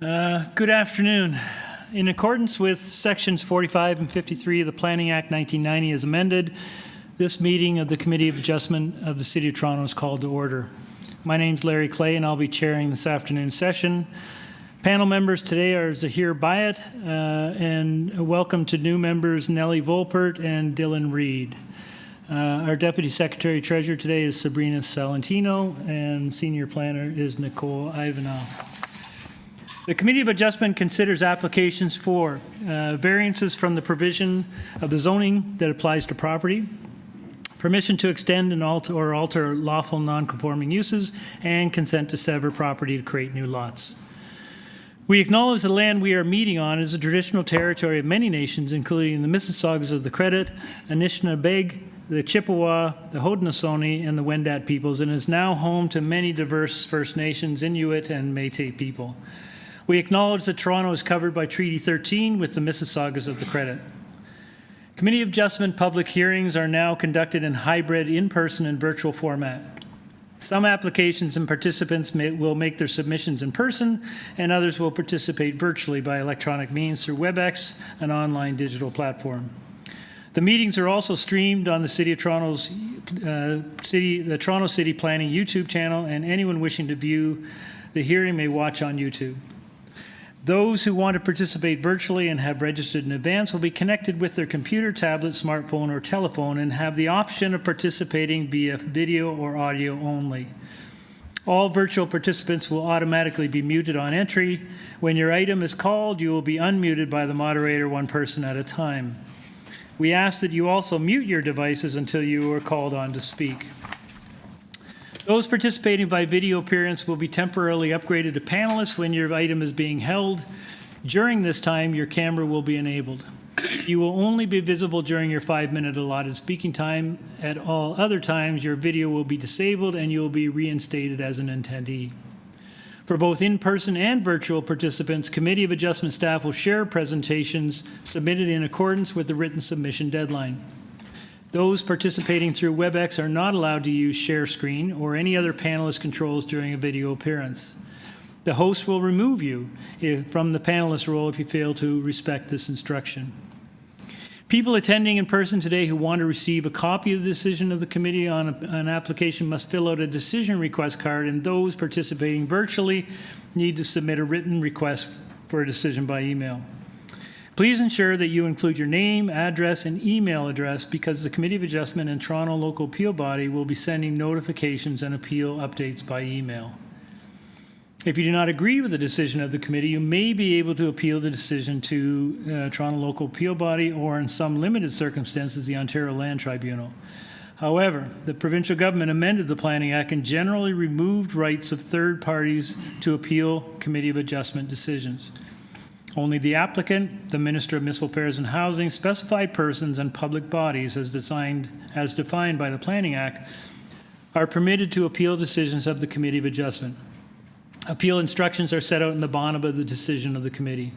Good afternoon. In accordance with Sections 45 and 53 of the Planning Act 1990 as amended, this meeting of the Committee of Adjustment of the City of Toronto is called to order. My name is Larry Clay, and I'll be chairing this afternoon's session. Panel members today are Zahir Bayat, and welcome to new members Nellie Volpert and Dylan Reed. Our Deputy Secretary Treasurer today is Sabrina Salentino, and Senior Planner is Nicole Ivanoff. The Committee of Adjustment considers applications for variances from the provision of the zoning that applies to property, permission to extend and alter lawful non-conforming uses, and consent to sever property to create new lots. We acknowledge the land we are meeting on is a traditional territory of many nations, including the Mississaugas of the Credit, Anishinaabe, the Chippewa, the Haudenosaunee, and the Wendat peoples, and is now home to many diverse First Nations, Inuit, and Métis people. We acknowledge that Toronto is covered by Treaty 13 with the Mississaugas of the Credit. Committee of Adjustment public hearings are now conducted in hybrid, in-person, and virtual format. Some applications and participants will make their submissions in person, and others will participate virtually by electronic means through WebEx, an online digital platform. The meetings are also streamed on the City of Toronto's the Toronto City Planning YouTube channel, and anyone wishing to view the hearing may watch on YouTube. Those who want to participate virtually and have registered in advance will be connected with their computer, tablet, smartphone, or telephone and have the option of participating via video or audio only. All virtual participants will automatically be muted on entry. When your item is called, you will be unmuted by the moderator, one person at a time. We ask that you also mute your devices until you are called on to speak. Those participating by video appearance will be temporarily upgraded to panelists when your item is being held. During this time, your camera will be enabled. You will only be visible during your 5-minute allotted speaking time. At all other times, your video will be disabled and you will be reinstated as an attendee. For both in-person and virtual participants, Committee of Adjustment staff will share presentations submitted in accordance with the written submission deadline. Those participating through WebEx are not allowed to use share screen or any other panelist controls during a video appearance. The host will remove you from the panelist role if you fail to respect this instruction. People attending in person today who want to receive a copy of the decision of the committee on an application must fill out a decision request card, and those participating virtually need to submit a written request for a decision by email. Please ensure that you include your name, address, and email address because the Committee of Adjustment and Toronto Local Appeal Body will be sending notifications and appeal updates by email. If you do not agree with the decision of the committee, you may be able to appeal the decision to Toronto Local Appeal Body or, in some limited circumstances, the Ontario Land Tribunal. However, the provincial government amended the Planning Act and generally removed rights of third parties to appeal Committee of Adjustment decisions. Only the applicant, the Minister of Municipal Affairs and Housing, specified persons, and public bodies as defined by the Planning Act are permitted to appeal decisions of the Committee of Adjustment. Appeal instructions are set out in the bottom of the decision of the committee.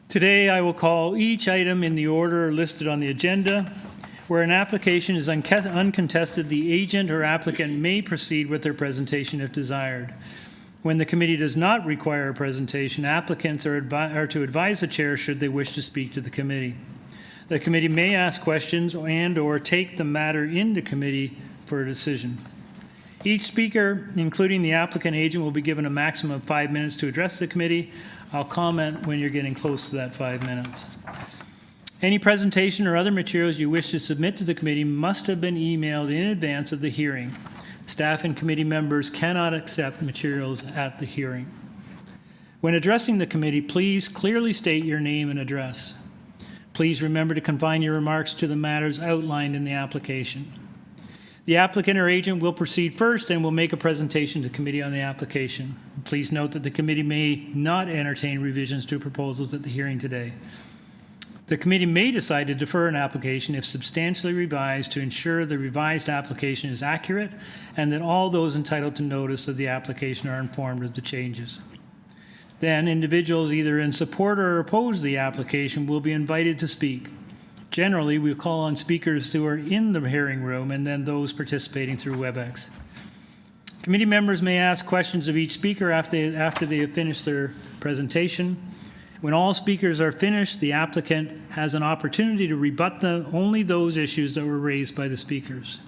Today, I will call each item in the order listed on the agenda. Where an application is uncontested, the agent or applicant may proceed with their presentation if desired. When the committee does not require a presentation, applicants are to advise the chair should they wish to speak to the committee. The committee may ask questions and/or take the matter into committee for a decision. Each speaker, including the applicant agent, will be given a maximum of 5 minutes to address the committee. I'll comment when you're getting close to that 5 minutes. Any presentation or other materials you wish to submit to the committee must have been emailed in advance of the hearing. Staff and committee members cannot accept materials at the hearing. When addressing the committee, please clearly state your name and address. Please remember to confine your remarks to the matters outlined in the application. The applicant or agent will proceed first and will make a presentation to the committee on the application. Please note that the committee may not entertain revisions to proposals at the hearing today. The committee may decide to defer an application if substantially revised to ensure the revised application is accurate and that all those entitled to notice of the application are informed of the changes. Then individuals either in support or oppose the application will be invited to speak. Generally, we call on speakers who are in the hearing room and then those participating through WebEx. Committee members may ask questions of each speaker after they have finished their presentation. When all speakers are finished, the applicant has an opportunity to rebut only those issues that were raised by the speakers.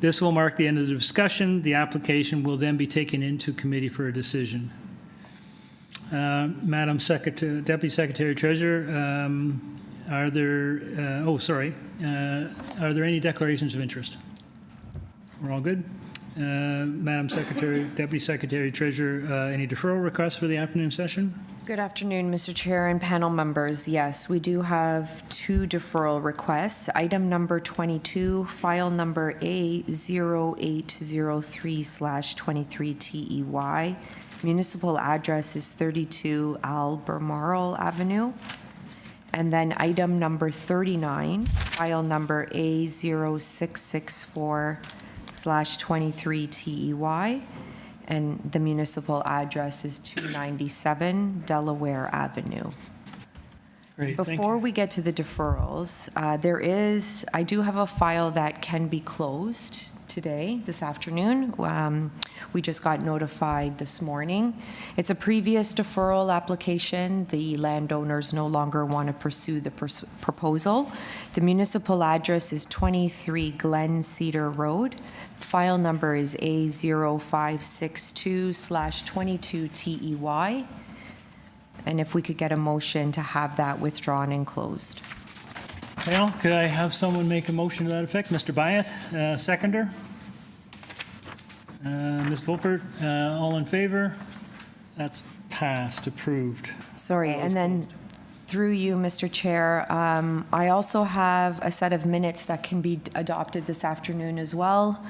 This will mark the end of the discussion. The application will then be taken into committee for a decision. Madam Secretary, Deputy Secretary Treasurer, are there any declarations of interest? We're all good? Madam Secretary, Deputy Secretary Treasurer, any deferral requests for the afternoon session? Good afternoon, Mr. Chair and panel members. Yes, we do have 2 deferral requests. Item number 22, file number A0803/23TEY. Municipal address is 32 ALBEMARLE Avenue. And then item number 39, file number A0664/23TEY. And the municipal address is 297 Delaware Avenue. Great, Before we get to the deferrals, I do have a file that can be closed today, this afternoon. We just got notified this morning. It's a previous deferral application. The landowners no longer want to pursue the proposal. The municipal address is 23 Glen Cedar Road. File number is A0562/22TEY. And if we could get a motion to have that withdrawn and closed. Well, could I have someone make a motion to that effect? Mr. Byatt, seconder. Ms. Volpert, all in favor? That's passed, approved. Sorry, and then through you, Mr. Chair, I also have a set of minutes that can be adopted this afternoon as well.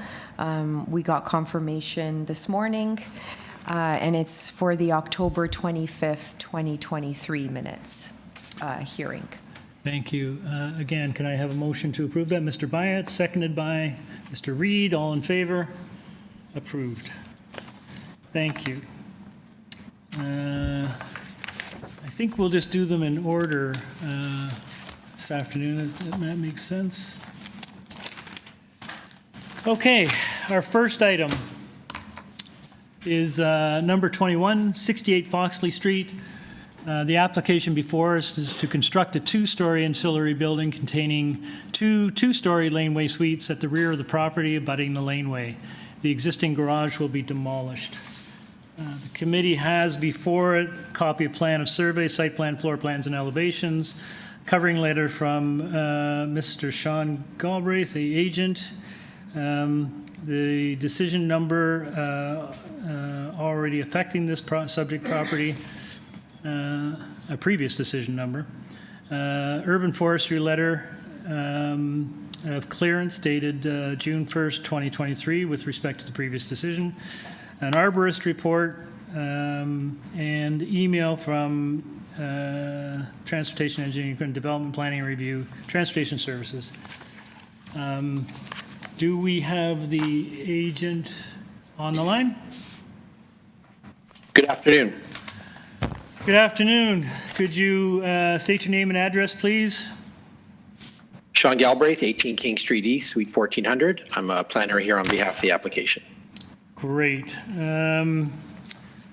We got confirmation this morning, and it's for the October 25th, 2023 minutes hearing. Thank you. Again, can I have a motion to approve that? Mr. Byatt, seconded by Mr. Reid. All in favor? Approved. Thank you. I think we'll just do them in order this afternoon, if that makes sense. Okay, our first item is number 21, 68 Foxley Street. The application before us is to construct a 2-story ancillary building containing 2 2-story laneway suites at the rear of the property abutting the laneway. The existing garage will be demolished. The committee has before it a copy of plan of survey, site plan, floor plans, and elevations, covering letter from Mr. Sean Galbraith, the agent. The decision number already affecting this subject property, a previous decision number. Urban forestry letter of clearance dated June 1st, 2023 with respect to the previous decision. An arborist report and email from Transportation Engineering and Development Planning and Review, Transportation Services. Do we have the agent on the line? Good afternoon. Good afternoon. Could you state your name and address, please? Sean Galbraith, 18 King Street East, Suite 1400. I'm a planner here on behalf of the application. Great.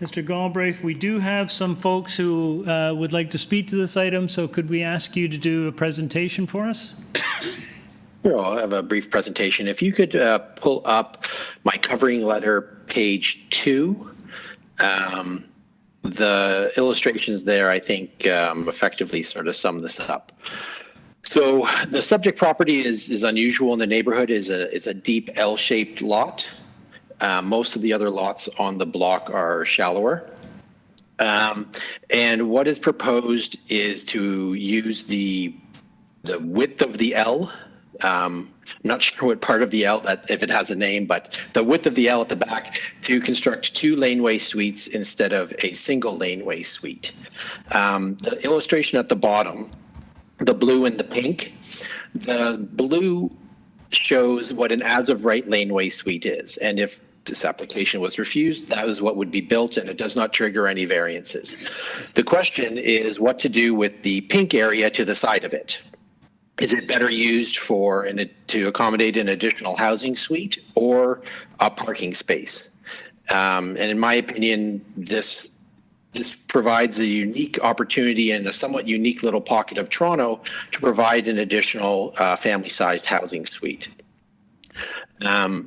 Mr. Galbraith, we do have some folks who would like to speak to this item, so could we ask you to do a presentation for us? Sure, I'll have a brief presentation. If you could pull up my covering letter, page 2. The illustrations there, I think, effectively sort of sum this up. So the subject property is unusual in the neighborhood, is a deep L-shaped lot. Most of the other lots on the block are shallower. And what is proposed is to use the width of the L. I'm not sure what part of the L, if it has a name, but the width of the L at the back to construct 2 laneway suites instead of a single laneway suite. The illustration at the bottom, the blue and the pink, the blue shows what an as-of-right laneway suite is. And if this application was refused, that is what would be built, and it does not trigger any variances. The question is what to do with the pink area to the side of it. Is it better used to accommodate an additional housing suite or a parking space? And in my opinion, this provides a unique opportunity and a somewhat unique little pocket of Toronto to provide an additional family-sized housing suite. As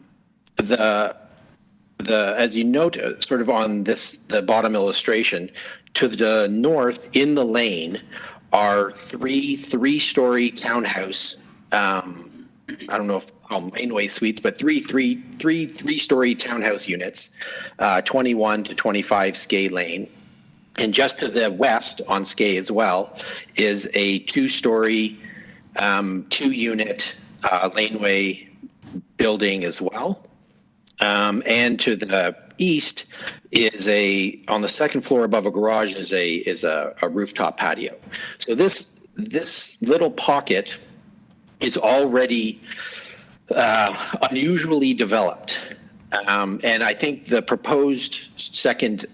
you note, sort of on the bottom illustration, to the north in the lane are three-story townhouse. I don't know if I'll call them laneway suites, but three-story townhouse units, 21 to 25 Skay Lane. And just to the west on Skay as well is a two-story, two-unit laneway building as well. And to the east is on the second floor above a garage is a rooftop patio. So this little pocket is already unusually developed. And I think the proposed second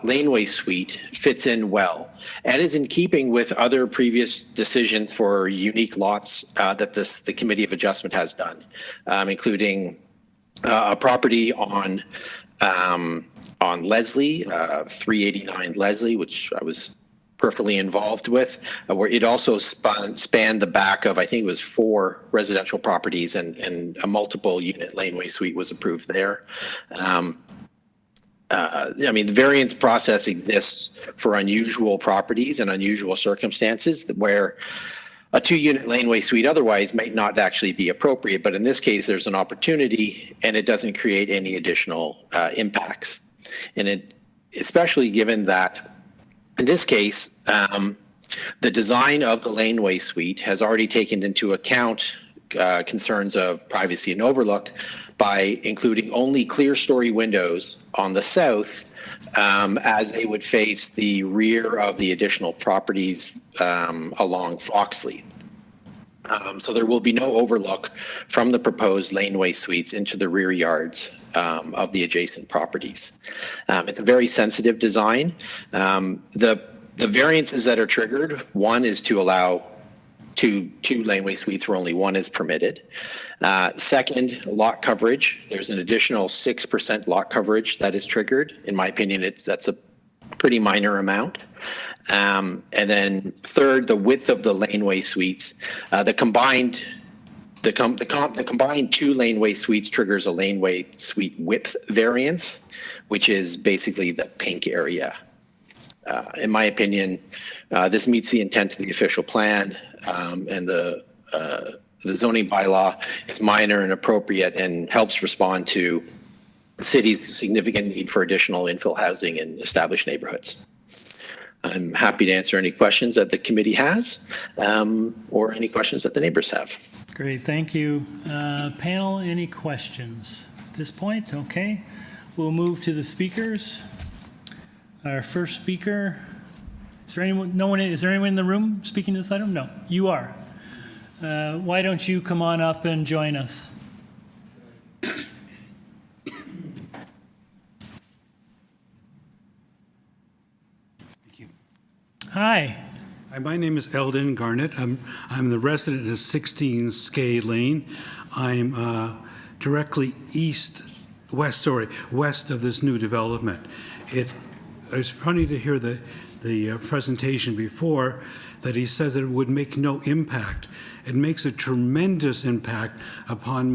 laneway suite fits in well and is in keeping with other previous decisions for unique lots that the Committee of Adjustment has done, including a property on Leslie, 389 Leslie, which I was peripherally involved with, where it also spanned the back of, I think it was 4 residential properties, and a multiple unit laneway suite was approved there. I mean, the variance process exists for unusual properties and unusual circumstances where a 2-unit laneway suite otherwise might not actually be appropriate, but in this case, there's an opportunity and it doesn't create any additional impacts. And especially given that in this case, the design of the laneway suite has already taken into account concerns of privacy and overlook by including only clear story windows on the south as they would face the rear of the additional properties along FOXLEY. So there will be no overlook from the proposed laneway suites into the rear yards of the adjacent properties. It's a very sensitive design. The variances that are triggered, one is to allow two laneway suites where only one is permitted. Second, lot coverage. There's an additional 6% lot coverage that is triggered. In my opinion, that's a pretty minor amount. And then third, the width of the laneway suites. The combined 2 laneway suites triggers a laneway suite width variance, which is basically the pink area. In my opinion, this meets the intent of the official plan, and the zoning bylaw is minor and appropriate and helps respond to the city's significant need for additional infill housing in established neighborhoods. I'm happy to answer any questions that the committee has or any questions that the neighbors have. Great, thank you. Panel, any questions at this point? Okay, we'll move to the speakers. Our first speaker, is there anyone in the room speaking to this item? No, you are. Why don't you come on up and join us? Hi. Hi, my name is Eldon Garnett. I'm the resident of 16 Skay Lane. I'm directly west of this new development. It's funny to hear the presentation before that he says that it would make no impact. It makes a tremendous impact upon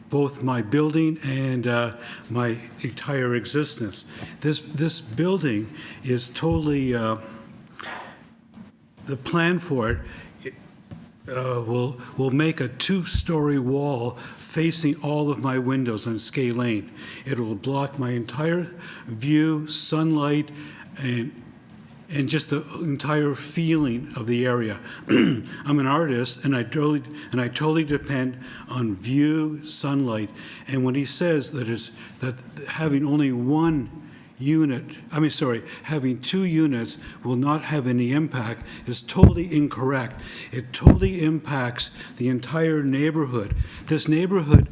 both my building and my entire existence. This building is totally. The plan for it will make a 2-story wall facing all of my windows on Skay Lane. It will block my entire view, sunlight, and just the entire feeling of the area. I'm an artist, and I totally depend on view, sunlight. And when he says that having only having 2 units will not have any impact is totally incorrect. It totally impacts the entire neighborhood. This neighborhood,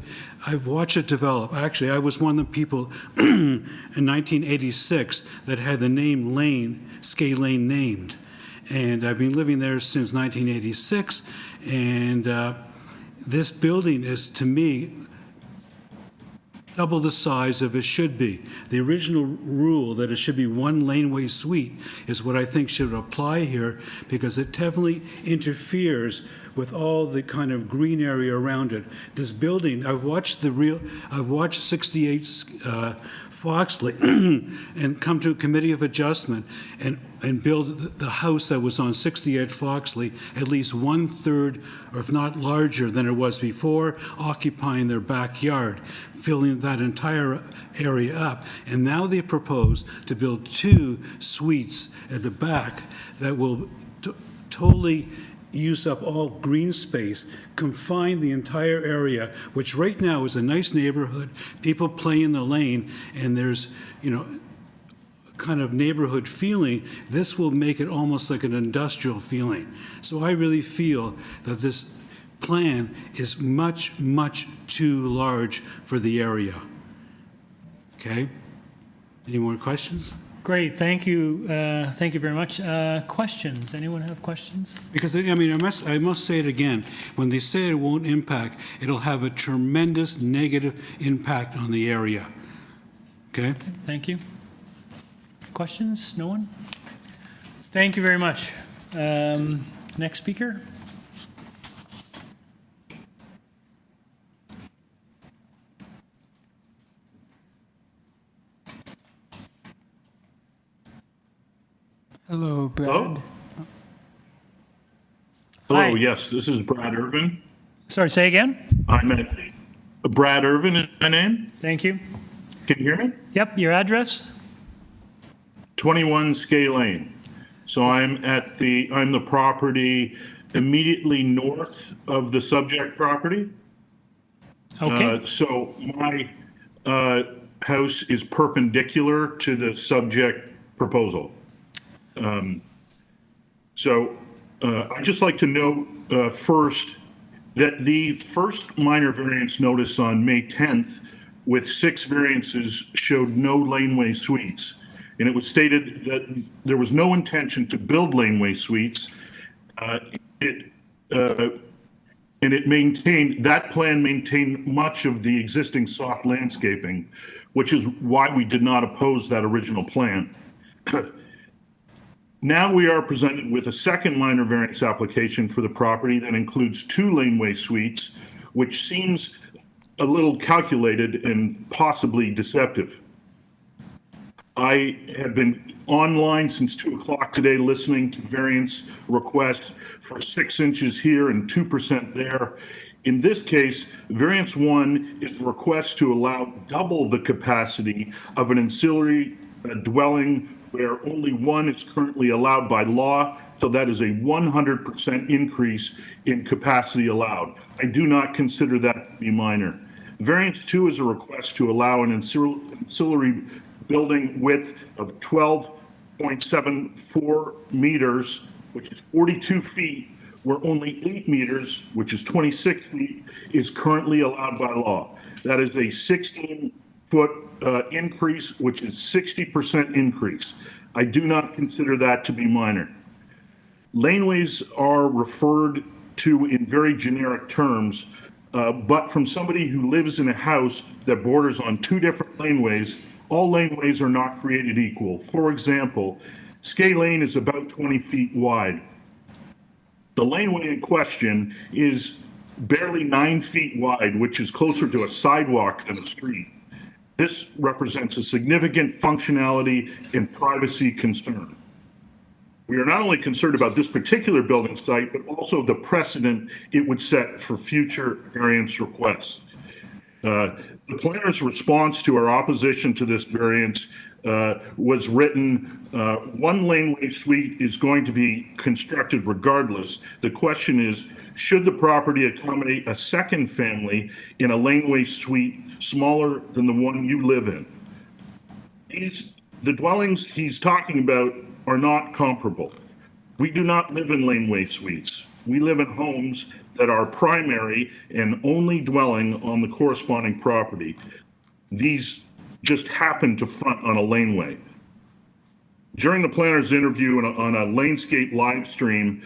I've watched it develop. Actually, I was one of the people in 1986 that had the name Skay Lane named. And I've been living there since 1986. And this building is, to me, double the size of it should be. The original rule that it should be one laneway suite is what I think should apply here, because it definitely interferes with all the kind of green area around it. This building, I've watched 68 FOXLEY and come to a committee of adjustment and build the house that was on 68 FOXLEY at least 1/3, or if not larger than it was before, occupying their backyard, filling that entire area up. And now they propose to build 2 suites at the back that will totally use up all green space, confine the entire area, which right now is a nice neighborhood. People play in the lane, and there's, kind of neighborhood feeling. This will make it almost like an industrial feeling. So I really feel that this plan is much, much too large for the area. Okay? Any more questions? Great, thank you. Thank you very much. Questions? Anyone have questions? Because, I must say it again. When they say it won't impact, it'll have a tremendous negative impact on the area. Okay? Thank you. Questions? No one? Thank you very much. Next speaker? Hello, Brad. Hello? Hi. Hello, yes, this is Brad Irvin. Sorry, say again? I'm at Brad Irvin is my name. Thank you. Can you hear me? Yep, your address? 21 Skay Lane. So I'm the property immediately north of the subject property. Okay. So my house is perpendicular to the subject proposal. I'd just like to note first that the first minor variance notice on May 10th with 6 variances showed no laneway suites. And it was stated that there was no intention to build laneway suites. That plan maintained much of the existing soft landscaping, which is why we did not oppose that original plan. Now we are presented with a second minor variance application for the property that includes 2 laneway suites, which seems a little calculated and possibly deceptive. I have been online since 2 o'clock today listening to variance requests for 6 inches here and 2% there. In this case, variance 1 is a request to allow double the capacity of an ancillary dwelling where only 1 is currently allowed by law, so that is a 100% increase in capacity allowed. I do not consider that to be minor. Variance 2 is a request to allow an ancillary building width of 12.74 meters, which is 42 feet, where only 8 meters, which is 26 feet, is currently allowed by law. That is a 16-foot increase, which is 60% increase. I do not consider that to be minor. Laneways are referred to in very generic terms, but from somebody who lives in a house that borders on 2 different laneways, all laneways are not created equal. For example, Skay Lane is about 20 feet wide. The laneway in question is barely 9 feet wide, which is closer to a sidewalk than a street. This represents a significant functionality and privacy concern. We are not only concerned about this particular building site, but also the precedent it would set for future variance requests. The planner's response to our opposition to this variance was written, 1 laneway suite is going to be constructed regardless. The question is, should the property accommodate a second family in a laneway suite smaller than the one you live in? The dwellings he's talking about are not comparable. We do not live in laneway suites. We live in homes that are primary and only dwelling on the corresponding property. These just happen to front on a laneway. During the planner's interview on a Lanescape live stream,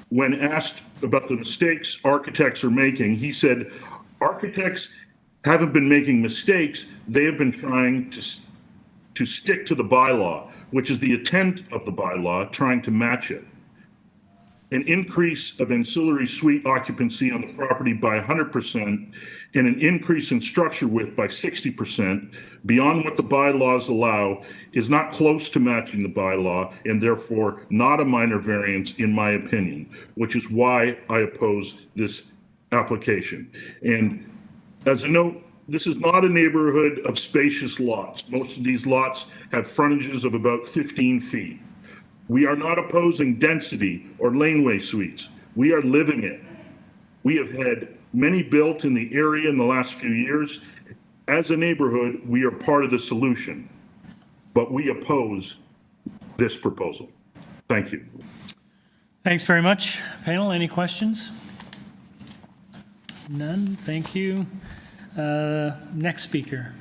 when asked about the mistakes architects are making, he said, architects haven't been making mistakes. They have been trying to stick to the bylaw, which is the intent of the bylaw, trying to match it. An increase of ancillary suite occupancy on the property by 100% and an increase in structure width by 60% beyond what the bylaws allow is not close to matching the bylaw and therefore not a minor variance in my opinion, which is why I oppose this application. And as a note, this is not a neighborhood of spacious lots. Most of these lots have frontages of about 15 feet. We are not opposing density or laneway suites. We are living it. We have had many built in the area in the last few years. As a neighborhood, we are part of the solution, but we oppose this proposal. Thank you. Thanks very much. Panel, any questions? None, thank you. Next speaker.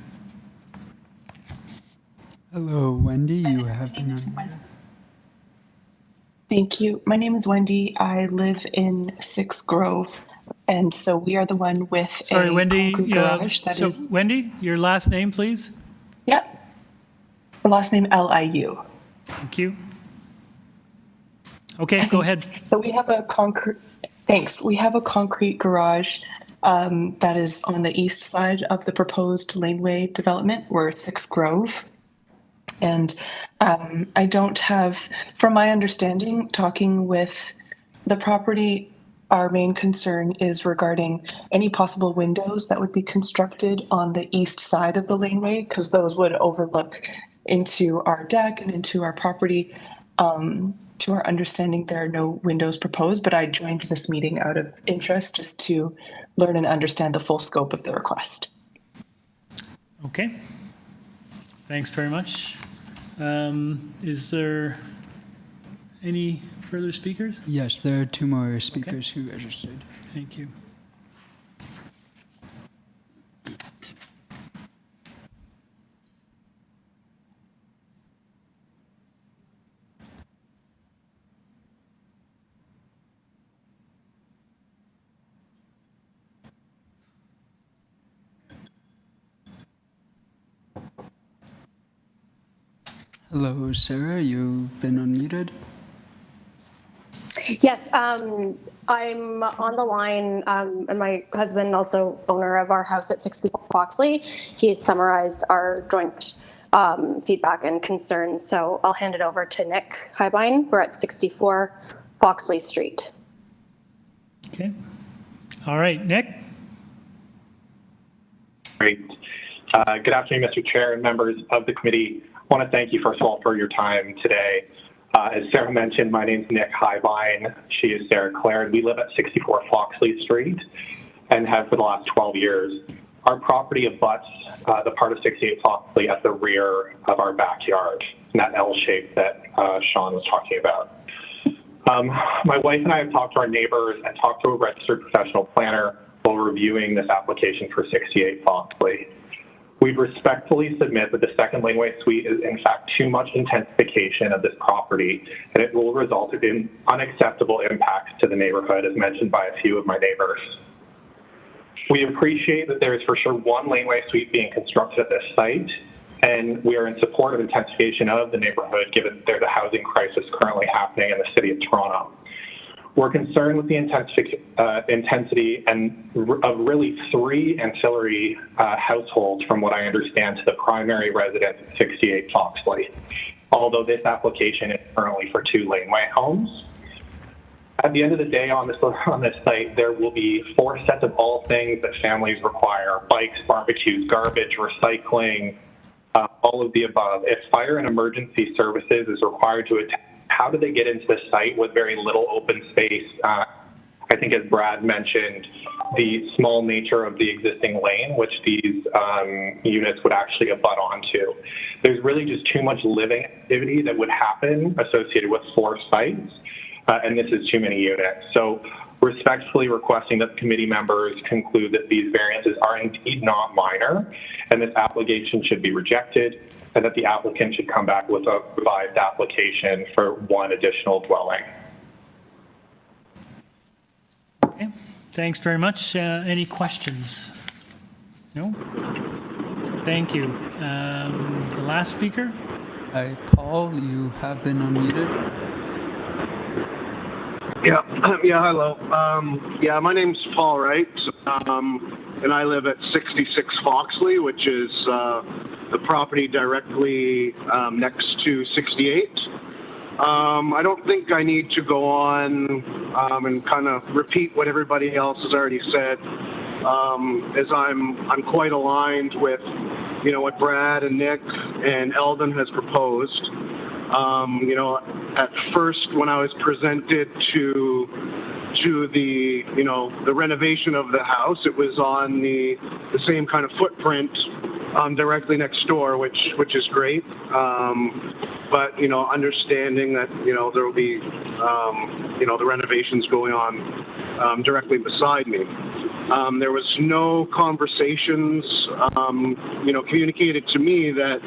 Hello, Wendy. You have been on. Thank you. My name is Wendy. I live in Six Grove, and so we are the one with Sorry, a Wendy. concrete garage that is. Wendy, your last name, please. Yep. The last name Liu. Thank you. Okay, go ahead. So we have a concrete. Thanks. We have a concrete garage that is on the east side of the proposed laneway development. We're at Six Grove. And I don't have, from my understanding, talking with the property, our main concern is regarding any possible windows that would be constructed on the east side of the laneway, because those would overlook into our deck and into our property. To our understanding, there are no windows proposed, but I joined this meeting out of interest just to learn and understand the full scope of the request. Okay. Thanks very much. Is there any further speakers? Yes, there are two more speakers who registered. Thank you. Hello, Sarah. You've been unmuted. Yes, I'm on the line, and my husband, also owner of our house at 64 FOXLEY, he's summarized our joint feedback and concerns. So I'll hand it over to Nick Highbine. We're at 64 FOXLEY Street. Okay. All right, Nick. Great. Good afternoon, Mr. Chair and members of the committee. I want to thank you, first of all, for your time today. As Sarah mentioned, my name is Nick Highbine. She is Sarah Clare, and we live at 64 FOXLEY Street and have for the last 12 years. Our property abuts the part of 68 FOXLEY at the rear of our backyard, in that L shape that Sean was talking about. My wife and I have talked to our neighbors and talked to a registered professional planner while reviewing this application for 68 FOXLEY. We respectfully submit that the second laneway suite is in fact too much intensification of this property, and it will result in unacceptable impacts to the neighborhood, as mentioned by a few of my neighbors. We appreciate that there is for sure one laneway suite being constructed at this site, and we are in support of intensification of the neighborhood, given there's a housing crisis currently happening in the city of Toronto. We're concerned with the intensity and of really three ancillary households, from what I understand, to the primary residence at 68 FOXLEY, although this application is currently for 2 laneway homes. At the end of the day, on this site, there will be 4 sets of all things that families require: bikes, barbecues, garbage, recycling, all of the above. If fire and emergency services is required to attend, how do they get into the site with very little open space? I think, as Brad mentioned, the small nature of the existing lane, which these units would actually abut onto. There's really just too much living activity that would happen associated with 4 sites, and this is too many units. So respectfully requesting that the committee members conclude that these variances are indeed not minor, and this application should be rejected, and that the applicant should come back with a revised application for 1 additional dwelling. Okay. Thanks very much. Any questions? No? Thank you. The last speaker? Hi, Paul, you have been unmuted. Yeah, yeah, hello. Yeah, my name's Paul Wright, and I live at 66 Foxley, which is the property directly next to 68. I don't think I need to go on and kind of repeat what everybody else has already said, as I'm quite aligned with, you know, what Brad and Nick and Eldon has proposed. You know, at first when I was presented to the, you know, the renovation of the house, it was on the same kind of footprint directly next door, which is great. But, you know, understanding that, you know, there will be, you know, the renovations going on directly beside me. There was no conversations, you know, communicated to me that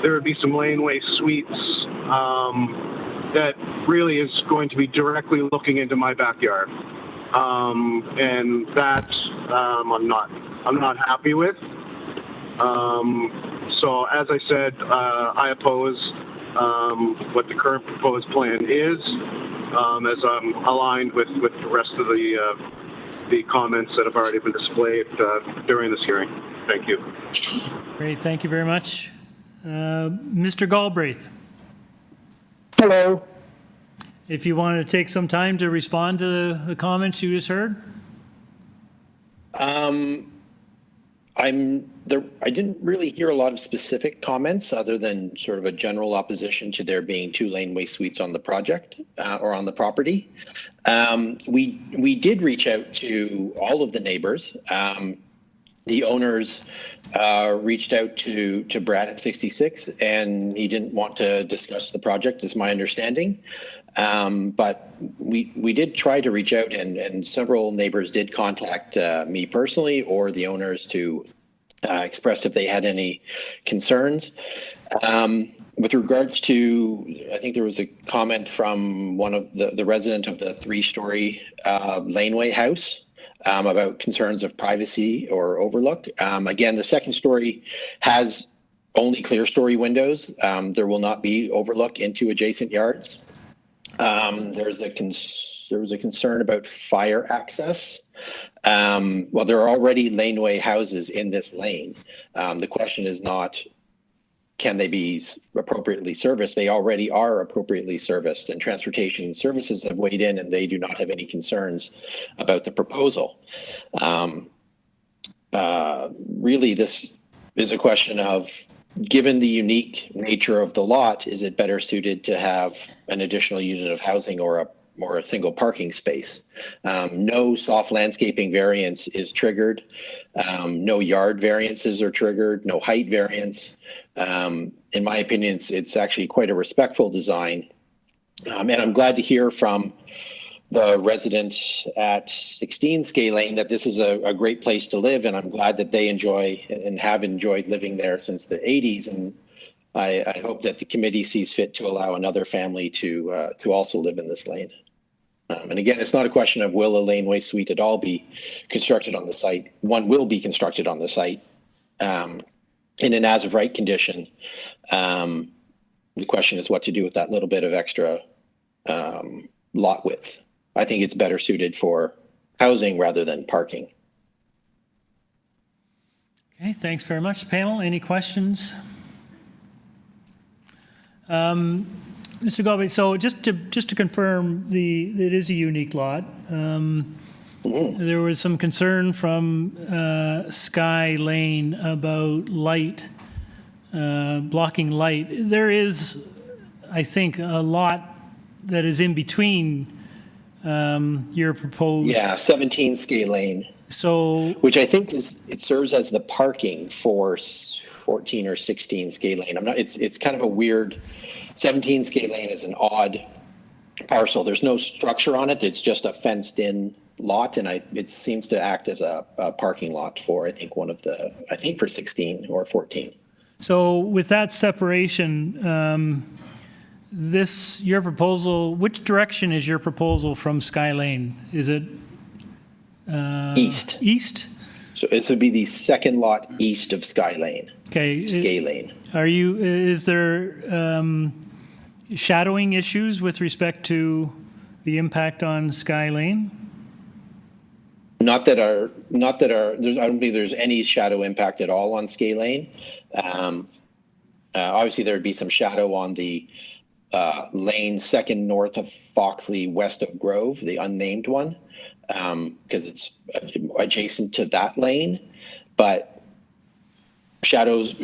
there would be some laneway suites that really is going to be directly looking into my backyard, and that I'm not happy with. So as I said, I oppose what the current proposed plan is, as I'm aligned with the rest of the comments that have already been displayed during this hearing. Thank you. Great, thank you very much. Mr. Galbraith, Hello. if you want to take some time to respond to the comments you just heard. I didn't really hear a lot of specific comments other than sort of a general opposition to there being 2 laneway suites on the project or on the property. We did reach out to all of the neighbors. The owners reached out to Brad at 66, and he didn't want to discuss the project, is my understanding. But we did try to reach out, and several neighbors did contact me personally or the owners to express if they had any concerns. With regards to, I think there was a comment from one of the resident of the 3-story laneway house about concerns of privacy or overlook. Again, the 2nd story has only clear story windows. There will not be overlook into adjacent yards. There was a concern about fire access. Well, there are already laneway houses in this lane. The question is not, can they be appropriately serviced? They already are appropriately serviced, and transportation services have weighed in, and they do not have any concerns about the proposal. Really, this is a question of, given the unique nature of the lot, is it better suited to have an additional unit of housing or a single parking space? No soft landscaping variance is triggered. No yard variances are triggered. No height variance. In my opinion, it's actually quite a respectful design. And I'm glad to hear from the residents at 16 Skay Lane that this is a great place to live, and I'm glad that they enjoy and have enjoyed living there since the 80s. And I hope that the committee sees fit to allow another family to also live in this lane. And again, it's not a question of will a laneway suite at all be constructed on the site. One will be constructed on the site in an as-of-right condition. The question is what to do with that little bit of extra lot width. I think it's better suited for housing rather than parking. Okay, thanks very much, panel. Any questions? Mr. Galbraith, so just to confirm, it is a unique lot. There was some concern from Skye Lane about light, blocking light. There is, I think, a lot that is in between your proposed. Yeah, 17 Skay Lane. So, which I think it serves as the parking for 14 or 16 Skay Lane. It's kind of a weird. 17 Skay Lane is an odd parcel. There's no structure on it. It's just a fenced-in lot, and it seems to act as a parking lot for, I think, for 16 or 14. So with that separation, your proposal, which direction is your proposal from Skye Lane? Is it east? East? So this would be the second lot east of Sky Lane, Okay. Skay Lane. Is there shadowing issues with respect to the impact on Sky Lane? Not that I don't think there's any shadow impact at all on Skay Lane. Obviously, there would be some shadow on the lane second north of Foxley, west of Grove, the unnamed one, because it's adjacent to that lane. But shadows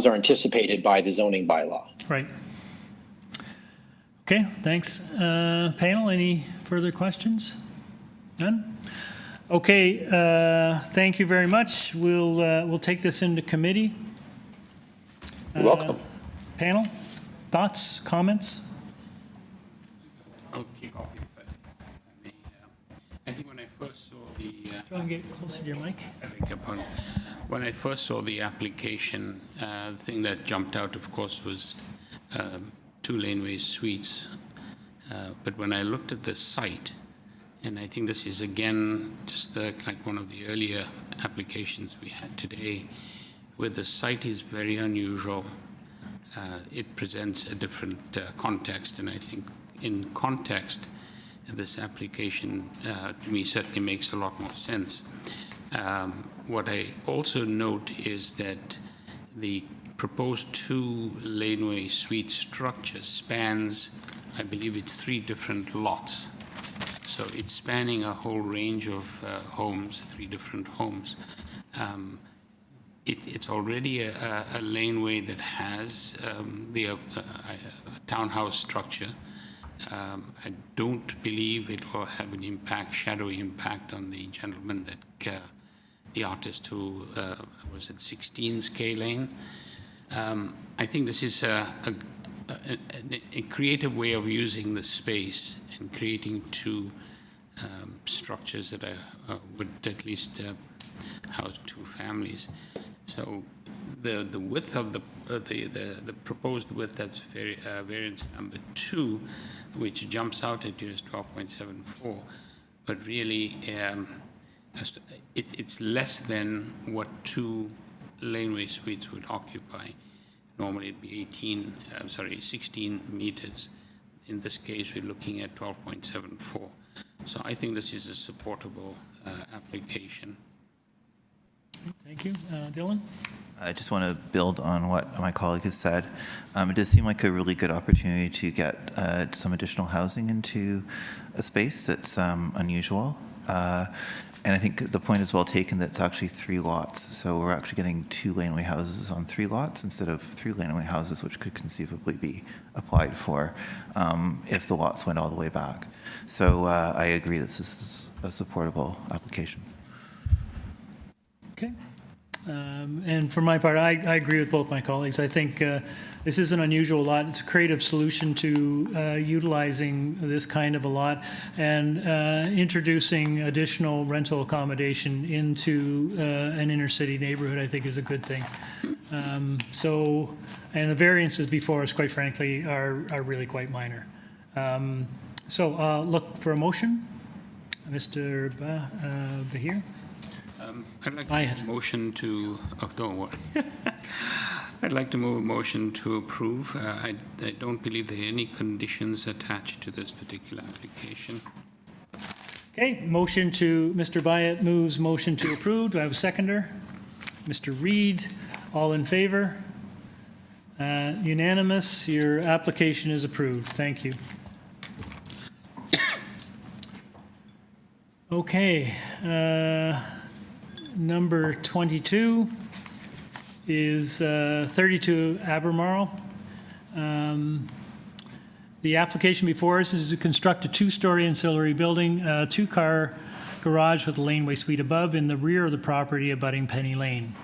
are anticipated by the zoning bylaw. Right. Okay, thanks. Panel, any further questions? None? Okay, thank you very much. We'll take this into committee. You're welcome. Panel, thoughts, comments? I'll kick off if I may. I think when I first saw the... Try and get closer to your mic. When I first saw the application, the thing that jumped out, of course, was 2 laneway suites. But when I looked at the site, and I think this is, again, just like one of the earlier applications we had today, where the site is very unusual. It presents a different context, and I think in context, this application, to me, certainly makes a lot more sense. What I also note is that the proposed 2 laneway suite structure spans, I believe it's 3 different lots. So it's spanning a whole range of homes, 3 different homes. It's already a laneway that has the townhouse structure. I don't believe it will have an impact, shadowy impact on the gentleman that, the artist who was at 16 Skay Lane. I think this is a creative way of using the space and creating 2 structures that would at least house 2 families. So the width of the proposed width, that's variance number 2, which jumps out at you is 12.74, but really it's less than what 2 laneway suites would occupy. Normally it'd be 16 meters. In this case, we're looking at 12.74. So I think this is a supportable application. Thank you. Dylan? I just want to build on what my colleague has said. It does seem like a really good opportunity to get some additional housing into a space that's unusual. And I think the point is well taken that it's actually 3 lots. So we're actually getting 2 laneway houses on 3 lots instead of 3 laneway houses, which could conceivably be applied for if the lots went all the way back. So I agree this is a supportable application. Okay. And for my part, I agree with both my colleagues. I think this is an unusual lot. It's a creative solution to utilizing this kind of a lot and introducing additional rental accommodation into an inner city neighborhood, I think is a good thing. And the variances before us, quite frankly, are really quite minor. So look for a motion. Mr. Bahir? I'd like to move a motion to, don't worry. I'd like to move a motion to approve. I don't believe there are any conditions attached to this particular application. Okay, motion to, Mr. Byatt moves motion to approve. Do I have a seconder? Mr. Reed, all in favor? Unanimous, your application is approved. Thank you. Okay, number 22 is 32 ALBEMARLE. The application before us is to construct a 2-story ancillary building, a 2-car garage with a laneway suite above in the rear of the property abutting Penny Lane.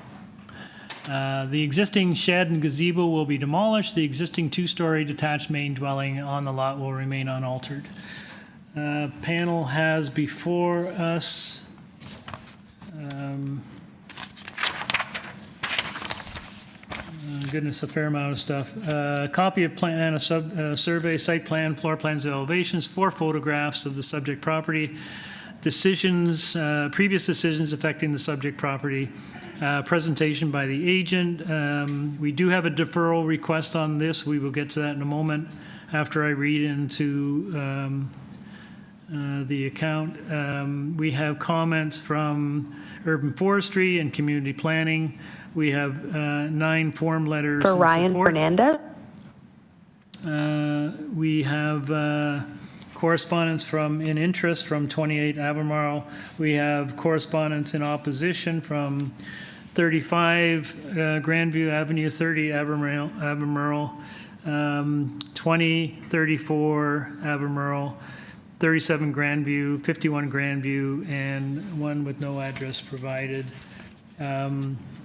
The existing shed and gazebo will be demolished. The existing 2-story detached main dwelling on the lot will remain unaltered. Panel has before us goodness, a fair amount of stuff. Copy of plan, a survey, site plan, floor plans, and elevations, 4 photographs of the subject property, decisions, previous decisions affecting the subject property, presentation by the agent. We do have a deferral request on this. We will get to that in a moment after I read into the account. We have comments from Urban Forestry and Community Planning. We have 9 form letters for in Ryan support. Fernandez. We have correspondence in interest from 28 Albemarle. We have correspondence in opposition from 35 Grandview Avenue, 30 Albemarle, 20, 34 Albemarle, 37 Grandview, 51 Grandview, and 1 with no address provided.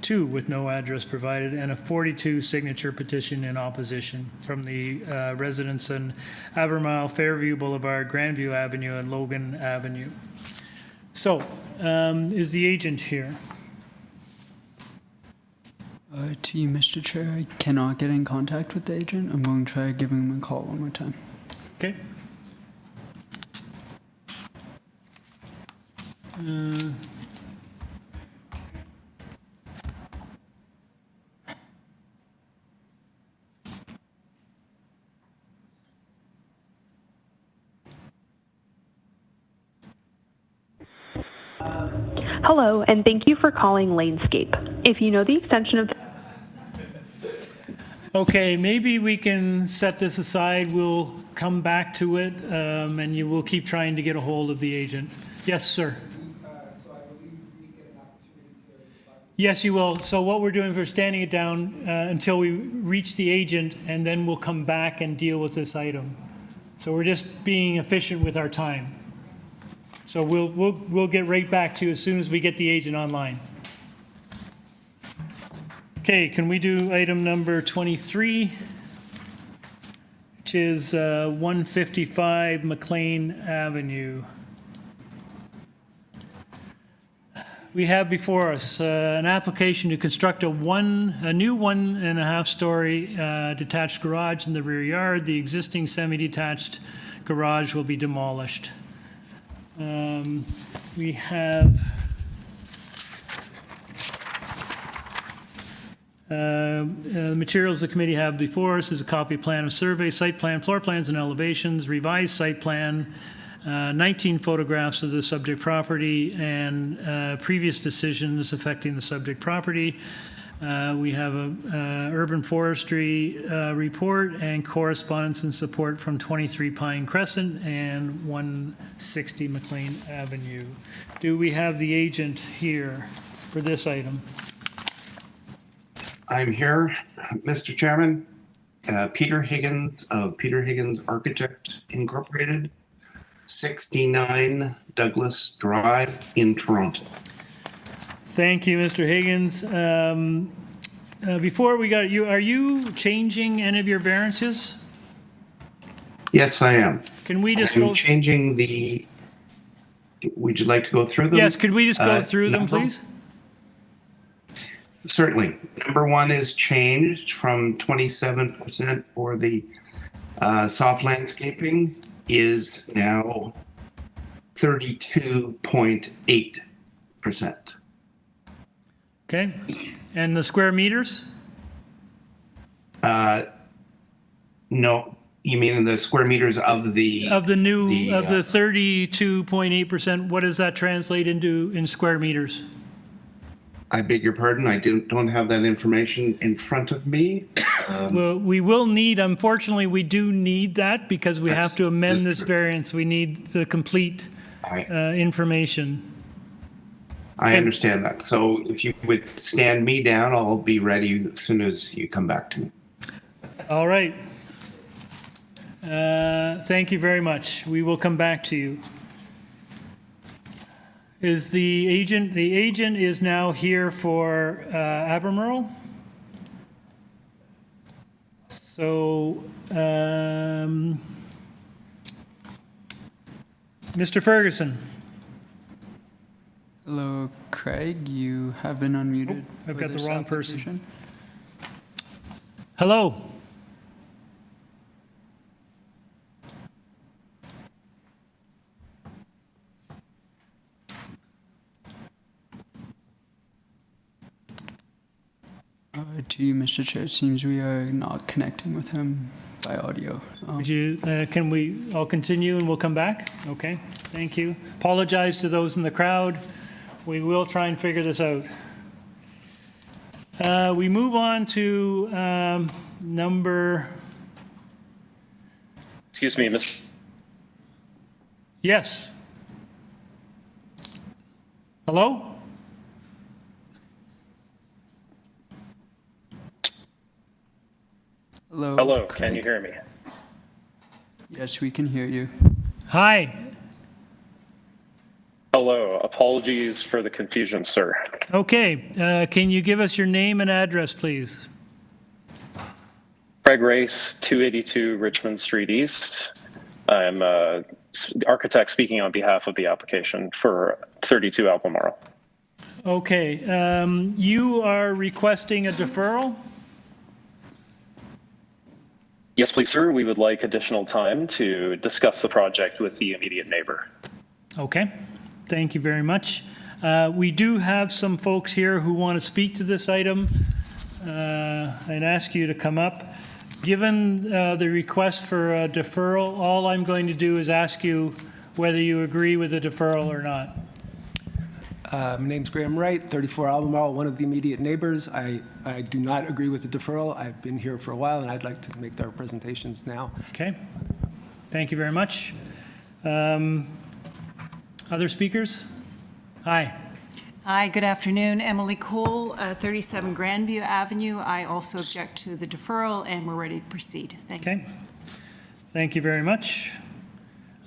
2 with no address provided, and a 42 signature petition in opposition from the residents in Albemarle, Fairview Boulevard, Grandview Avenue, and Logan Avenue. So, is the agent here? To you, Mr. Chair, I cannot get in contact with the agent. I'm going to try giving him a call one more time. Okay. Hello, and thank you for calling Lanescape. If you know the extension of Okay, maybe we can set this aside. We'll come back to it, and you will keep trying to get a hold of the agent. Yes, sir. Yes, you will. So what we're doing is we're standing it down until we reach the agent, and then we'll come back and deal with this item. So we're just being efficient with our time. So we'll get right back to you as soon as we get the agent online. Okay, can we do item number 23, which is 155 MACLEAN Avenue. We have before us an application to construct a new 1.5-story detached garage in the rear yard. The existing semi-detached garage will be demolished. We have the materials the committee have before us is a copy plan of survey, site plan, floor plans and elevations, revised site plan, 19 photographs of the subject property, and previous decisions affecting the subject property. We have a urban forestry report and correspondence and support from 23 Pine Crescent and 160 MACLEAN Avenue. Do we have the agent here for this item? I'm here, Mr. Chairman. Peter Higgins of Peter Higgins Architect Incorporated, 69 Douglas Drive in Toronto. Thank you, Mr. Higgins. Before we got you, are you changing any of your variances? Yes, I am. Can we just I'm changing the, would you like to go through them? Yes, could we just go through them, please? Certainly. Number 1 is changed from 27% for the soft landscaping is now 32.8%. Okay. And the square meters? No, you mean the square meters of the... Of the 32.8%, what does that translate into in square meters? I beg your pardon, I don't have that information in front of me. Well, we will need, unfortunately, we do need that because we have to amend this variance. We need the complete information. I understand that. So if you would stand me down, I'll be ready as soon as you come back to me. All right. Thank you very much. We will come back to you. Is the agent is now here for Albemarle. So, Mr. Ferguson. Hello, Craig. You have been unmuted. I've for got the this wrong application. person. Hello. To you, Mr. Chair, it seems we are not connecting with him by audio. Would you, I'll continue and we'll come back? Okay, thank you. Apologize to those in the crowd. We will try and figure this out. We move on to number... Excuse me, Mr. Yes. Hello? Hello. Hello, Craig. can you hear me? Yes, we can hear you. Hi. Hello, apologies for the confusion, sir. Okay, can you give us your name and address, please? Craig Race, 282 Richmond Street East. I'm the architect speaking on behalf of the application for 32 Albemarle. Okay, you are requesting a deferral? Yes, please, sir. We would like additional time to discuss the project with the immediate neighbor. Okay, thank you very much. We do have some folks here who want to speak to this item. I'd ask you to come up. Given the request for a deferral, all I'm going to do is ask you whether you agree with the deferral or not. My name's Graham Wright, 34 Albemarle, one of the immediate neighbors. I do not agree with the deferral. I've been here for a while, and I'd like to make our presentations now. Okay. Thank you very much. Other speakers? Hi. Hi, good afternoon. Emily Cole, 37 Grandview Avenue. I also object to the deferral, and we're ready to proceed. Thank you. Okay. Thank you very much.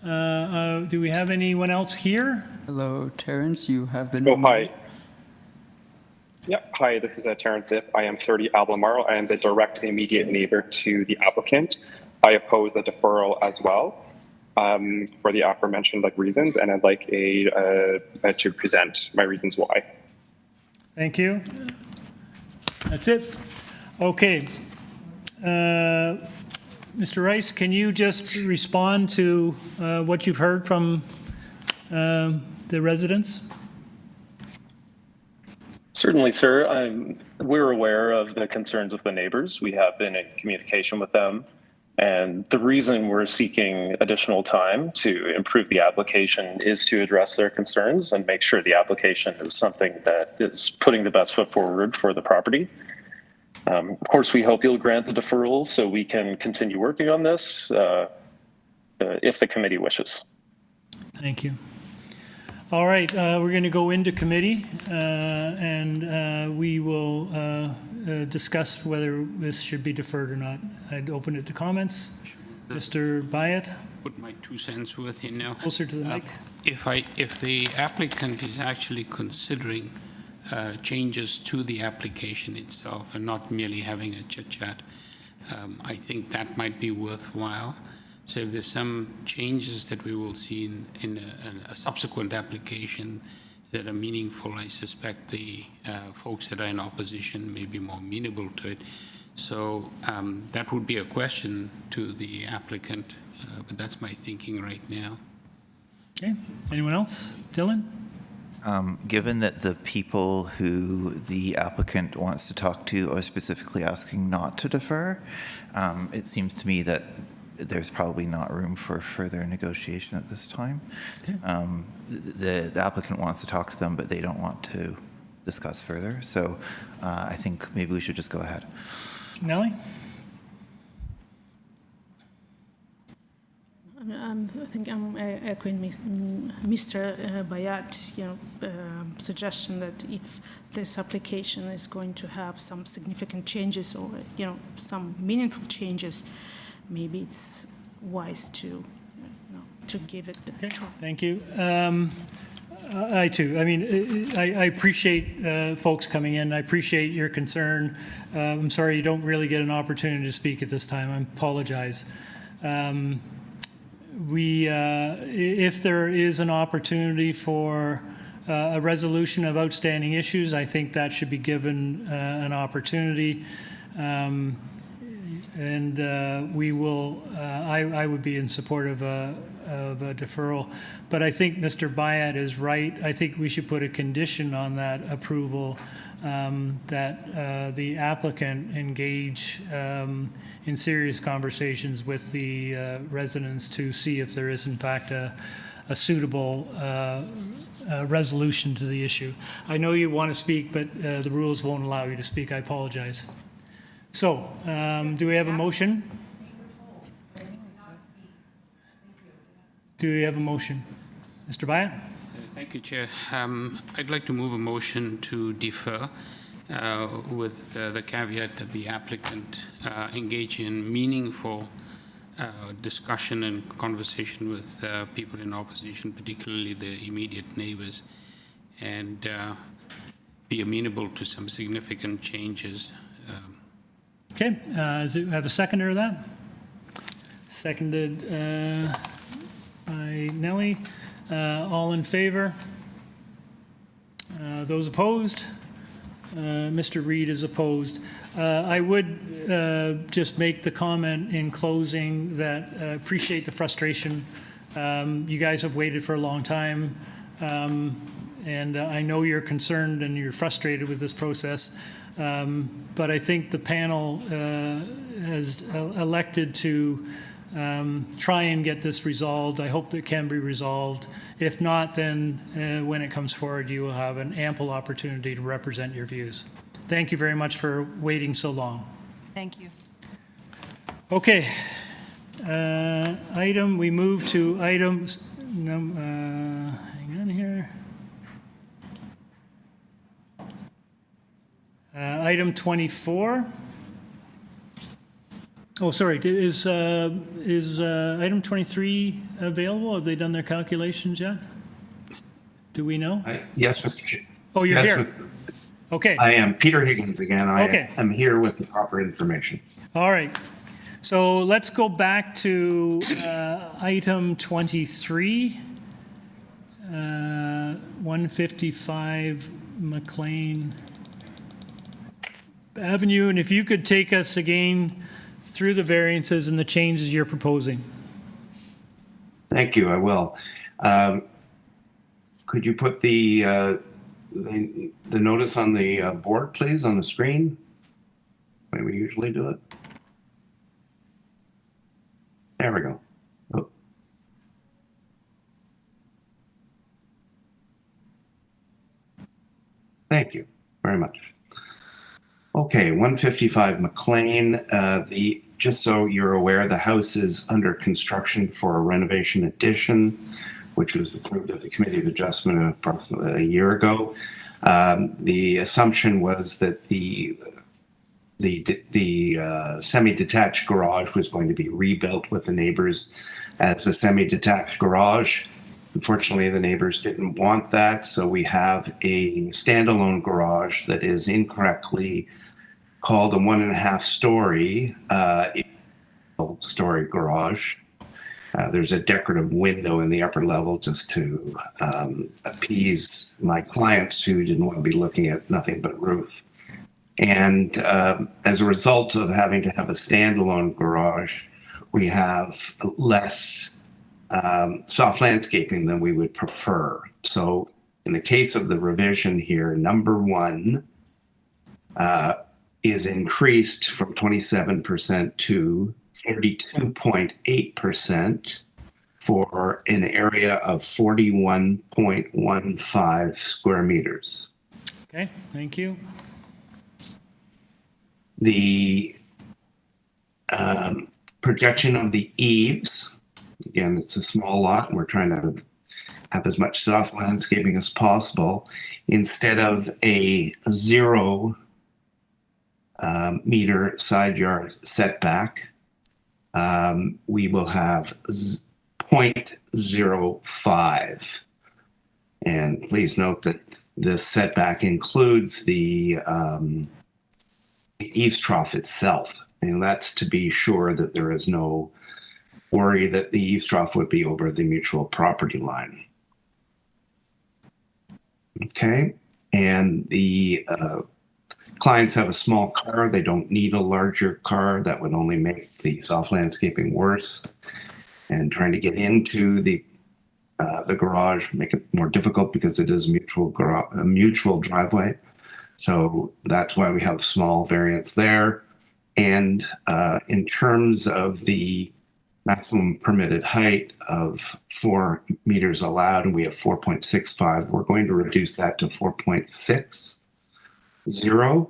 Do we have anyone else here? Hello, Terrence. You have been... Oh, hi. Yep. Hi, this is Terrence Zipp. I am 30 Albemarle. I am the direct immediate neighbor to the applicant. I oppose the deferral as well for the aforementioned reasons, and I'd like to present my reasons why. Thank you. That's it. Okay. Mr. Rice, can you just respond to what you've heard from the residents? Certainly, sir. We're aware of the concerns of the neighbors. We have been in communication with them. And the reason we're seeking additional time to improve the application is to address their concerns and make sure the application is something that is putting the best foot forward for the property. Of course, we hope you'll grant the deferral so we can continue working on this if the committee wishes. Thank you. All right, we're going to go into committee and we will discuss whether this should be deferred or not. I'd open it to comments. Mr. Byatt? Put my 2 cents worth in now. Closer to the mic. If the applicant is actually considering changes to the application itself and not merely having a chit-chat, I think that might be worthwhile. So if there's some changes that we will see in a subsequent application that are meaningful, I suspect the folks that are in opposition may be more amenable to it. So that would be a question to the applicant, but that's my thinking right now. Okay, anyone else? Dylan? Given that the people who the applicant wants to talk to are specifically asking not to defer, it seems to me that there's probably not room for further negotiation at this time. Okay. The applicant wants to talk to them, but they don't want to discuss further. So I think maybe we should just go ahead. Nellie? I think I'm echoing Mr. Bayat's suggestion that if this application is going to have some significant changes or some meaningful changes, maybe it's wise to give it a try. Thank you. I too. I mean, I appreciate folks coming in. I appreciate your concern. I'm sorry you don't really get an opportunity to speak at this time. I apologize. If there is an opportunity for a resolution of outstanding issues, I think that should be given an opportunity. And we will, I would be in support of a deferral. But I think Mr. Bayat is right. I think we should put a condition on that approval, that the applicant engage in serious conversations with the residents to see if there is in fact a suitable resolution to the issue. I know you want to speak, but the rules won't allow you to speak. I apologize. So, do we have a motion? Do we have a motion? Mr. Bayat? Thank you, Chair. I'd like to move a motion to defer with the caveat that the applicant engage in meaningful discussion and conversation with people in opposition, particularly the immediate neighbors, and be amenable to some significant changes. Okay, have a seconder of that? Seconded by Nellie. All in favor? Those opposed? Mr. Reid is opposed. I would just make the comment in closing that I appreciate the frustration. You guys have waited for a long time, and I know you're concerned and you're frustrated with this process. But I think the panel has elected to try and get this resolved. I hope that it can be resolved. If not, then when it comes forward, you will have an ample opportunity to represent your views. Thank you very much for waiting so long. Thank you. Okay. We move to items, hang on here. Item 24. Oh, sorry, is item 23 available? Have they done their calculations yet? Do we know? Yes, Mr. Chair. Oh, you're Yes, here. Okay. I am Peter Higgins again. I Okay. am here with the proper information. All right. So let's go back to item 23, 155 MACLEAN Avenue. And if you could take us again through the variances and the changes you're proposing. Thank you. I will. Could you put the notice on the board, please, on the screen? The way we usually do it. There we go. Oh. Thank you very much. Okay, 155 MACLEAN. Just so you're aware, the house is under construction for a renovation addition, which was approved at the Committee of Adjustment approximately a year ago. The assumption was that the semi-detached garage was going to be rebuilt with the neighbors as a semi-detached garage. Unfortunately, the neighbors didn't want that, so we have a standalone garage that is incorrectly called a 1.5 story garage. There's a decorative window in the upper level just to appease my clients who didn't want to be looking at nothing but roof. And as a result of having to have a standalone garage, we have less soft landscaping than we would prefer. So in the case of the revision here, number 1 is increased from 27% to 32.8% for an area of 41.15 square meters. Okay, thank you. The projection of the eaves, again, it's a small lot, and we're trying to have as much soft landscaping as possible. Instead of a 0 meter side yard setback, we will have 0.05. And please note that this setback includes the eaves trough itself. And that's to be sure that there is no worry that the eaves trough would be over the mutual property line. Okay, and the clients have a small car. They don't need a larger car. That would only make the soft landscaping worse. and trying to get into the garage, make it more difficult because it is a mutual driveway. So that's why we have small variance there. And in terms of the maximum permitted height of 4 meters allowed, and we have 4.65, we're going to reduce that to 4.60.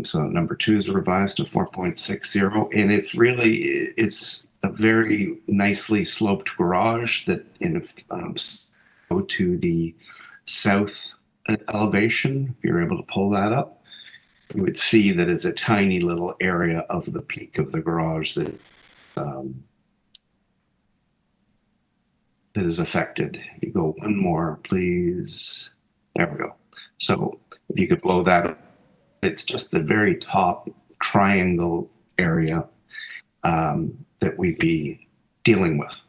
So number 2 is revised to 4.60, and it's a very nicely sloped garage that go to the south elevation. If you're able to pull that up, you would see that it's a tiny little area of the peak of the garage that is affected. You go one more, please. There we go. So if you could blow that up, it's just the very top triangle area that we'd be dealing with.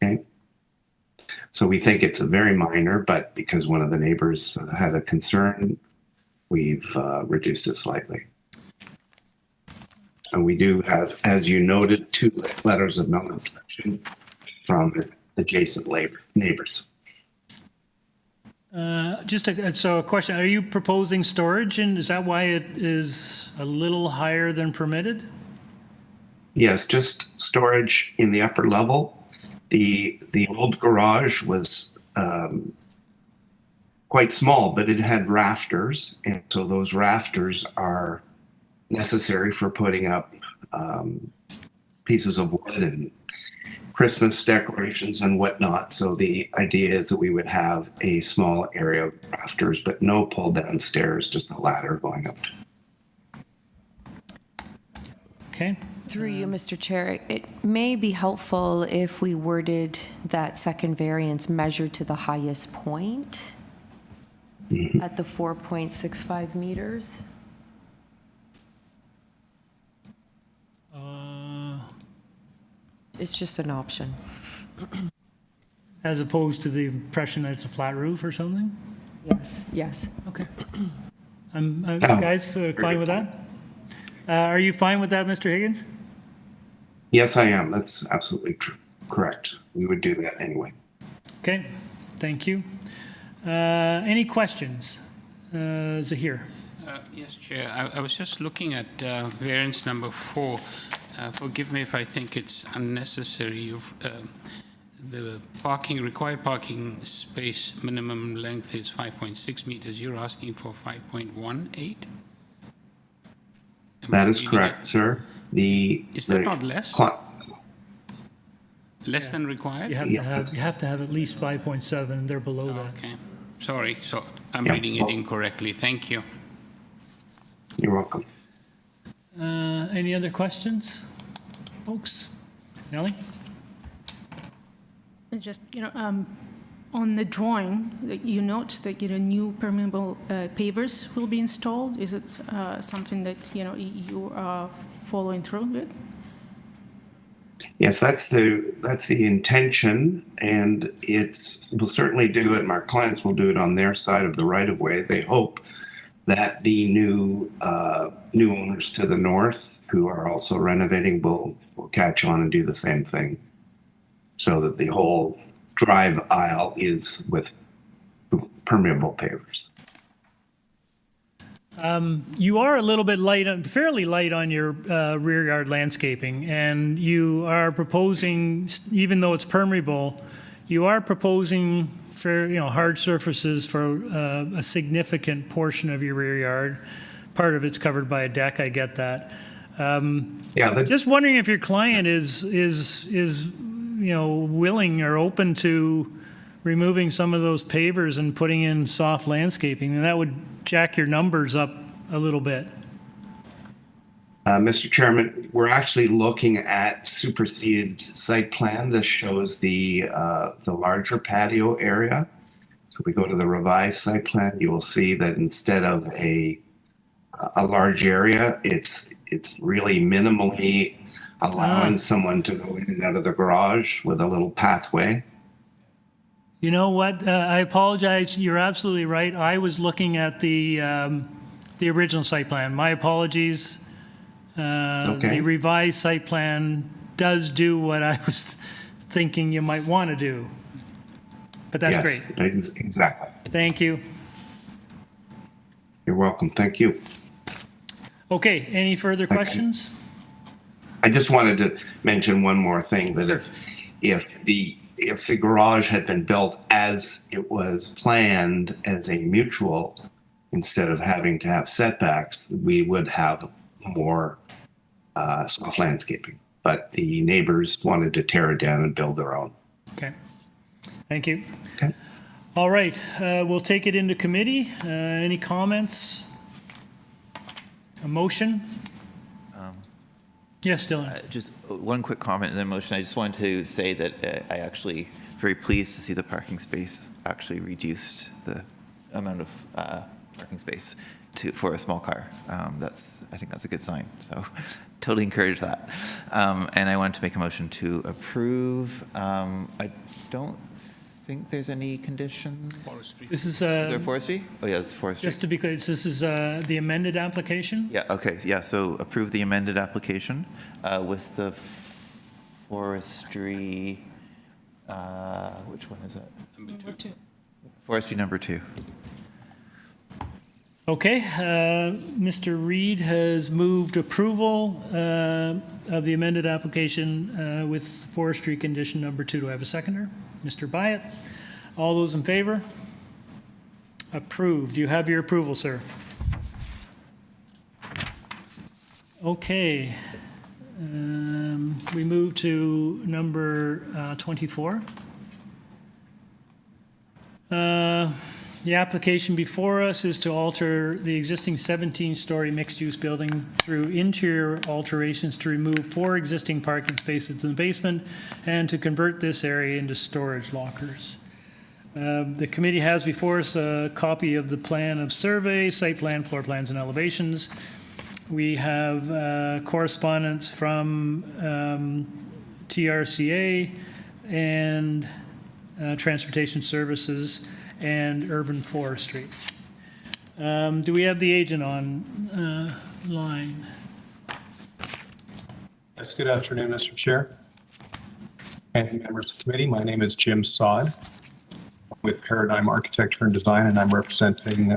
Okay. So we think it's a very minor, but because one of the neighbors had a concern, we've reduced it slightly. And we do have, as you noted, 2 letters of non-objection from adjacent neighbors. So a question, are you proposing storage, and is that why it is a little higher than permitted? Yes, just storage in the upper level. The old garage was quite small, but it had rafters, and so those rafters are necessary for putting up pieces of wood and Christmas decorations and whatnot. So the idea is that we would have a small area of rafters, but no pull down stairs, just a ladder going up. Okay. Through you, Mr. Chair, it may be helpful if we worded that second variance measured to the highest point at the 4.65 meters. It's just an option. As opposed to the impression that it's a flat roof or something? Yes. Yes. Okay. Guys, fine with that? Are you fine with that, Mr. Higgins? Yes, I am. That's absolutely correct. We would do that anyway. Okay, thank you. Any questions? Zahir. Yes, Chair. I was just looking at variance number 4. Forgive me if I think it's unnecessary. The required parking space minimum length is 5.6 meters. You're asking for 5.18? That is correct, sir. Is that not less? Less than required? You have to have at least 5.7, and they're below that. Okay. Sorry, so I'm reading it incorrectly. Thank you. You're welcome. Any other questions, folks? Nellie? Just, on the drawing, you note that, new permeable pavers will be installed. Is it something that, you are following through with? Yes, that's the intention, and we'll certainly do it, and our clients will do it on their side of the right-of-way. They hope that the new owners to the north, who are also renovating, will catch on and do the same thing, so that the whole drive aisle is with permeable pavers. You are a little bit fairly light on your rear yard landscaping, and you are proposing, even though it's permeable, you are proposing for hard surfaces for a significant portion of your rear yard. Part of it's covered by a deck. I get that. Just wondering if your client is willing or open to removing some of those pavers and putting in soft landscaping, and that would jack your numbers up a little bit. Mr. Chairman, we're actually looking at superseded site plan. This shows the larger patio area. So if we go to the revised site plan, you will see that instead of a large area, it's really minimally allowing someone to go in and out of the garage with a little pathway. You know what? I apologize. You're absolutely right. I was looking at the original site plan. My apologies. Okay. The revised site plan does do what I was thinking you might want to do. But that's great. Exactly. Thank you. You're welcome. Thank you. Okay, any further questions? I just wanted to mention one more thing, that if the garage had been built as it was planned as a mutual, instead of having to have setbacks, we would have more soft landscaping. But the neighbors wanted to tear it down and build their own. Okay, thank you. Okay. All right, we'll take it into committee. Any comments? A motion? Yes, Dylan. Just one quick comment and then motion. I just wanted to say that I actually very pleased to see the parking space actually reduced the amount of parking space for a small car. I think that's a good sign. So totally encourage that. And I wanted to make a motion to approve. I don't think there's any conditions. Forestry. This Is there forestry? Oh yeah, it's forestry. Just to be clear, this is the amended application? Yeah, okay, yeah, so approve the amended application with the forestry, which one is it? Number 2. Forestry number 2. Okay, Mr. Reed has moved approval of the amended application with forestry condition number 2. Do I have a seconder? Mr. Byatt. All those in favor? Approved. You have your approval, sir. Okay. We move to number 24. The application before us is to alter the existing 17-story mixed-use building through interior alterations to remove 4 existing parking spaces in the basement and to convert this area into storage lockers. The committee has before us a copy of the plan of survey, site plan, floor plans, and elevations. We have correspondence from TRCA and Transportation Services and Urban Forestry. Do we have the agent on line? Yes, good afternoon, Mr. Chair and members of the committee. My name is Jim Sod with Paradigm Architecture and Design, and I'm representing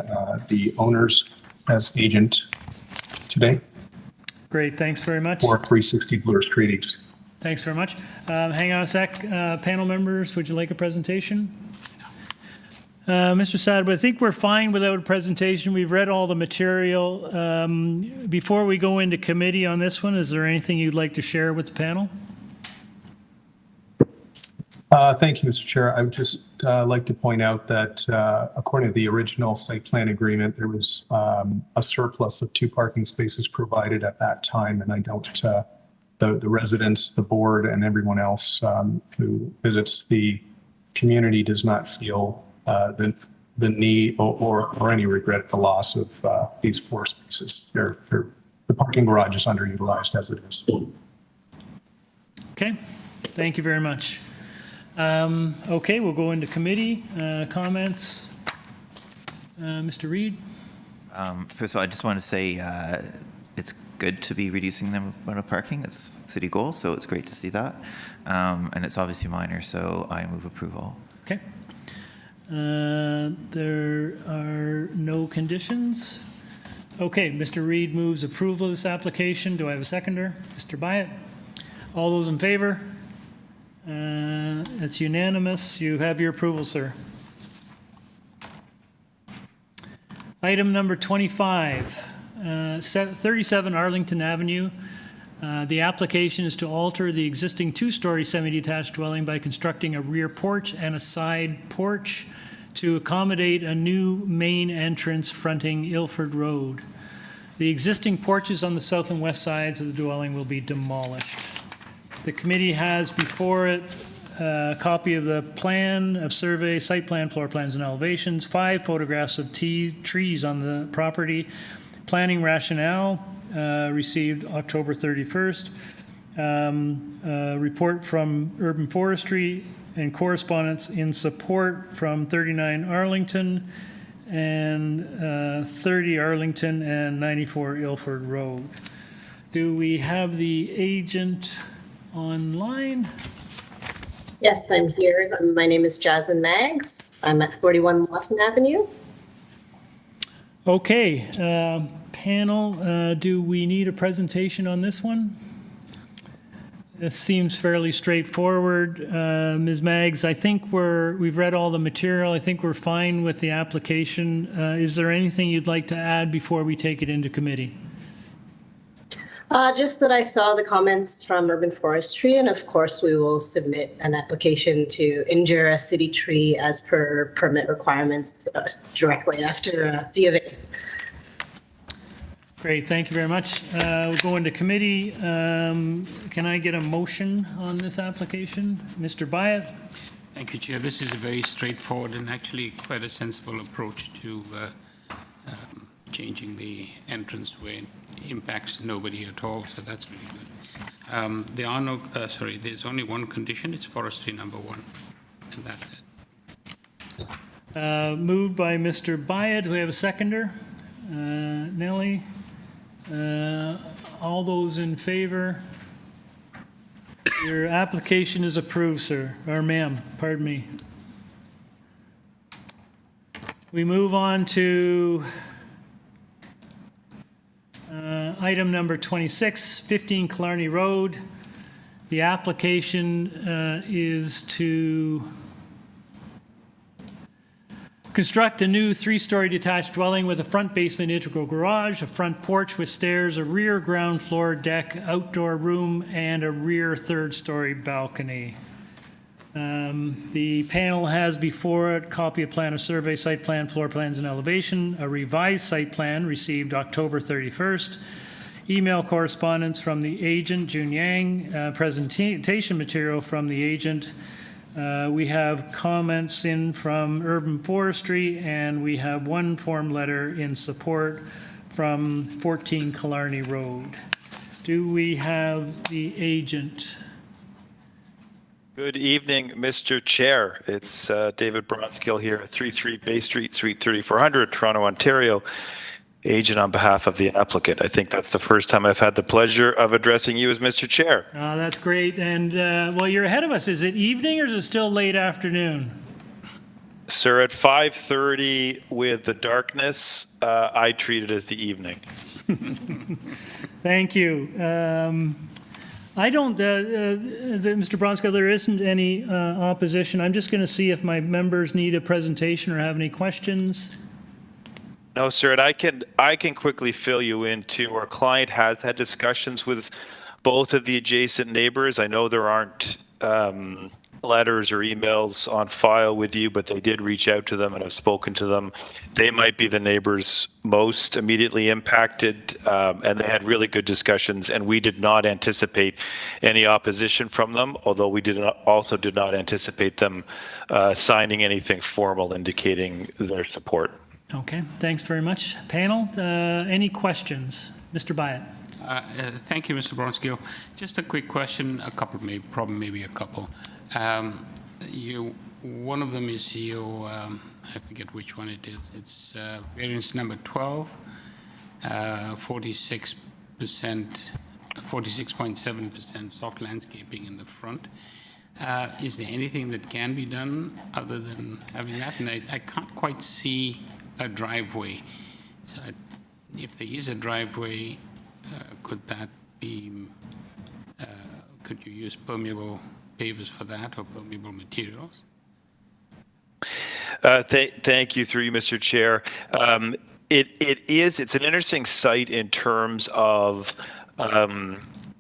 the owners as agent today. Great, thanks very much. For 360 Bloor Street East. Thanks very much. Hang on a sec. Panel members, would you like a presentation? Mr. Sadwood, I think we're fine without a presentation. We've read all the material. Before we go into committee on this one, is there anything you'd like to share with the panel? Thank you, Mr. Chair. I would just like to point out that according to the original site plan agreement, there was a surplus of 2 parking spaces provided at that time, and I don't, the residents, the board, and everyone else who visits the community does not feel the need or any regret at the loss of these 4 spaces. The parking garage is underutilized as it is. Okay, thank you very much. Okay, we'll go into committee comments. Mr. Reed? First of all, I just want to say it's good to be reducing the amount of parking. It's city goal, so it's great to see that. And it's obviously minor, so I move approval. Okay. There are no conditions. Okay, Mr. Reed moves approval of this application. Do I have a seconder? Mr. Byatt. All those in favor? It's unanimous. You have your approval, sir. Item number 25, 37 Arlington Avenue. The application is to alter the existing 2-story semi-detached dwelling by constructing a rear porch and a side porch to accommodate a new main entrance fronting Ilford Road. The existing porches on the south and west sides of the dwelling will be demolished. The committee has before it a copy of the plan of survey, site plan, floor plans, and elevations, 5 photographs of trees on the property, planning rationale received October 31st, report from Urban Forestry, and correspondence in support from 39 Arlington and 30 Arlington and 94 Ilford Road. Do we have the agent online? Yes, I'm here. My name is Jasmine Maggs. I'm at 41 Lawton Avenue. Okay, panel, do we need a presentation on this one? This seems fairly straightforward. Ms. Maggs, I think we've read all the material. I think we're fine with the application. Is there anything you'd like to add before we take it into committee? Just that I saw the comments from Urban Forestry, and of course we will submit an application to injure a city tree as per permit requirements directly after C of A. Great, thank you very much. We'll go into committee. Can I get a motion on this application? Mr. Byatt? Thank you, Chair. This is a very straightforward and actually quite a sensible approach to changing the entrance where it impacts nobody at all, so that's really good. There's only one condition. It's forestry number 1, and that's it. Moved by Mr. Byatt. Do we have a seconder? Nellie? All those in favor? Your application is approved, sir, or ma'am, pardon me. We move on to item number 26, 15 Killarney Road. The application is to construct a new 3-story detached dwelling with a front basement integral garage, a front porch with stairs, a rear ground floor deck, outdoor room, and a rear 3rd-story balcony. The panel has before it a copy of plan of survey, site plan, floor plans, and elevation, a revised site plan received October 31st, email correspondence from the agent, Jun Yang, presentation material from the agent. We have comments in from Urban Forestry, and we have one form letter in support from 14 Killarney Road. Do we have the agent? Good evening, Mr. Chair. It's David Bronskill here at 33 Bay Street, Suite 3400, Toronto, Ontario. Agent on behalf of the applicant. I think that's the first time I've had the pleasure of addressing you as Mr. Chair. That's great. And well, you're ahead of us. Is it evening or is it still late afternoon? Sir, at 5:30 with the darkness, I treat it as the evening. Thank you. I don't, Mr. Bronskill, there isn't any opposition. I'm just going to see if my members need a presentation or have any questions. No, sir, and I can quickly fill you in too. Our client has had discussions with both of the adjacent neighbors. I know there aren't letters or emails on file with you, but they did reach out to them and have spoken to them. They might be the neighbors most immediately impacted, and they had really good discussions, and we did not anticipate any opposition from them, although we also did not anticipate them signing anything formal indicating their support. Okay, thanks very much. Panel, any questions? Mr. Byatt. Thank you, Mr. Bronskill. Just a quick question, maybe a couple. One of them is I forget which one it is. It's variance number 12, 46.7% soft landscaping in the front. Is there anything that can be done other than having that? And I can't quite see a driveway. So if there is a driveway, could that be, could you use permeable pavers for that or permeable materials? Thank you, through you, Mr. Chair. It's an interesting site in terms of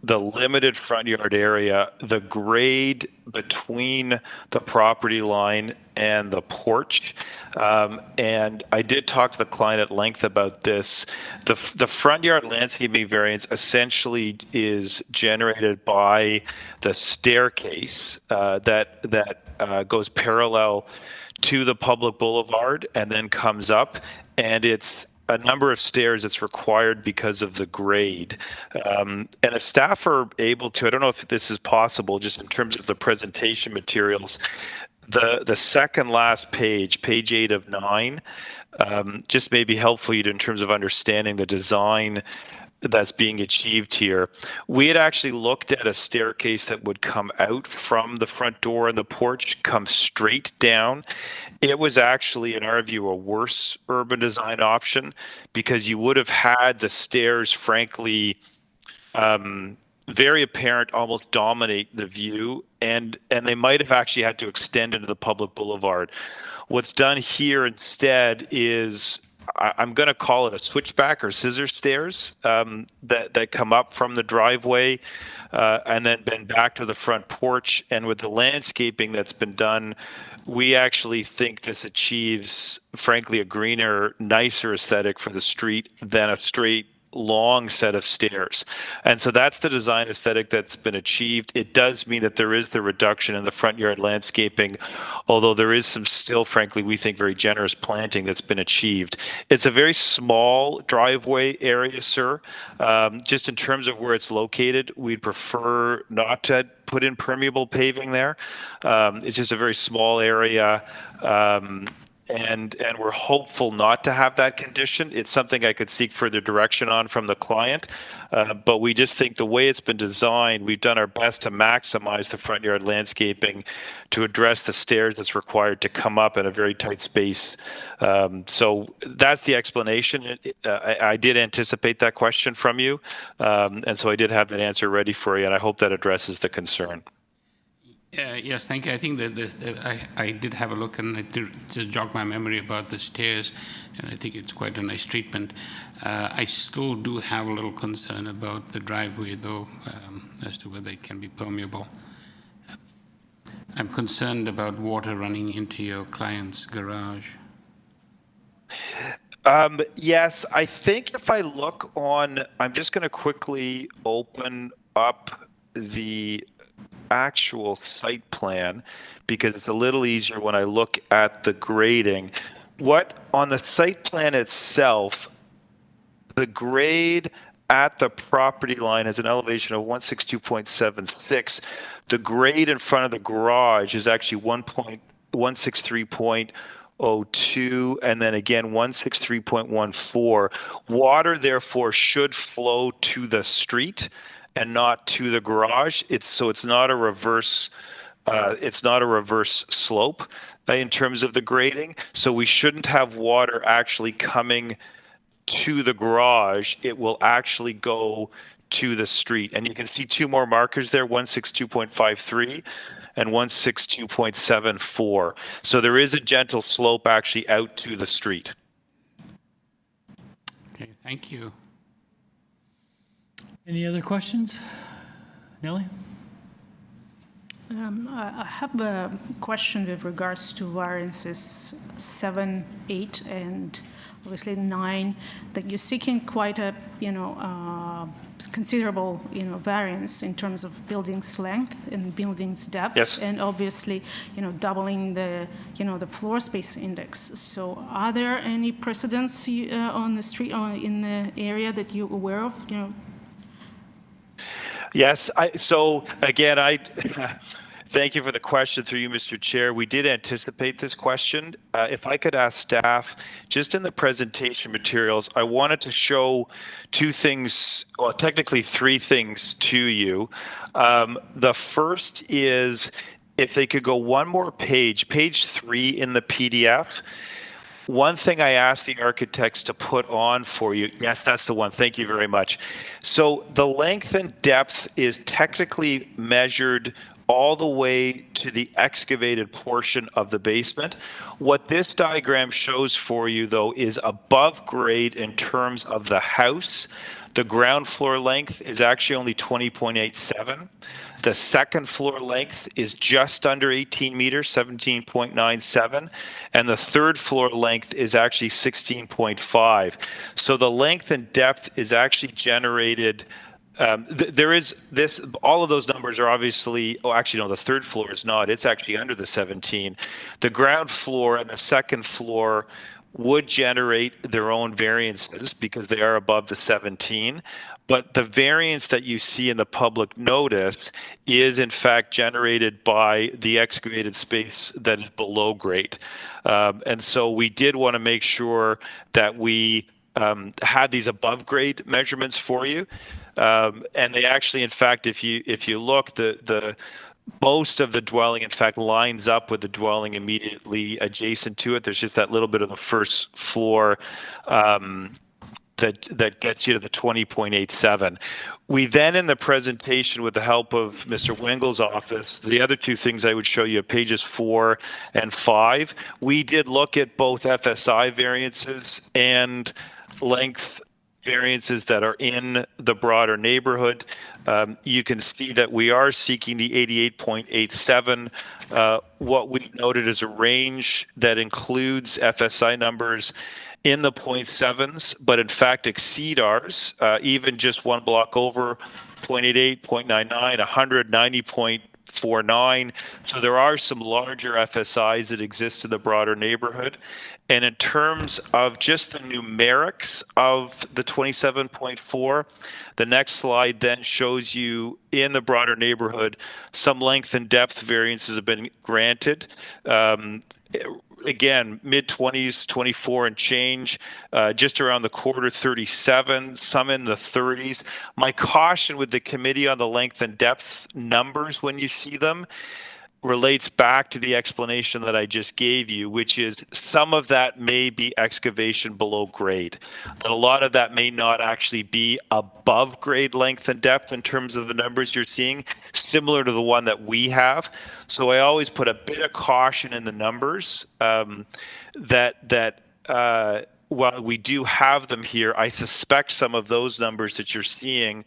the limited front yard area, the grade between the property line and the porch. And I did talk to the client at length about this. The front yard landscaping variance essentially is generated by the staircase that goes parallel to the public boulevard and then comes up, and it's a number of stairs that's required because of the grade. And if staff are able to, I don't know if this is possible, just in terms of the presentation materials, the second last page, page 8 of 9, just may be helpful in terms of understanding the design that's being achieved here. We had actually looked at a staircase that would come out from the front door and the porch, come straight down. It was actually, in our view, a worse urban design option because you would have had the stairs, frankly, very apparent, almost dominate the view, and they might have actually had to extend into the public boulevard. What's done here instead is, I'm going to call it a switchback or scissor stairs that come up from the driveway and then bend back to the front porch. And with the landscaping that's been done, we actually think this achieves, frankly, a greener, nicer aesthetic for the street than a straight long set of stairs. And so that's the design aesthetic that's been achieved. It does mean that there is the reduction in the front yard landscaping, although there is some still, frankly, we think very generous planting that's been achieved. It's a very small driveway area, sir. Just in terms of where it's located, we'd prefer not to put in permeable paving there. It's just a very small area. And we're hopeful not to have that condition. It's something I could seek further direction on from the client, but we just think the way it's been designed, we've done our best to maximize the front yard landscaping to address the stairs that's required to come up in a very tight space. So that's the explanation. I did anticipate that question from you, and so I did have that answer ready for you, and I hope that addresses the concern. Yes, thank you. I think that I did have a look, and it did just jog my memory about the stairs, and I think it's quite a nice treatment. I still do have a little concern about the driveway, though, as to whether it can be permeable. I'm concerned about water running into your client's garage. Yes, I think if I look on, I'm just going to quickly open up the actual site plan because it's a little easier when I look at the grading. What on the site plan itself, the grade at the property line has an elevation of 162.76. The grade in front of the garage is actually 163.02, and then again 163.14. Water therefore should flow to the street and not to the garage. It's not a reverse slope in terms of the grading. So we shouldn't have water actually coming to the garage. It will actually go to the street. And you can see two more markers there, 162.53 and 162.74. So there is a gentle slope actually out to the street. Okay, thank you. Any other questions? Nellie? I have a question with regards to variances 7, 8, and obviously 9. That you're seeking quite a, considerable, variance in terms of building's length and building's depth. Yes. And obviously, doubling the, the floor space index. So, are there any precedents on the street or in the area that you're aware of? Yes. So again, thank you for the question through you, Mr. Chair. We did anticipate this question. If I could ask staff, just in the presentation materials, I wanted to show two things, well, technically three things to you. The first is if they could go one more page 3 in the PDF. One thing I asked the architects to put on for you, yes, that's the one, thank you very much. So the length and depth is technically measured all the way to the excavated portion of the basement. What this diagram shows for you, though, is above grade in terms of the house. The ground floor length is actually only 20.87. The second floor length is just under 18 meters, 17.97. And the third floor length is actually 16.5. So the length and depth is actually generated. There is this, all of those numbers are obviously, the third floor is not. It's actually under the 17. The ground floor and the second floor would generate their own variances because they are above the 17. But the variance that you see in the public notice is in fact generated by the excavated space that is below grade. And so we did want to make sure that we had these above grade measurements for you. And they actually, in fact, if you look, the most of the dwelling, in fact, lines up with the dwelling immediately adjacent to it. There's just that little bit of the first floor that gets you to the 20.87. We then, in the presentation, with the help of Mr. Wengel's office, the other two things I would show you, pages 4 and 5, we did look at both FSI variances and length variances that are in the broader neighborhood. You can see that we are seeking the 88.87. What we noted is a range that includes FSI numbers in the 0.7s, but in fact exceed ours, even just one block over, 0.88, 0.99, 100, 90.49. So there are some larger FSIs that exist in the broader neighborhood. And in terms of just the numerics of the 27.4, the next slide then shows you in the broader neighborhood, some length and depth variances have been granted. Again, mid-20s, 24 and change, just around the quarter, 37, some in the 30s. My caution with the committee on the length and depth numbers when you see them relates back to the explanation that I just gave you, which is some of that may be excavation below grade. And a lot of that may not actually be above grade length and depth in terms of the numbers you're seeing, similar to the one that we have. So I always put a bit of caution in the numbers while we do have them here, I suspect some of those numbers that you're seeing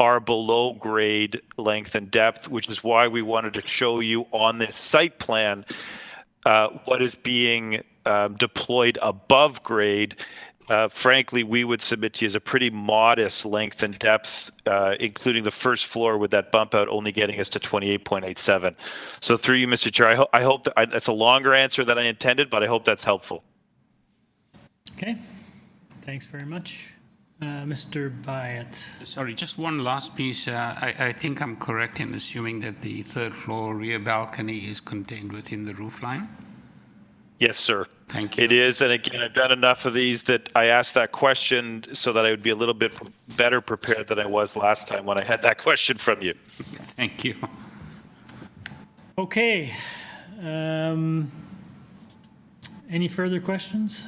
are below grade length and depth, which is why we wanted to show you on this site plan what is being deployed above grade. Frankly, we would submit to you as a pretty modest length and depth, including the first floor with that bump out only getting us to 28.87. So through you, Mr. Chair, I hope that's a longer answer than I intended, but I hope that's helpful. Okay, thanks very much. Mr. Byatt. Sorry, just one last piece. I think I'm correct in assuming that the third floor rear balcony is contained within the roof line? Yes, sir. Thank you. It is, and again, I've done enough of these that I asked that question so that I would be a little bit better prepared than I was last time when I had that question from you. Thank you. Okay. Any further questions?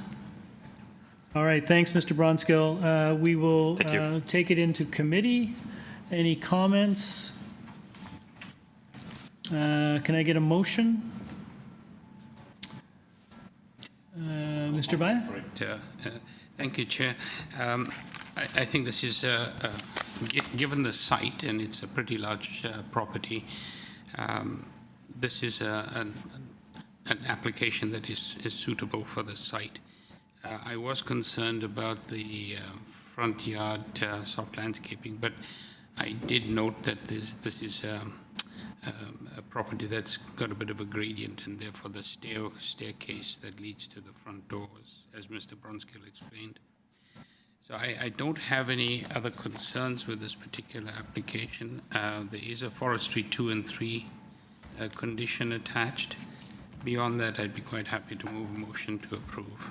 All right, thanks, Mr. Bronskill. We will take it into committee. Any comments? Can I get a motion? Mr. Byatt? Right. Thank you, Chair. I think this is, given the site, and it's a pretty large property, this is an application that is suitable for the site. I was concerned about the front yard soft landscaping, but I did note that this is a property that's got a bit of a gradient, and therefore the staircase that leads to the front doors, as Mr. Bronskill explained. So I don't have any other concerns with this particular application. There is a forestry 2 and 3 condition attached. Beyond that, I'd be quite happy to move a motion to approve.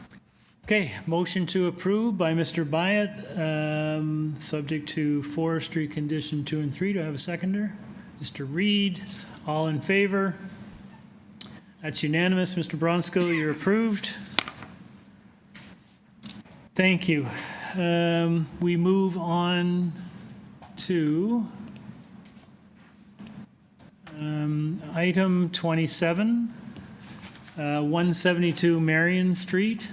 Okay, motion to approve by Mr. Byatt, subject to forestry condition 2 and 3. Do I have a seconder? Mr. Reed, all in favor? That's unanimous. Mr. Bronskill, you're approved. Thank you. We move on to item 27, 172 Marion Street.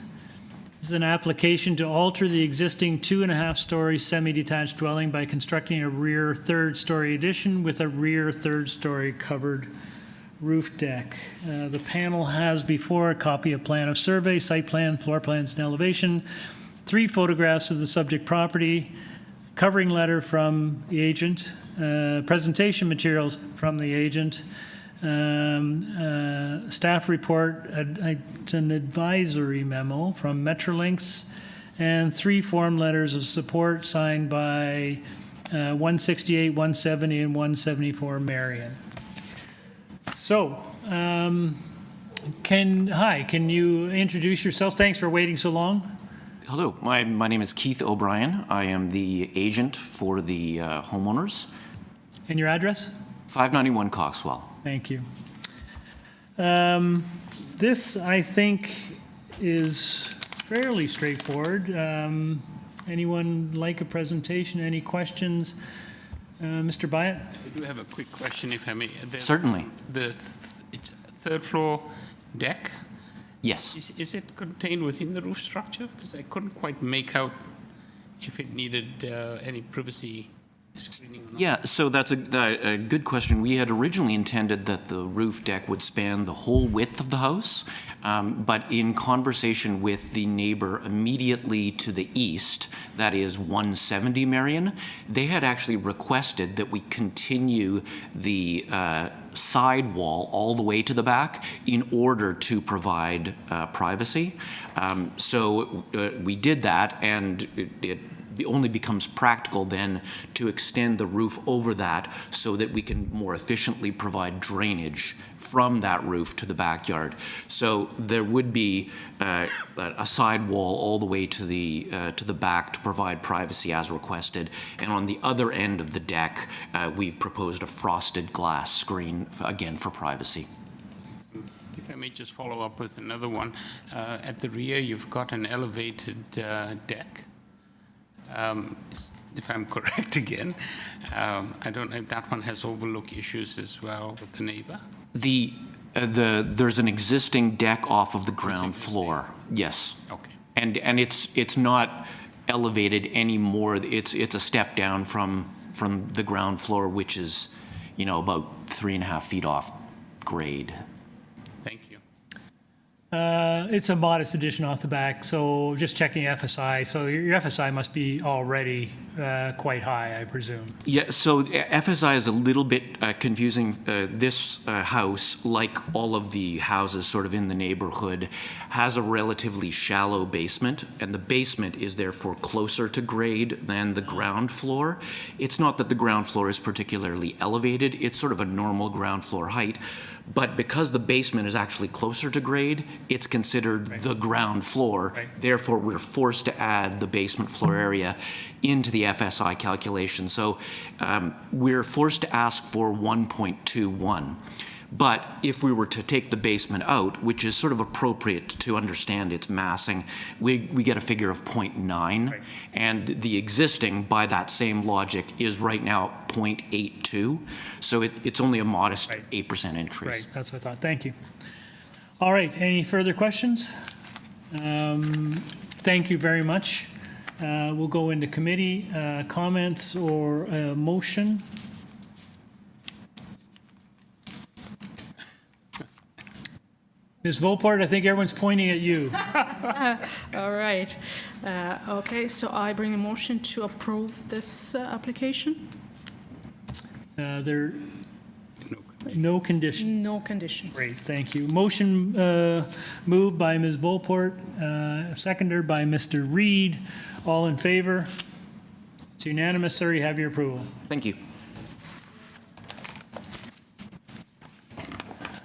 This is an application to alter the existing 2.5-story semi-detached dwelling by constructing a rear third-story addition with a rear third-story covered roof deck. The panel has before a copy of plan of survey, site plan, floor plans, and elevation, 3 photographs of the subject property, covering letter from the agent, presentation materials from the agent, staff report, an advisory memo from Metrolinx, and 3 form letters of support signed by 168, 170, and 174 Marion. So, can you introduce yourself? Thanks for waiting so long. Hello, my name is Keith O'Brien. I am the agent for the homeowners. And your address? 591 Coxwell. Thank you. This, I think, is fairly straightforward. Anyone like a presentation? Any questions? Mr. Byatt? I do have a quick question, if I may. Certainly. It's third floor deck? Yes. Is it contained within the roof structure? Because I couldn't quite make out if it needed any privacy screening or not. Yeah, so that's a good question. We had originally intended that the roof deck would span the whole width of the house, but in conversation with the neighbor immediately to the east, that is 170 Marion, they had actually requested that we continue the side wall all the way to the back in order to provide privacy. So we did that, and it only becomes practical then to extend the roof over that so that we can more efficiently provide drainage from that roof to the backyard. So there would be a side wall all the way to the back to provide privacy as requested. And on the other end of the deck, we've proposed a frosted glass screen, again, for privacy. If I may just follow up with another one. At the rear, you've got an elevated deck. If I'm correct again, I don't know if that one has overlook issues as well with the neighbor. There's an existing deck off of the ground floor. Yes. Okay. And it's not elevated anymore. It's a step down from the ground floor, which is, about 3.5 feet off grade. Thank you. It's a modest addition off the back, so just checking FSI. So your FSI must be already quite high, I presume. Yeah, so FSI is a little bit confusing. This house, like all of the houses sort of in the neighborhood, has a relatively shallow basement, and the basement is therefore closer to grade than the ground floor. It's not that the ground floor is particularly elevated, it's sort of a normal ground floor height. But because the basement is actually closer to grade, it's considered the ground floor. Therefore, we're forced to add the basement floor area into the FSI calculation. So we're forced to ask for 1.21. But if we were to take the basement out, which is sort of appropriate to understand its massing, we get a figure of 0.9. And the existing, by that same logic, is right now 0.82. So it's only a modest 8% increase. Right, that's what I thought. Thank you. All right, any further questions? Thank you very much. We'll go into committee comments or motion. Ms. Volpart, I think everyone's pointing at you. All right. Okay, so I bring a motion to approve this application. There no conditions. No conditions. Great, thank you. Motion moved by Ms. Volpart, seconded by Mr. Reed. All in favor? It's unanimous, sir. You have your approval. Thank you.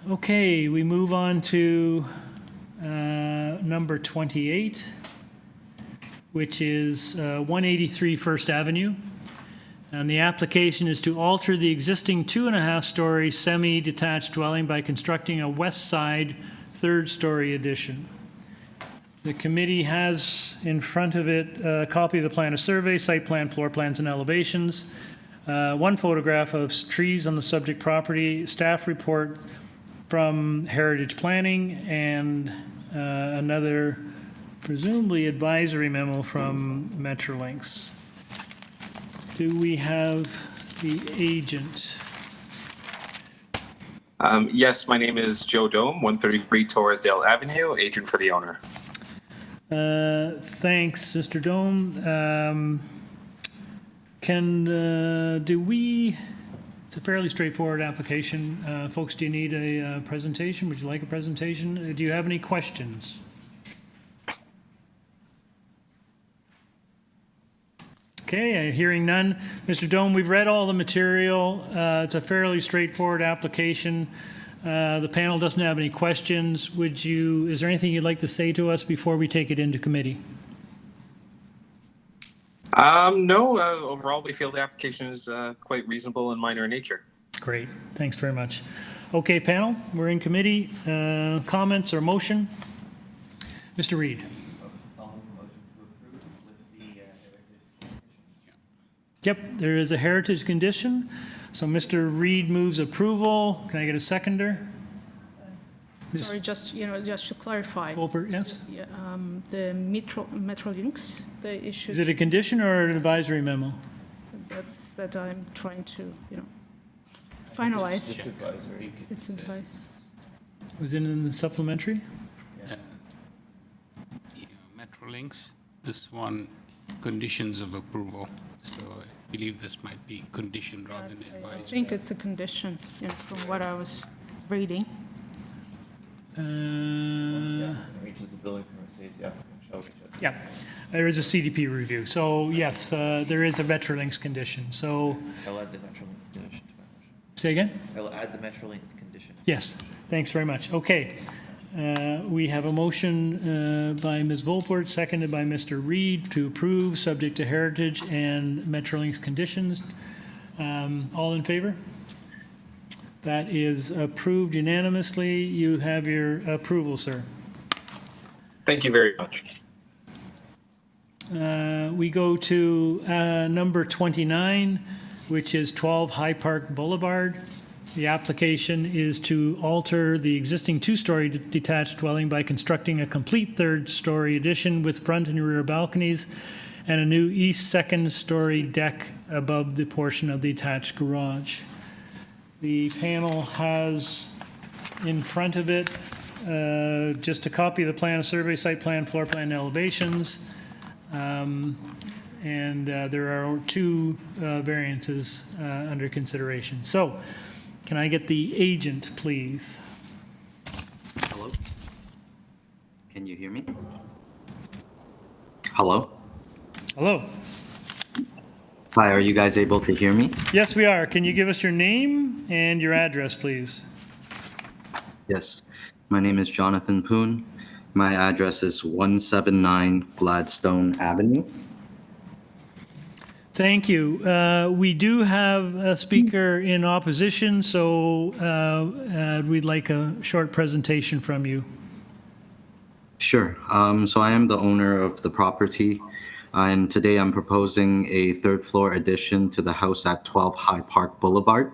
Okay, we move on to number 28, which is 183 First Avenue. And the application is to alter the existing 2.5-story semi-detached dwelling by constructing a west side 3rd-story addition. The committee has in front of it a copy of the plan of survey, site plan, floor plans, and elevations, one photograph of trees on the subject property, staff report from Heritage Planning, and another presumably advisory memo from Metrolinx. Do we have the agent? Yes, my name is Joe Dome, 133 Torresdale Avenue, agent for the owner. Thanks, Mr. Dome. It's a fairly straightforward application. Folks, do you need a presentation? Would you like a presentation? Do you have any questions? Okay, hearing none. Mr. Dome, we've read all the material. It's a fairly straightforward application. The panel doesn't have any questions. Is there anything you'd like to say to us before we take it into committee? No, overall, we feel the application is quite reasonable and minor in nature. Great, thanks very much. Okay, panel, we're in committee. Comments or motion? Mr. Reid. Yep, there is a heritage condition. So Mr. Reid moves approval. Can I get a seconder? Sorry, just to clarify. Volper, yes? Yeah, the Metrolinx, the issue. Is it a condition or an advisory memo? That's that I'm trying to, finalize. It's advisory. It's advice. Was it in the supplementary? Metrolinx, this one, conditions of approval. So I believe this might be condition rather than I advisory. think it's a condition, from what I was reading. Yeah, there is a CDP review. So yes, there is a Metrolinx condition. So I'll add the Metrolinx condition to my motion. say again? I'll add the Metrolinx condition. Yes, thanks very much. Okay, we have a motion by Ms. Volport, seconded by Mr. Reid to approve, subject to heritage and Metrolinx conditions. All in favor? That is approved unanimously. You have your approval, sir. Thank you very much. We go to number 29, which is 12 High Park Boulevard. The application is to alter the existing two-story detached dwelling by constructing a complete third-story addition with front and rear balconies and a new east second-story deck above the portion of the attached garage. The panel has in front of it just a copy of the plan, a survey, site plan, floor plan, elevations. And there are two variances under consideration. So can I get the agent, please? Hello? Can you hear me? Hello? Hello. Hi, are you guys able to hear me? Yes, we are. Can you give us your name and your address, please? Yes. My name is Jonathan Poon. My address is 179 Gladstone Avenue. Thank you. We do have a speaker in opposition, so we'd like a short presentation from you. Sure. So I am the owner of the property, and today I'm proposing a third floor addition to the house at 12 High Park Boulevard.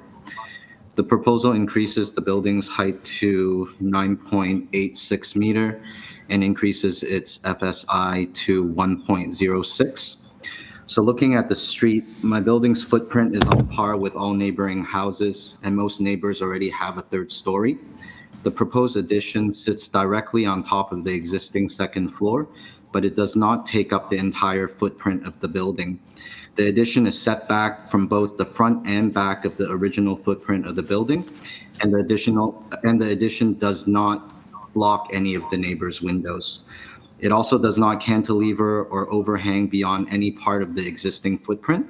The proposal increases the building's height to 9.86 meter and increases its FSI to 1.06. So looking at the street, my building's footprint is on par with all neighboring houses, and most neighbors already have a third story. The proposed addition sits directly on top of the existing second floor, but it does not take up the entire footprint of the building. The addition is set back from both the front and back of the original footprint of the building, and the addition does not block any of the neighbors' windows. It also does not cantilever or overhang beyond any part of the existing footprint.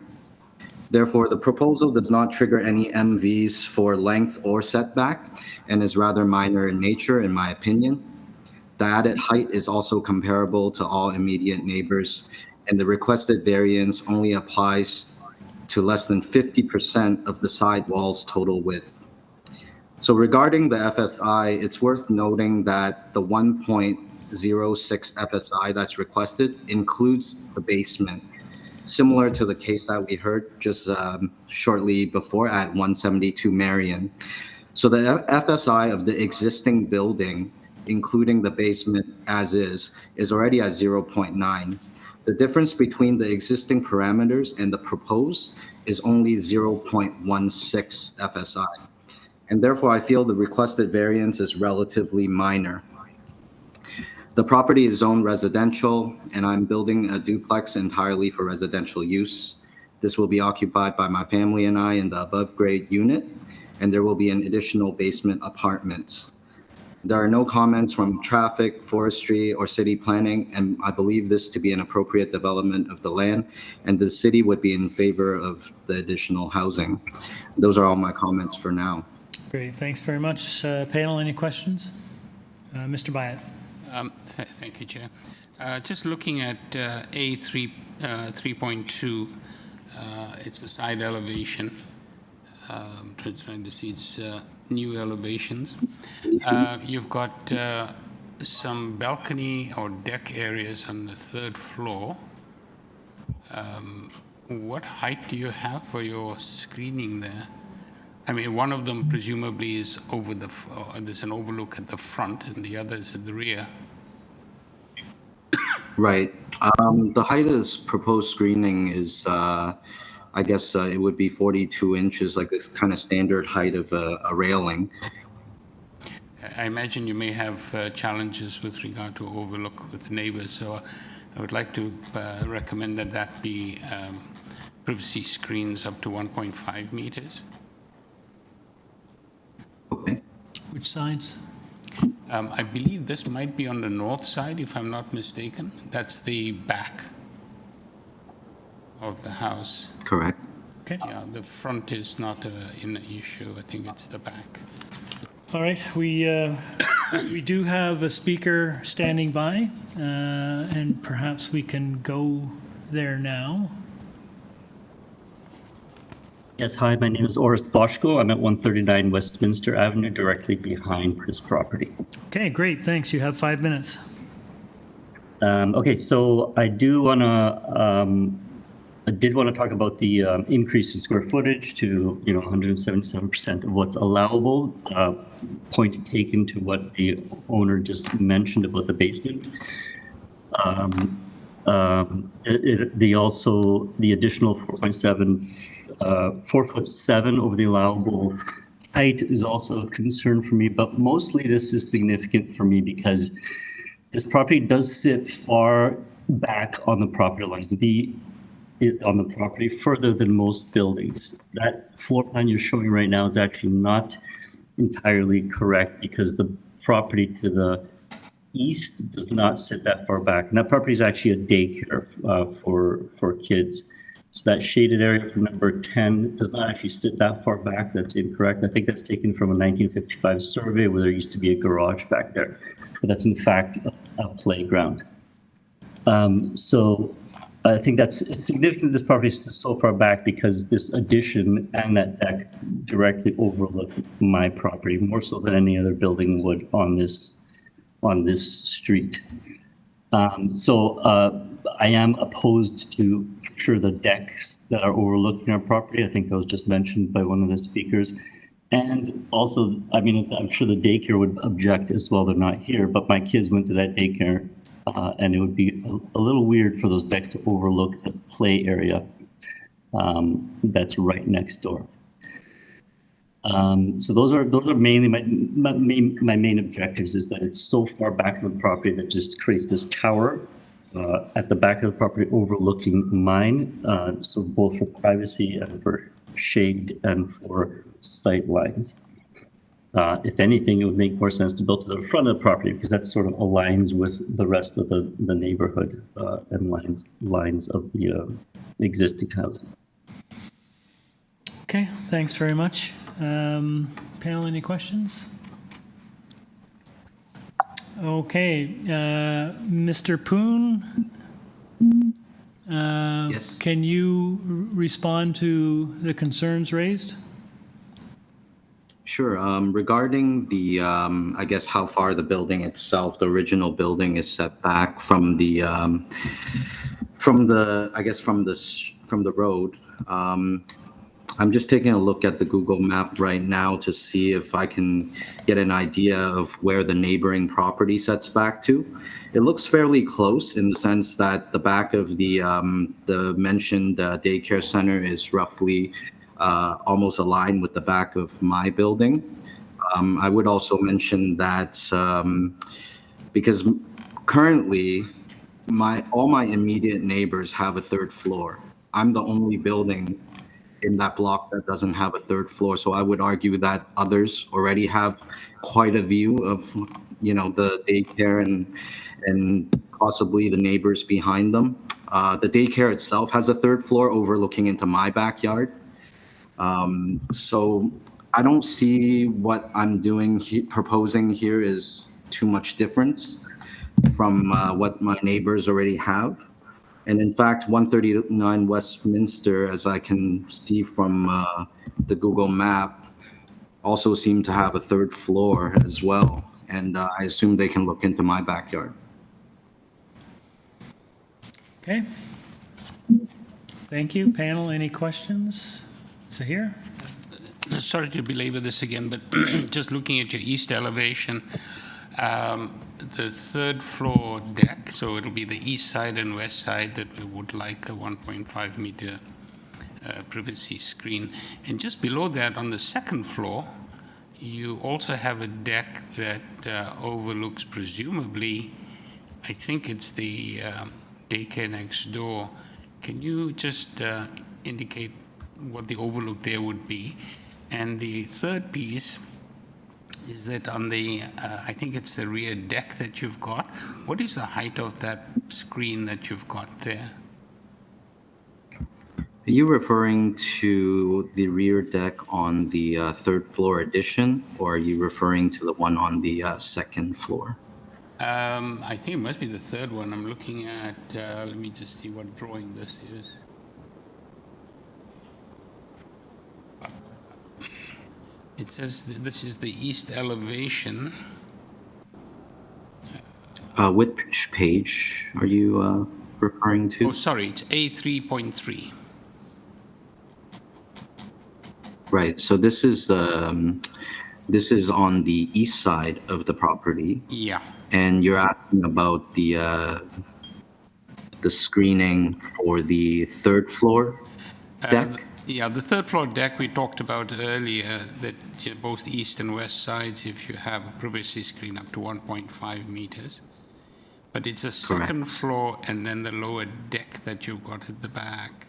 Therefore, the proposal does not trigger any MVs for length or setback and is rather minor in nature, in my opinion. The added height is also comparable to all immediate neighbors, and the requested variance only applies to less than 50% of the side wall's total width. So regarding the FSI, it's worth noting that the 1.06 FSI that's requested includes the basement, similar to the case that we heard just shortly before at 172 Marion. So the FSI of the existing building, including the basement as is already at 0.9. The difference between the existing parameters and the proposed is only 0.16 FSI. And therefore, I feel the requested variance is relatively minor. The property is zoned residential, and I'm building a duplex entirely for residential use. This will be occupied by my family and I in the above grade unit, and there will be an additional basement apartment. There are no comments from traffic, forestry, or city planning, and I believe this to be an appropriate development of the land, and the city would be in favor of the additional housing. Those are all my comments for now. Great, thanks very much. Panel, any questions? Mr. Byatt. Thank you, Chair. Just looking at A3, 3.2, it's a side elevation. Trying to see its new elevations. You've got some balcony or deck areas on the third floor. What height do you have for your screening there? I mean, one of them presumably is over the, there's an overlook at the front and the other is at the rear. Right. The height of this proposed screening is, I guess it would be 42 inches, like this kind of standard height of a railing. I imagine you may have challenges with regard to overlook with neighbors, so I would like to recommend that that be privacy screens up to 1.5 meters. Okay. Which sides? I believe this might be on the north side, if I'm not mistaken. That's the back of the house. Correct. Okay. Yeah, the front is not an issue. I think it's the back. All right, we do have a speaker standing by, and perhaps we can go there now. Yes, hi, my name is Orest Boschko. I'm at 139 Westminster Avenue, directly behind this property. Okay, great, thanks. You have 5 minutes. Okay, so I did want to talk about the increase in square footage to 177% of what's allowable. Point taken to what the owner just mentioned about the basement. The additional 4'7" over the allowable height is also a concern for me, but mostly this is significant for me because this property does sit far back on the property line, on the property further than most buildings. That floor plan you're showing right now is actually not entirely correct because the property to the east does not sit that far back. And that property is actually a daycare for kids. So that shaded area from number 10 does not actually sit that far back. That's incorrect. I think that's taken from a 1955 survey where there used to be a garage back there. But that's in fact a playground. So I think that's significant. This property is so far back because this addition and that deck directly overlook my property, more so than any other building would on this street. I am opposed to the decks that are overlooking our property. I think that was just mentioned by one of the speakers. And also, I mean, I'm sure the daycare would object as well. They're not here, but my kids went to that daycare and it would be a little weird for those decks to overlook the play area that's right next door. So those are mainly my main objectives, is that it's so far back on the property that just creates this tower at the back of the property overlooking mine. So both for privacy and for shade and for sight lines. If anything, it would make more sense to build to the front of the property because that sort of aligns with the rest of the neighborhood and lines of the existing housing. Okay, thanks very much. Panel, any questions? Okay, Mr. Poon, Yes. Can you respond to the concerns raised? Sure. Regarding the, I guess, how far the building itself, the original building, is set back from the road. I'm just taking a look at the Google map right now to see if I can get an idea of where the neighboring property sets back to. It looks fairly close in the sense that the back of the mentioned daycare center is roughly almost aligned with the back of my building. I would also mention that because currently all my immediate neighbors have a third floor. I'm the only building in that block that doesn't have a third floor. So I would argue that others already have quite a view of, the daycare and possibly the neighbors behind them. The daycare itself has a third floor overlooking into my backyard. So I don't see what I'm proposing here is too much difference. from what my neighbors already have. And in fact, 139 Westminster, as I can see from the Google map, also seem to have a third floor as well. And I assume they can look into my backyard. Okay. Thank you. Panel, any questions? Zahir? Sorry to belabor this again, but just looking at your east elevation, the third floor deck, so it'll be the east side and west side that we would like a 1.5 meter privacy screen. And just below that, on the second floor, you also have a deck that overlooks, presumably, I think it's the daycare next door. Can you just indicate what the overlook there would be? And the third piece is that on the, I think it's the rear deck that you've got. What is the height of that screen that you've got there? Are you referring to the rear deck on the third floor addition, or are you referring to the one on the second floor? I think it must be the third one. I'm looking at, let me just see what drawing this is. It says this is the east elevation. Which page are you referring to? Oh, sorry, it's A3.3. Right. So this is on the east side of the property. Yeah. And you're asking about the screening for the third floor deck? Yeah, the third floor deck we talked about earlier, that both east and west sides, if you have a privacy screen up to 1.5 meters. But it's a second floor and then the lower deck that you've got at the back.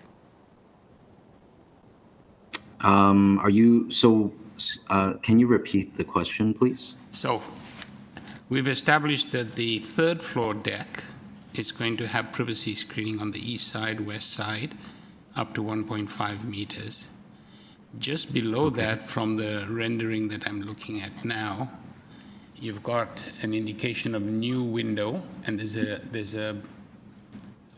Can you repeat the question, please? So we've established that the third floor deck is going to have privacy screening on the east side, west side, up to 1.5 meters. Just below that, from the rendering that I'm looking at now, you've got an indication of new window, and there's a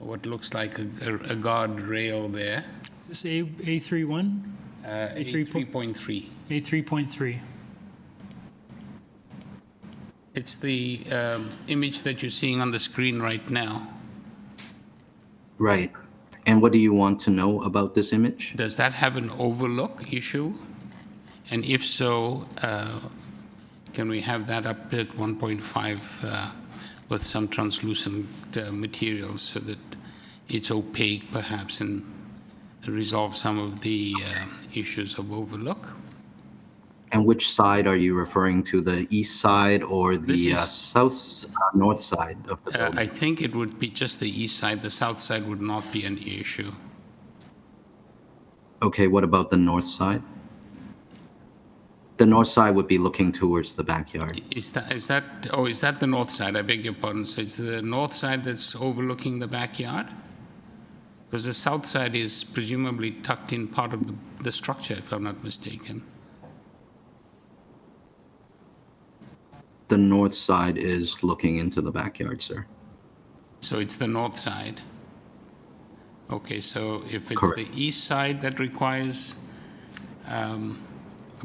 what looks like a guard rail there. Is this A31? A3.3. A3.3. It's the image that you're seeing on the screen right now. Right. And what do you want to know about this image? Does that have an overlook issue? And if so, can we have that up at 1.5 with some translucent materials so that it's opaque perhaps and resolve some of the issues of overlook? And which side are you referring to, the east side or the north side of the building? I think it would be just the east side. The south side would not be an issue. Okay, what about the north side? The north side would be looking towards the backyard. Is that the north side? I beg your pardon. So it's the north side that's overlooking the backyard? Because the south side is presumably tucked in part of the structure, if I'm not mistaken. The north side is looking into the backyard, sir. So it's the north side. Okay, so if it's Correct. the east side that requires a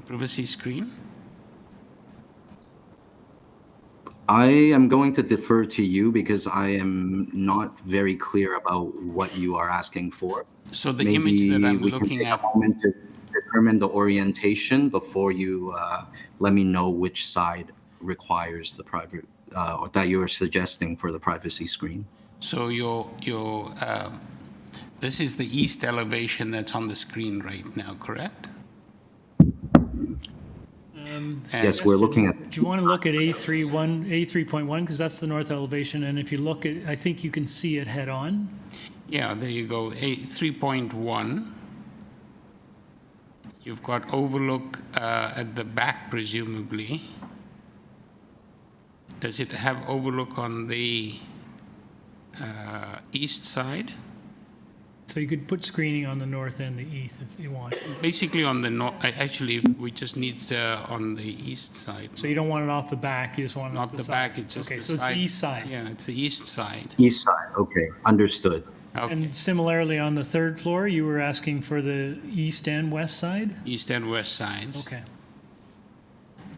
privacy screen? I am going to defer to you because I am not very clear about what you are asking for. So the image that I'm we can looking take at, a moment to determine the orientation before you let me know which side requires the private, or that you are suggesting for the privacy screen. so this is the east elevation that's on the screen right now, correct? Yes, we're looking at. Do you want to look at A3.1, because that's the north elevation, and if you look at, I think you can see it head on. Yeah, there you go, 3.1. You've got overlook at the back, presumably. Does it have overlook on the east side? So you could put screening on the north and the east if you want. Basically on the north, actually, we just need on the east side. So you don't want it off the back, you just want it off Not the the side. back, it's just Okay, the so it's the side. east side. Yeah, it's the east side. East side, okay, understood. Okay. And similarly, on the third floor, you were asking for the east and west side? East and west sides. Okay.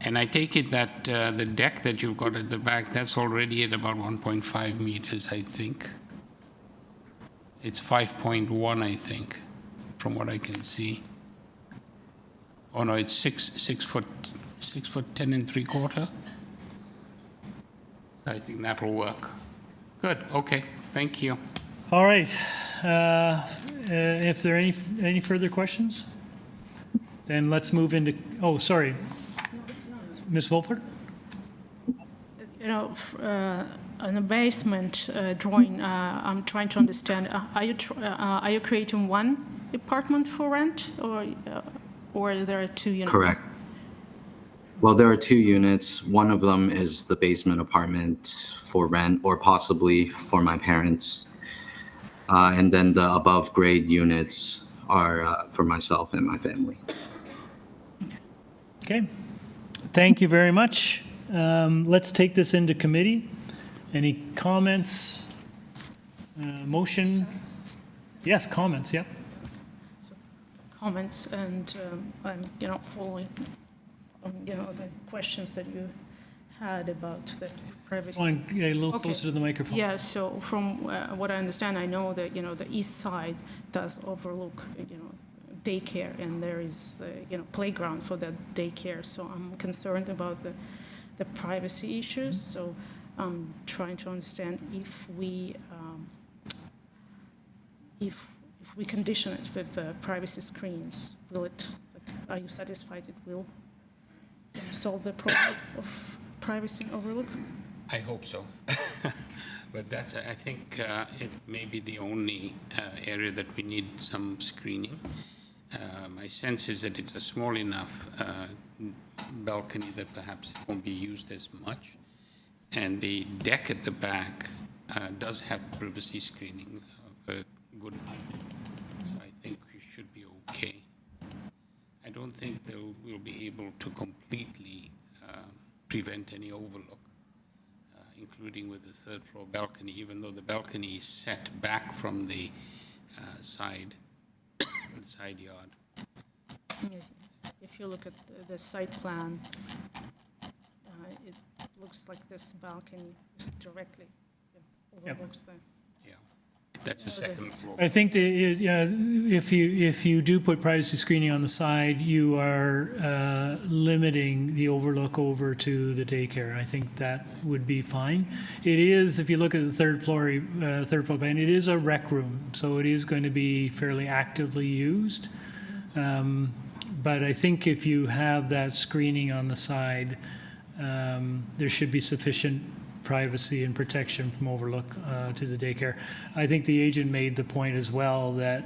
And I take it that the deck that you've got at the back, that's already at about 1.5 meters, I think. It's 5.1, I think, from what I can see. Oh no, it's 6 foot 10 3/4. I think that will work. Good. Okay. Thank you. All right. If there are any further questions, then let's move into, oh, sorry. Ms. Volpert? You know, on the basement drawing, I'm trying to understand, are you creating one apartment for rent or there are two units? Correct. Well, there are 2 units. One of them is the basement apartment for rent or possibly for my parents. And then the above grade units are for myself and my family. Okay. Thank you very much. Let's take this into committee. Any comments? Motion? Yes, comments, yep. Comments, and I'm, you know, following, you know, the questions that you had about the privacy. Go on, a little Okay. closer to the microphone. Yeah, so from what I understand, I know that, you know, the east side does overlook, you know, daycare, and there is the, you know, playground for that daycare. So I'm concerned about the privacy issues. So I'm trying to understand if we condition it with privacy screens, will it? Like, are you satisfied it will solve the problem of privacy overlook? I hope so. But that's, I think it may be the only area that we need some screening. My sense is that it's a small enough balcony that perhaps it won't be used as much. And the deck at the back does have privacy screening of a good height. So I think we should be okay. I don't think we'll be able to completely prevent any overlook, including with the third floor balcony, even though the balcony is set back from the side yard. If you look at the site plan, it looks like this balcony is directly overlooks the. That's the second floor. I think that if you do put privacy screening on the side, you are limiting the overlook over to the daycare. I think that would be fine. It is, if you look at the third floor plan, it is a rec room, so it is going to be fairly actively used. But I think if you have that screening on the side, there should be sufficient privacy and protection from overlook to the daycare. I think the agent made the point as well that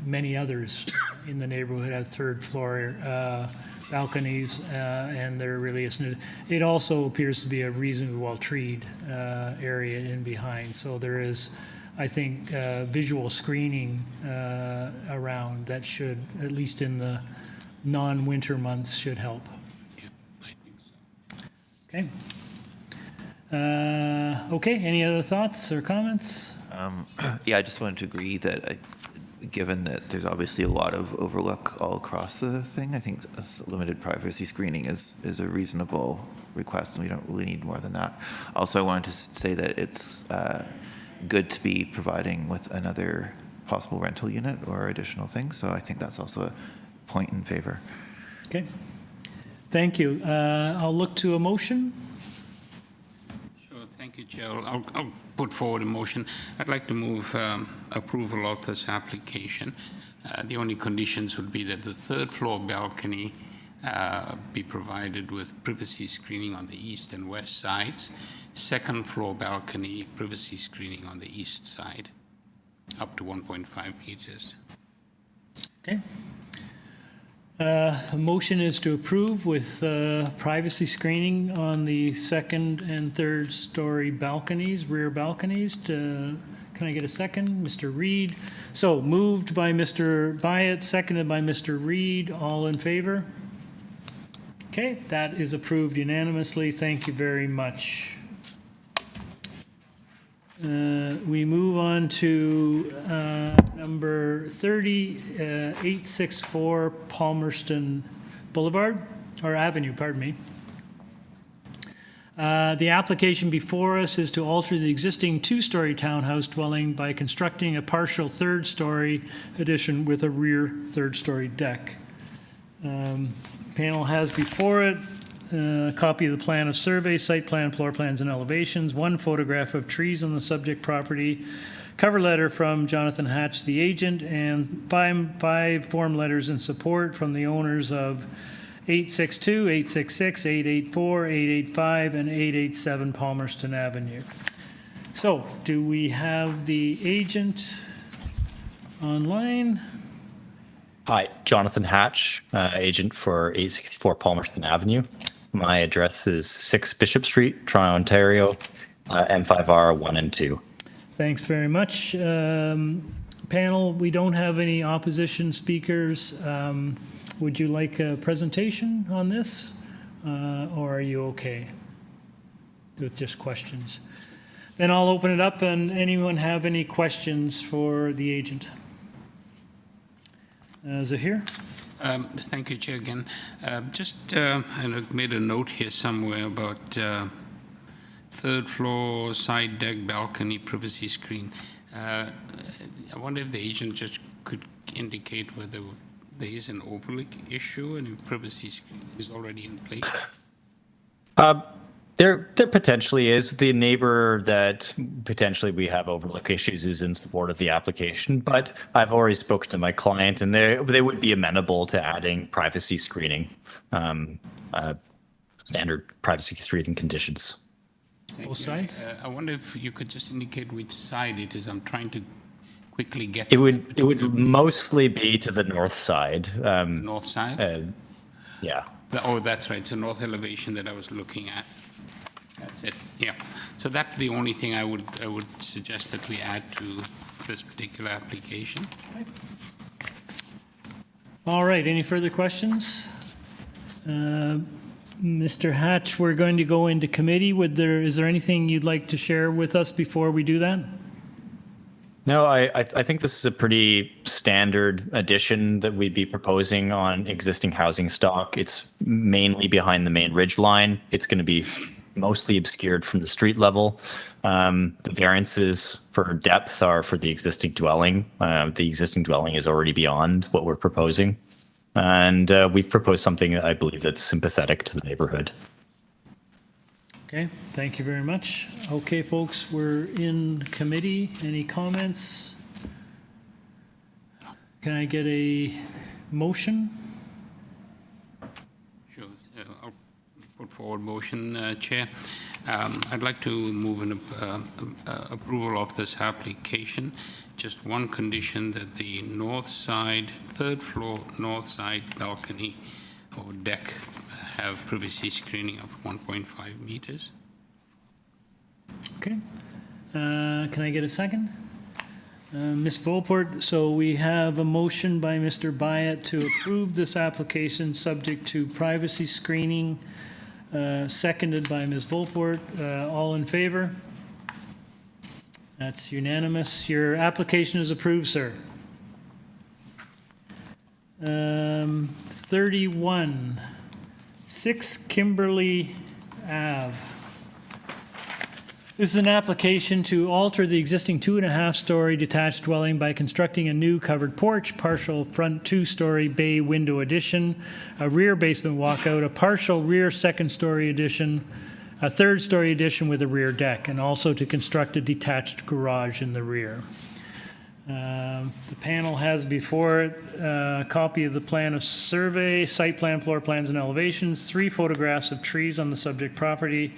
many others in the neighborhood have third floor balconies and there really isn't. It also appears to be a reasonably well-treed area in behind. So there is, I think, visual screening around that should, at least in the non-winter months, should help. Yeah, I think so. Okay. Okay, any other thoughts or comments? Yeah, I just wanted to agree that given that there's obviously a lot of overlook all across the thing, I think limited privacy screening is a reasonable request, and we don't really need more than that. Also, I wanted to say that it's good to be providing with another possible rental unit or additional things, so I think that's also a point in favor. Okay, thank you. I'll look to a motion. Thank you, Chair. I'll put forward a motion. I'd like to move approval of this application. The only conditions would be that the third floor balcony be provided with privacy screening on the east and west sides. Second floor balcony, privacy screening on the east side, up to 1.5 meters. Okay. The motion is to approve with privacy screening on the second and third story balconies, rear balconies. Can Can I get a second? Mr. Reed. So moved by Mr. Byatt, seconded by Mr. Reed. All in favor? Okay, that is approved unanimously. Thank you very much. We move on to number 30, 864 Palmerston Boulevard, or Avenue, pardon me. The application before us is to alter the existing two-story townhouse dwelling by constructing a partial third-story addition with a rear third-story deck. Panel has before it a copy of the plan of survey, site plan, floor plans, and elevations, one photograph of trees on the subject property, cover letter from Jonathan Hatch, the agent, and five form letters in support from the owners of 862, 866, 884, 885, and 887 Palmerston Avenue. So, do we have the agent online? Hi, Jonathan Hatch, agent for 864 Palmerston Avenue. My address is 6 Bishop Street, Toronto, Ontario, M5R 1 and 2. Thanks very much. Panel, we don't have any opposition speakers. Would you like a presentation on this, or are you okay with just questions? Then I'll open it up, and anyone have any questions for the agent? Zahir? Thank you, Chair, again. I made a note here somewhere about third floor, side deck, balcony, privacy screen. I wonder if the agent just could indicate whether there is an overlook issue and if privacy screen is already in place. There potentially is. The neighbor that potentially we have overlook issues is in support of the application, but I've already spoken to my client and they would be amenable to adding privacy screening, standard privacy screening conditions. Both sides? I wonder if you could just indicate which side it is. I'm trying to quickly get. It would mostly be to the north side. North side? Yeah. Oh, that's right. It's a north elevation that I was looking at. That's it. Yeah. So that's the only thing I would suggest that we add to this particular application. Okay. All right. Any further questions? Mr. Hatch, we're going to go into committee. Is there anything you'd like to share with us before we do that? No, I think this is a pretty standard addition that we'd be proposing on existing housing stock. It's mainly behind the main ridge line. It's going to be mostly obscured from the street level. The variances for depth are for the existing dwelling. The existing dwelling is already beyond what we're proposing. And we've proposed something that I believe that's sympathetic to the neighborhood. Okay, thank you very much. Okay, folks, we're in committee. Any comments? Can I get a motion? Sure. I'll put forward motion, Chair. I'd like to move an approval of this application. Just one condition that the north side, third floor, north side balcony or deck have privacy screening of 1.5 meters. Okay. Can I get a second? Ms. Volport, so we have a motion by Mr. Byatt to approve this application subject to privacy screening, seconded by Ms. Volport. All in favor? That's unanimous. Your application is approved, sir. 31, 6 Kimberley Ave. This is an application to alter the existing 2.5-story detached dwelling by constructing a new covered porch, partial front 2-story bay window addition, a rear basement walkout, a partial rear second-story addition, a third-story addition with a rear deck, and also to construct a detached garage in the rear. The panel has before it a copy of the plan of survey, site plan, floor plans, and elevations, 3 photographs of trees on the subject property,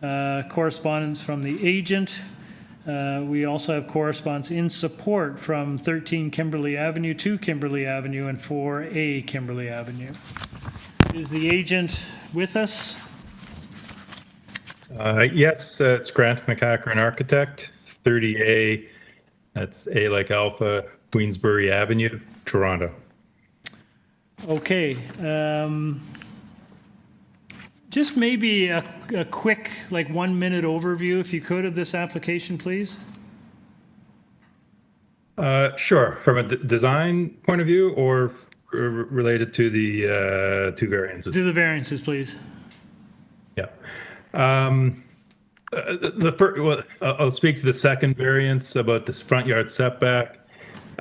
correspondence from the agent. We also have correspondence in support from 13 Kimberley Avenue, 2 Kimberley Avenue, and 4A Kimberley Avenue. Is the agent with us? Yes, it's Grant McCacker, an architect, 30A That's A like Alpha, Queensbury Avenue, Toronto. Okay. Just maybe a quick, like 1 minute overview, if you could, of this application, please. Sure. From a design point of view, or related to the two variances? Do the variances, please. Yeah. Well, I'll speak to the second variance about this front yard setback.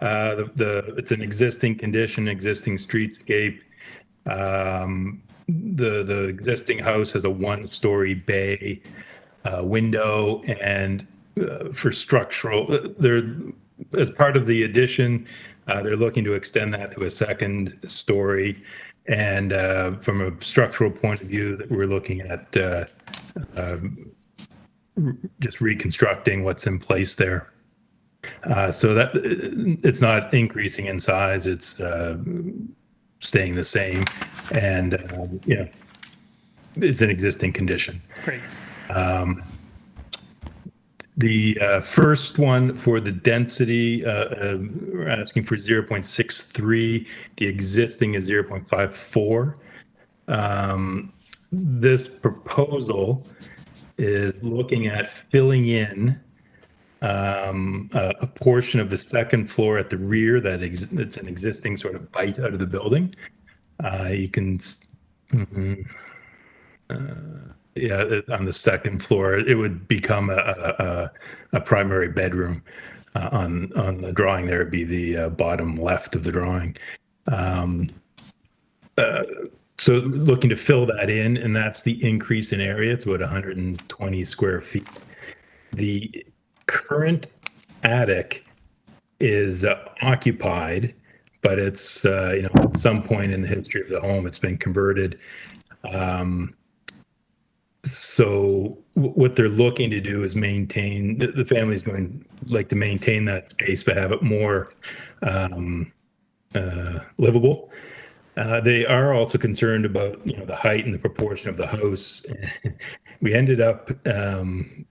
It's an existing condition, existing streetscape. The existing house has a one-story bay window, and for structural, as part of the addition, they're looking to extend that to a second story. And from a structural point of view, that we're looking at just reconstructing what's in place there. So that it's not increasing in size, it's staying the same, and it's an existing condition. Great. The first one for the density, we're asking for 0.63. The existing is 0.54. This proposal is looking at filling in a portion of the second floor at the rear it's an existing sort of bite out of the building. You can, on the second floor, it would become a primary bedroom. On the drawing there, it'd be the bottom left of the drawing. So looking to fill that in, and that's the increase in area. It's about 120 square feet. The current attic is occupied, but it's at some point in the history of the home, it's been converted. So what they're looking to do is maintain, the family's going like to maintain that space, but have it more livable. They are also concerned about the height and the proportion of the house. We ended up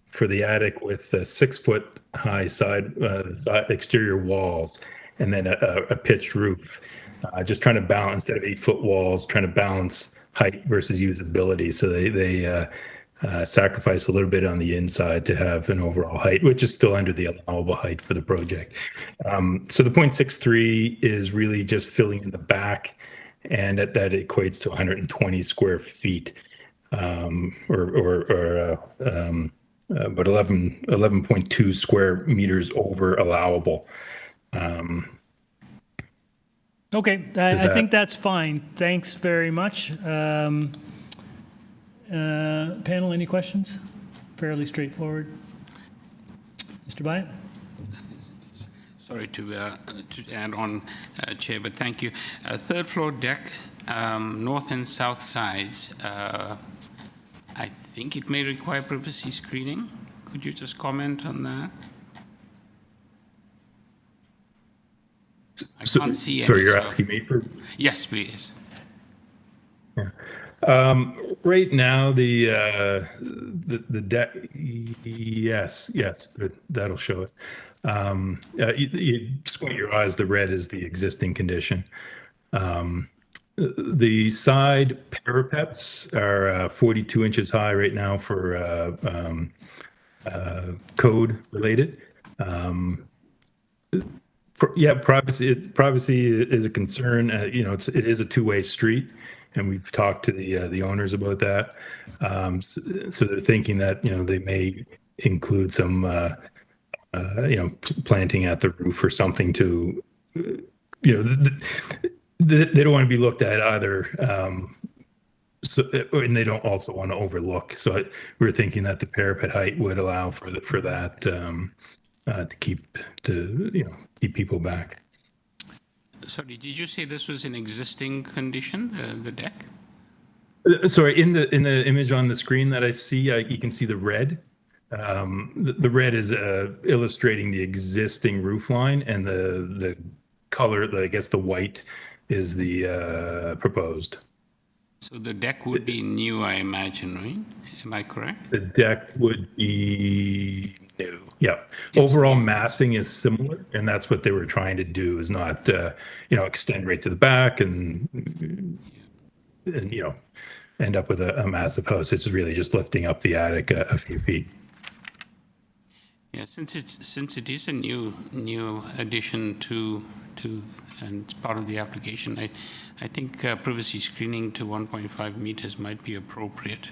for the attic with 6 foot high side exterior walls, and then a pitched roof. Just trying to balance, instead of 8 foot walls, trying to balance height versus usability. So they sacrifice a little bit on the inside to have an overall height, which is still under the allowable height for the project. So the 0.63 is really just filling in the back, and that equates to 120 square feet, or about 11.2 square meters over allowable. Okay, I think that's fine. Thanks very much. Panel, any questions? Fairly straightforward. Mr. Byatt? Sorry to add on, Chair, but thank you. Third floor deck, north and south sides. I think it may require privacy screening. Could you just comment on that? I can't see Sorry, any, you're so- asking me for? Yes, please. Yeah. Right now, the deck, yes, that'll show it. You squint your eyes, the red is the existing condition. The side parapets are 42 inches high right now for code related. Privacy is a concern. It is a two-way street, and we've talked to the owners about that. So they're thinking that they may include some planting at the roof or something to they don't want to be looked at either. And they don't also want to overlook. So we're thinking that the parapet height would allow for that to keep people back. Sorry, did you say this was an existing condition, the deck? Sorry, in the image on the screen that I see, you can see the red. The red is illustrating the existing roof line, and the color, I guess the white, is the proposed. So the deck would be new, I imagine, right? Am I correct? The deck would be new. Yeah. Overall massing is similar, and that's what they were trying to do, is not, extend right to the back and end up with a massive house. It's really just lifting up the attic a few feet. Yeah, since it is a new addition to and it's part of the application, I think privacy screening to 1.5 meters might be appropriate.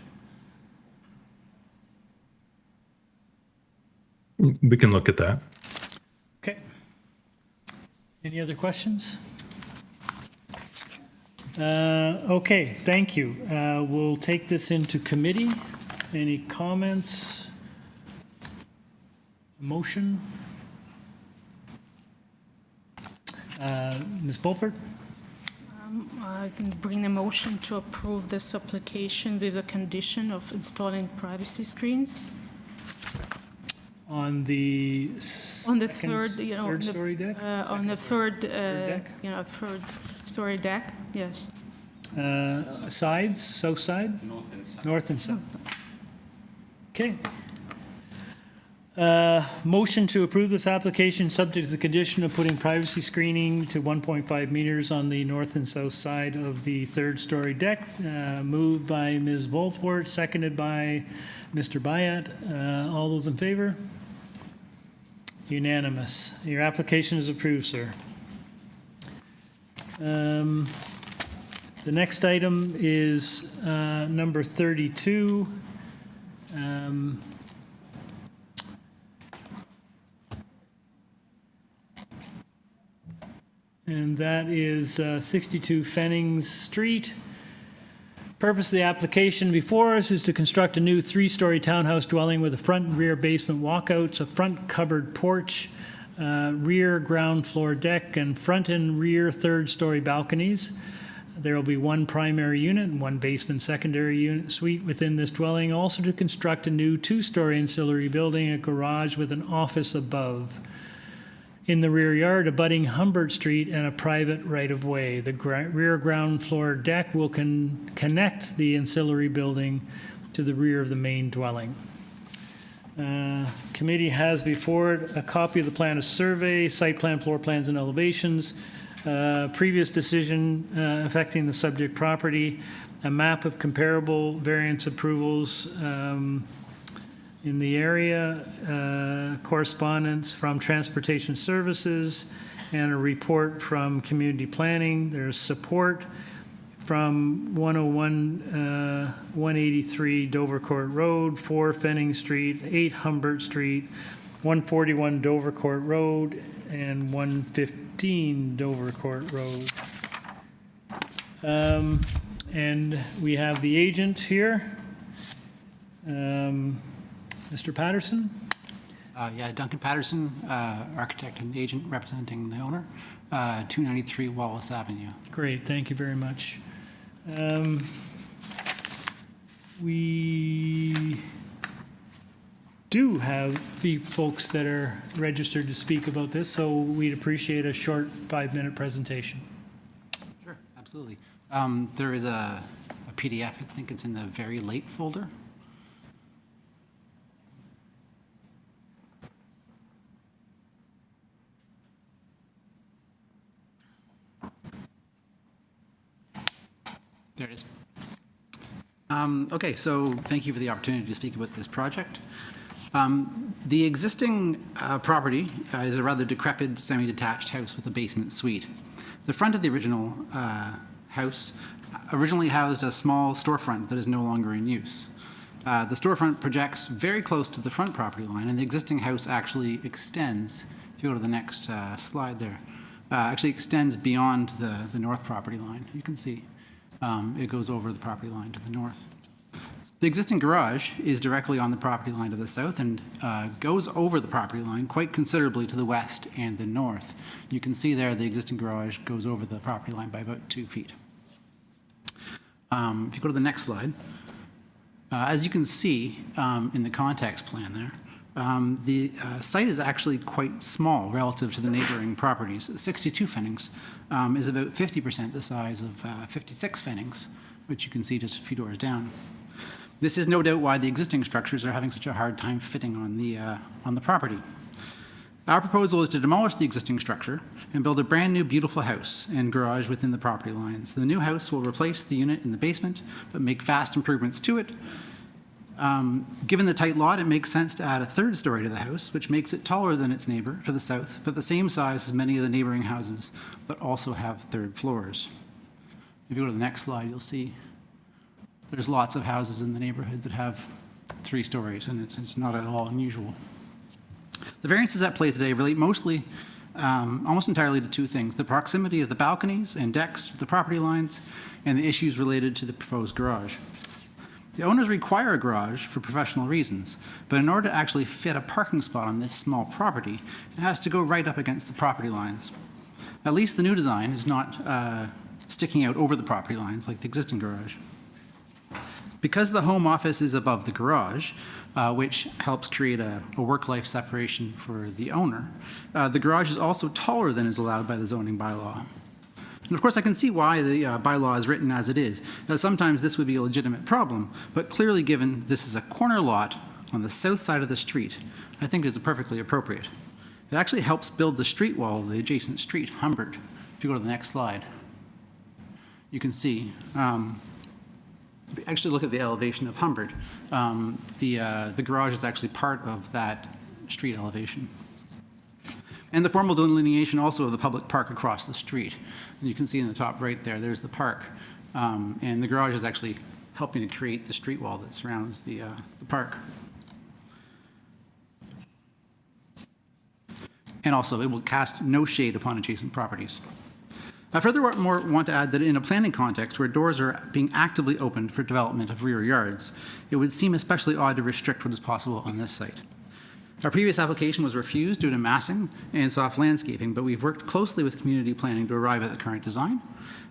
We can look at that. Okay. Any other questions? Okay, thank you. We'll take this into committee. Any comments? Motion? Ms. Bulford? I can bring a motion to approve this application with the condition of installing privacy screens. On the third, third story deck? On the third, deck? third story deck, yes. Sides, south side? North and south. North and south. Okay. Motion to approve this application subject to the condition of putting privacy screening to 1.5 meters on the north and south side of the third story deck. Moved by Ms. Wolfworth, seconded by Mr. Bayat. All those in favor? Unanimous. Your application is approved, sir. The next item is number 32. And that is 62 Fennings Street. Purpose of the application before us is to construct a new 3-story townhouse dwelling with a front and rear basement walkouts, a front covered porch, rear ground floor deck, and front and rear 3rd-story balconies. There will be one primary unit and one basement secondary unit suite within this dwelling. Also to construct a new 2-story ancillary building, a garage with an office above. In the rear yard, abutting Humbert Street and a private right-of-way. The rear ground floor deck will connect the ancillary building to the rear of the main dwelling. Committee has before it a copy of the plan of survey, site plan, floor plans, and elevations, previous decision affecting the subject property, a map of comparable variance approvals in the area, correspondence from Transportation Services, and a report from Community Planning. There's support from 101, 183 Dovercourt Road, 4 Fenning Street, 8 Humbert Street, 141 Dovercourt Road, and 115 Dovercourt Road. And we have the agent here. Mr. Patterson? Yeah, Duncan Patterson, architect and agent representing the owner, 293 Wallace Avenue. Great, thank you very much. We do have folks that are registered to speak about this, so we'd appreciate a short 5-minute presentation. Sure, absolutely. There is a PDF, I think it's in the very late folder. There it is. Okay, so thank you for the opportunity to speak about this project. The existing property is a rather decrepit semi-detached house with a basement suite. The front of the original house originally housed a small storefront that is no longer in use. The storefront projects very close to the front property line, and the existing house actually extends, if you go to the next slide there, actually extends beyond the north property line. You can see. It goes over the property line to the north. The existing garage is directly on the property line to the south and goes over the property line quite considerably to the west and the north. You can see there the existing garage goes over the property line by about 2 feet. If you go to the next slide, as you can see in the context plan there, the site is actually quite small relative to the neighboring properties. 62 Fennings is about 50% the size of 56 Fennings, which you can see just a few doors down. This is no doubt why the existing structures are having such a hard time fitting on the property. Our proposal is to demolish the existing structure and build a brand new beautiful house and garage within the property lines. The new house will replace the unit in the basement, but make vast improvements to it. Given the tight lot, it makes sense to add a third story to the house, which makes it taller than its neighbor to the south, but the same size as many of the neighboring houses, but also have third floors. If you go to the next slide, you'll see there's lots of houses in the neighborhood that have 3 stories, and it's not at all unusual. The variances at play today relate mostly, almost entirely to 2 things: the proximity of the balconies and decks to the property lines, and the issues related to the proposed garage. The owners require a garage for professional reasons, but in order to actually fit a parking spot on this small property, it has to go right up against the property lines. At least the new design is not sticking out over the property lines like the existing garage. Because the home office is above the garage, which helps create a work-life separation for the owner, the garage is also taller than is allowed by the zoning bylaw. And of course, I can see why the bylaw is written as it is. Now, sometimes this would be a legitimate problem, but clearly given this is a corner lot on the south side of the street, I think it is perfectly appropriate. It actually helps build the street wall of the adjacent street, Humbert. If you go to the next slide, you can see, actually look at the elevation of Humbert. The garage is actually part of that street elevation. And the formal delineation also of the public park across the street. And you can see in the top right there, there's the park. And the garage is actually helping to create the street wall that surrounds the park. And also, it will cast no shade upon adjacent properties. I furthermore want to add that in a planning context where doors are being actively opened for development of rear yards, it would seem especially odd to restrict what is possible on this site. Our previous application was refused due to massing and soft landscaping, but we've worked closely with community planning to arrive at the current design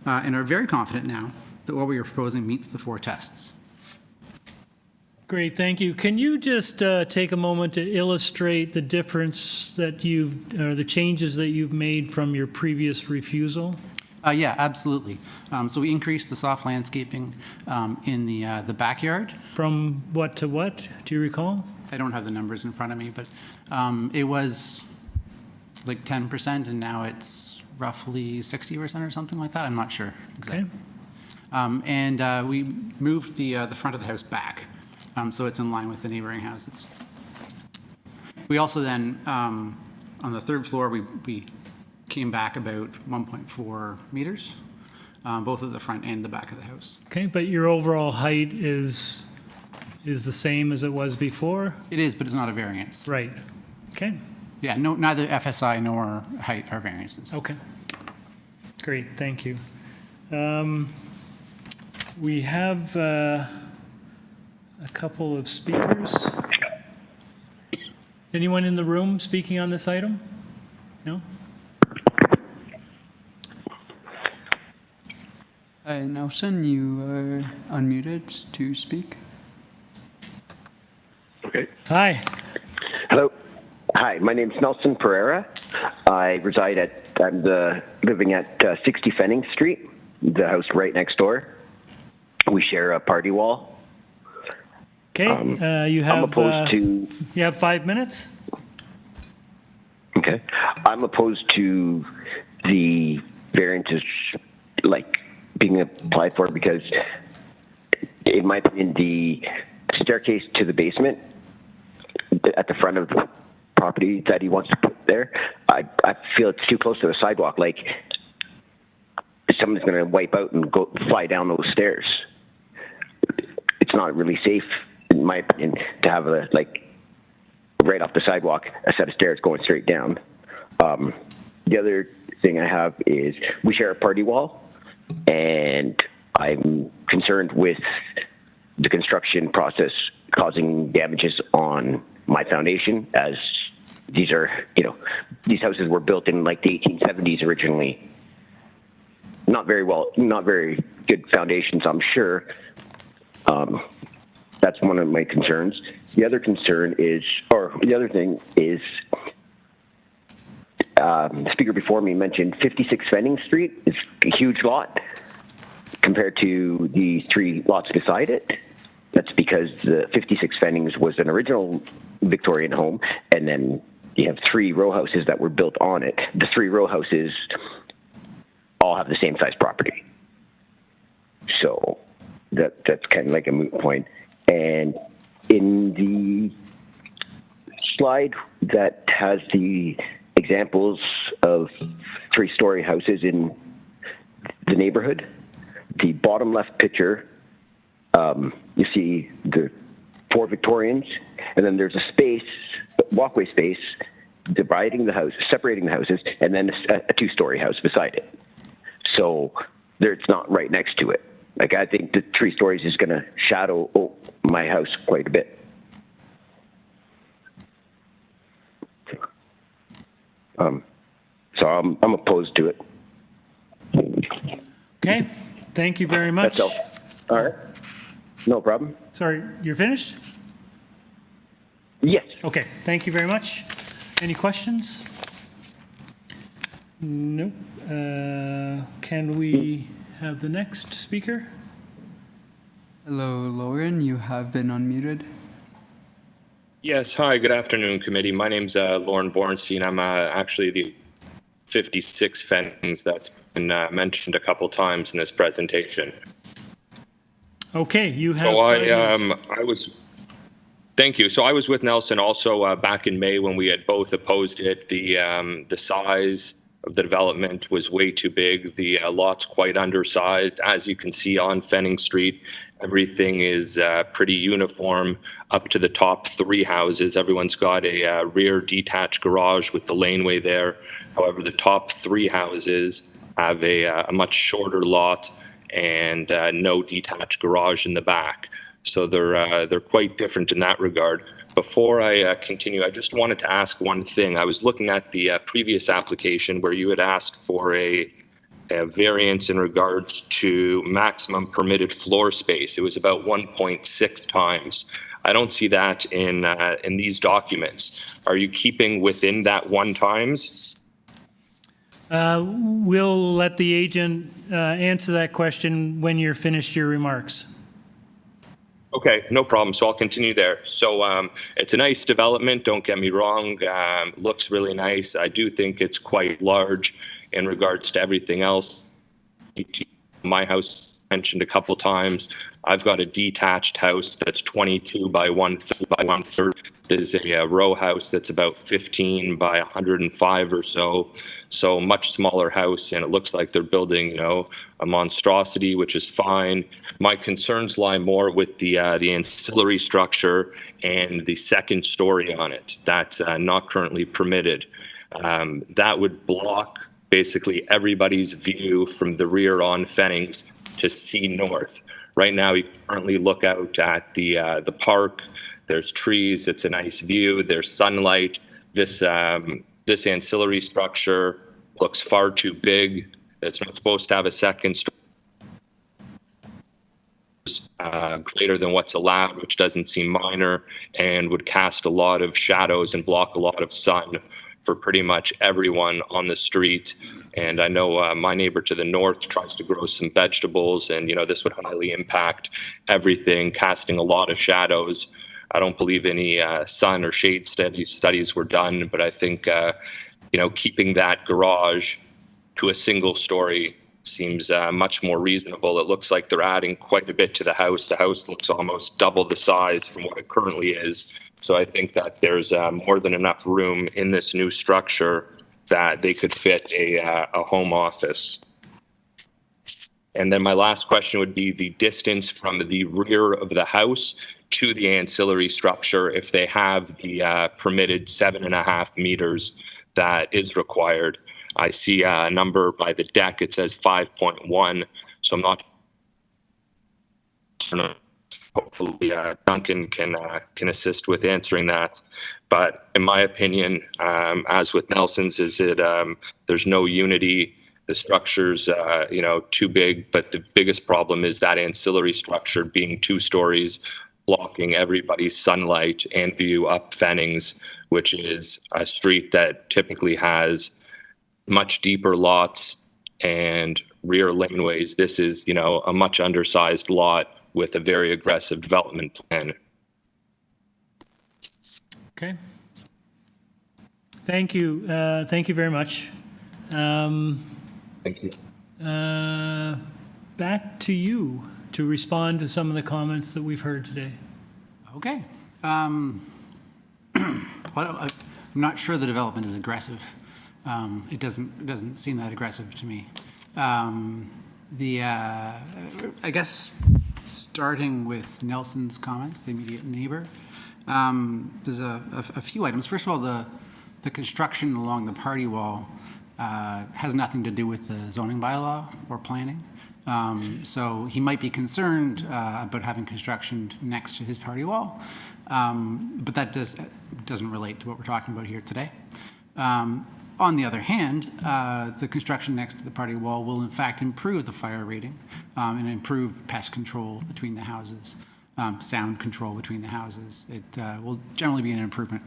and are very confident now that what we are proposing meets the 4 tests. Great, thank you. Can you just take a moment to illustrate the difference that the changes that you've made from your previous refusal? Yeah, absolutely. So we increased the soft landscaping in the backyard. From what to what? Do you recall? I don't have the numbers in front of me, but it was like 10%, and now it's roughly 60% or something like that. I'm not sure exactly. Okay. And we moved the front of the house back, so it's in line with the neighboring houses. We also then, on the 3rd floor, we came back about 1.4 meters, both at the front and the back of the house. Okay, but your overall height is the same as it was before? It is, but it's not a variance. Right. Okay. Yeah, no, neither FSI nor height are variances. Okay. Great, thank you. We have a couple of speakers. Anyone in the room speaking on this item? No? Hi, Nelson, you are unmuted to speak. Okay. Hi. Hello. Hi, my name's Nelson Pereira. I reside living at 60 Fennings Street, the house right next door. We share a party wall. Okay, you have, I'm opposed to... You have 5 minutes? Okay. I'm opposed to the variances, like, being applied for because, in my opinion, the staircase to the basement at the front of the property that he wants to put there, I feel it's too close to the sidewalk. Like, someone's going to wipe out and fly down those stairs. It's not really safe, in my opinion, to have right off the sidewalk, a set of stairs going straight down. The other thing I have is we share a party wall, and I'm concerned with the construction process causing damages on my foundation, as these are, these houses were built in like the 1870s originally. Not very good foundations, I'm sure. That's one of my concerns. The other concern is, or the other thing is, the speaker before me mentioned 56 Fenning Street. It's a huge lot compared to the 3 lots beside it. That's because the 56 Fennings was an original Victorian home, and then you have 3 row houses that were built on it. The 3 row houses all have the same size property. So that's kind of like a moot point. And in the slide that has the examples of 3-story houses in the neighborhood, the bottom left picture, you see the 4 Victorians, and then there's a space, walkway space, separating the houses, and then a 2-story house beside it. So it's not right next to it. Like, I think the 3 stories is going to shadow my house quite a bit. So I'm opposed to it. Okay, thank you very much. That's all right. No problem. Sorry, you're finished? Yes. Okay, thank you very much. Any questions? Nope. Can we have the next speaker? Hello, Lauren. You have been unmuted. Yes, hi, good afternoon, committee. My name's Lauren Bornstein. I'm actually the 56 Fennings that's been mentioned a couple times in this presentation. Okay, you have. So I was, thank you. So I was with Nelson also back in May when we had both opposed it. The size of the development was way too big. The lot's quite undersized. As you can see on Fenning Street, everything is pretty uniform up to the top 3 houses. Everyone's got a rear detached garage with the laneway there. However, the top 3 houses have a much shorter lot and no detached garage in the back. So they're quite different in that regard. Before I continue, I just wanted to ask one thing. I was looking at the previous application where you had asked for a variance in regards to maximum permitted floor space. It was about 1.6 times. I don't see that in these documents. Are you keeping within that 1 times? We'll let the agent answer that question when you're finished your remarks. Okay, no problem. So I'll continue there. So it's a nice development, don't get me wrong. Looks really nice. I do think it's quite large in regards to everything else. My house mentioned a couple times. I've got a detached house that's 22 by 1/3. There's a row house that's about 15 by 105 or so. So much smaller house, and it looks like they're building, a monstrosity, which is fine. My concerns lie more with the ancillary structure and the 2nd story on it. That's not currently permitted. That would block basically everybody's view from the rear on Fennings to see north. Right now, you currently look out at the park. There's trees. It's a nice view. There's sunlight. This ancillary structure looks far too big. It's not supposed to have a 2nd story greater than what's allowed, which doesn't seem minor, and would cast a lot of shadows and block a lot of sun for pretty much everyone on the street. And I know my neighbor to the north tries to grow some vegetables, and this would highly impact everything, casting a lot of shadows. I don't believe any sun or shade studies were done, but I think keeping that garage to a single story seems much more reasonable. It looks like they're adding quite a bit to the house. The house looks almost double the size from what it currently is. So I think that there's more than enough room in this new structure that they could fit a home office. And then my last question would be the distance from the rear of the house to the ancillary structure, if they have the permitted 7.5 meters that is required. I see a number by the deck. It says 5.1. So I'm not. Hopefully, Duncan can assist with answering that. But in my opinion, as with Nelson's, there's no unity. The structure's too big. But the biggest problem is that ancillary structure being 2 stories, blocking everybody's sunlight and view up Fennings, which is a street that typically has much deeper lots and rear laneways. This is, you know, a much undersized lot with a very aggressive development plan. Okay. Thank you. Thank you very much. Thank you. Back to you to respond to some of the comments that we've heard today. Okay. Well, I'm not sure the development is aggressive. It doesn't seem that aggressive to me. I guess starting with Nelson's comments, the immediate neighbor, there's a few items. First of all, the construction along the party wall has nothing to do with the zoning bylaw or planning. So he might be concerned about having construction next to his party wall, but that doesn't relate to what we're talking about here today. On the other hand, the construction next to the party wall will in fact improve the fire rating and improve pest control between the houses, sound control between the houses. It will generally be an improvement.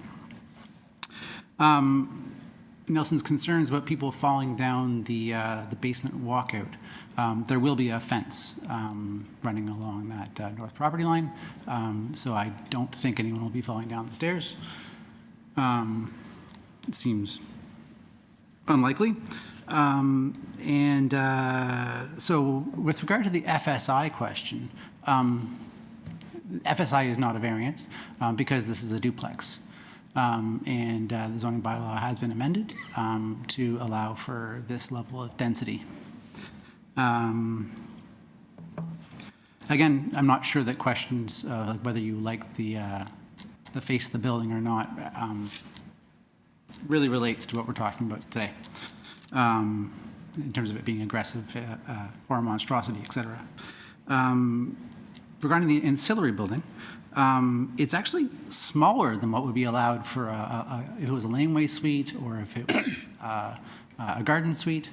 Nelson's concerns about people falling down the basement walkout. There will be a fence running along that north property line, so I don't think anyone will be falling down the stairs. It seems unlikely. So with regard to the FSI question, FSI is not a variance because this is a duplex. The zoning bylaw has been amended to allow for this level of density. Again, I'm not sure that questions like whether you like the face of the building or not really relates to what we're talking about today in terms of it being aggressive or a monstrosity, etc. Regarding the ancillary building, it's actually smaller than what would be allowed for if it was a laneway suite or if it was a garden suite.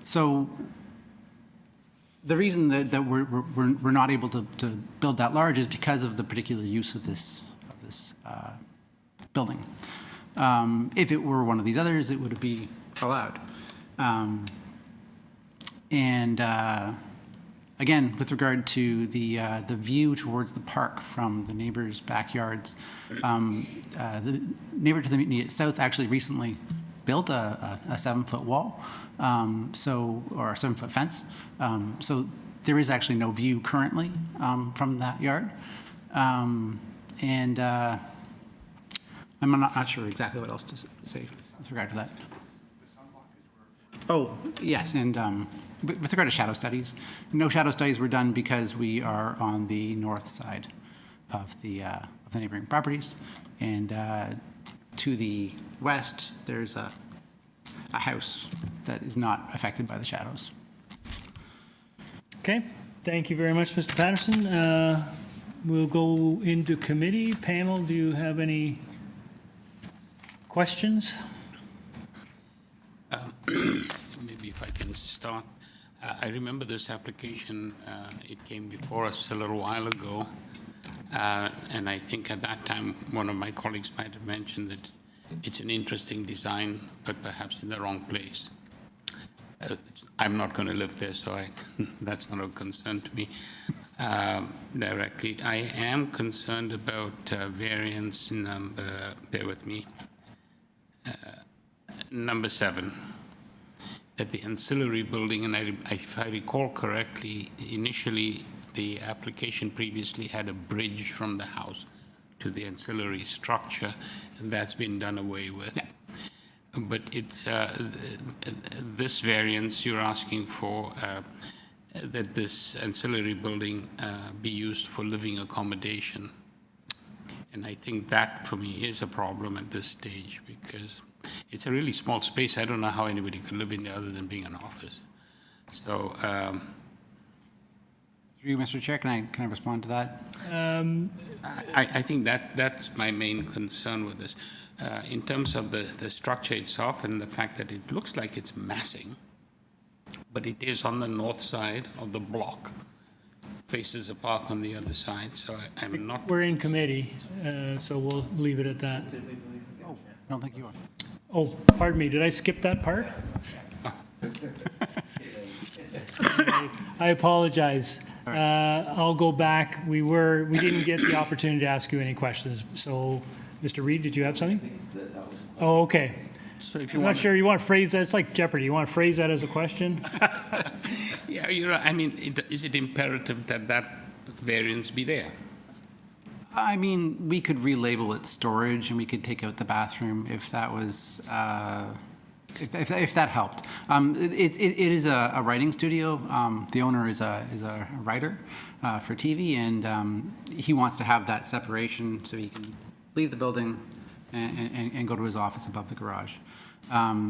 So the reason that we're not able to build that large is because of the particular use of this building. If it were one of these others, it would be allowed. Again, with regard to the view towards the park from the neighbors' backyards, the neighbor to the immediate south actually recently built a 7-foot wall, or a 7-foot fence. So there is actually no view currently from that yard. I'm not sure exactly what else to say with regard to that. Oh, yes, and with regard to shadow studies, no shadow studies were done because we are on the north side of the neighboring properties, and to the west there's a house that is not affected by the shadows. Okay, thank you very much, Mr. Patterson. We'll go into committee. Panel, do you have any questions? Maybe if I can start. I remember this application, it came before us a little while ago, and I think at that time one of my colleagues might have mentioned that it's an interesting design, but perhaps in the wrong place. I'm not going to live there, so that's not a concern to me directly. I am concerned about variance number, bear with me, number 7. That the ancillary building, and if I recall correctly, initially the application previously had a bridge from the house to the ancillary structure, and that's been done away with. Yeah. But it's this variance you're asking for that this ancillary building be used for living accommodation, and I think that for me is a problem at this stage because it's a really small space. I don't know how anybody could live in there other than being an office. So, through you, Mr. Chair, can I respond to that? I think that's my main concern with this. In terms of the structure itself and the fact that it looks like it's massing, but it is on the north side of the block, faces a park on the other side. So I'm not. We're in committee, so we'll leave it at that. Oh, I don't think you are. Oh, pardon me, did I skip that part? I apologize. I'll go back. We didn't get the opportunity to ask you any questions. So, Mr. Reed, did you have something? Oh, okay. So if you I'm want not sure you want to phrase that. It's like Jeopardy. You want to phrase that as a question? Yeah, I mean, is it imperative that that variance be there? I mean, we could relabel it storage, and we could take out the bathroom if that was, if that helped. It is a writing studio. The owner is a writer for TV, and he wants to have that separation so he can leave the building and go to his office above the garage.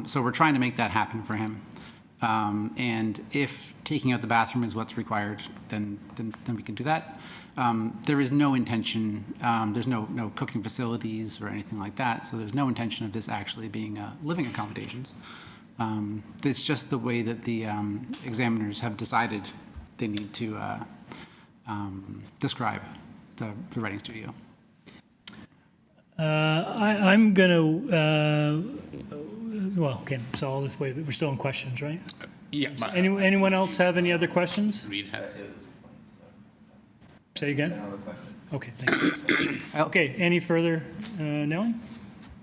So we're trying to make that happen for him. And if taking out the bathroom is what's required, then we can do that. There is no intention, there's no cooking facilities or anything like that, so there's no intention of this actually being living accommodations. It's just the way that the examiners have decided they need to describe the writing studio. I'm going to, well, okay, so all this way, we're still in questions, right? Yeah. Anyone else have any other questions? Reed had Say again? Okay, thank you. Okay, any further, Nellie?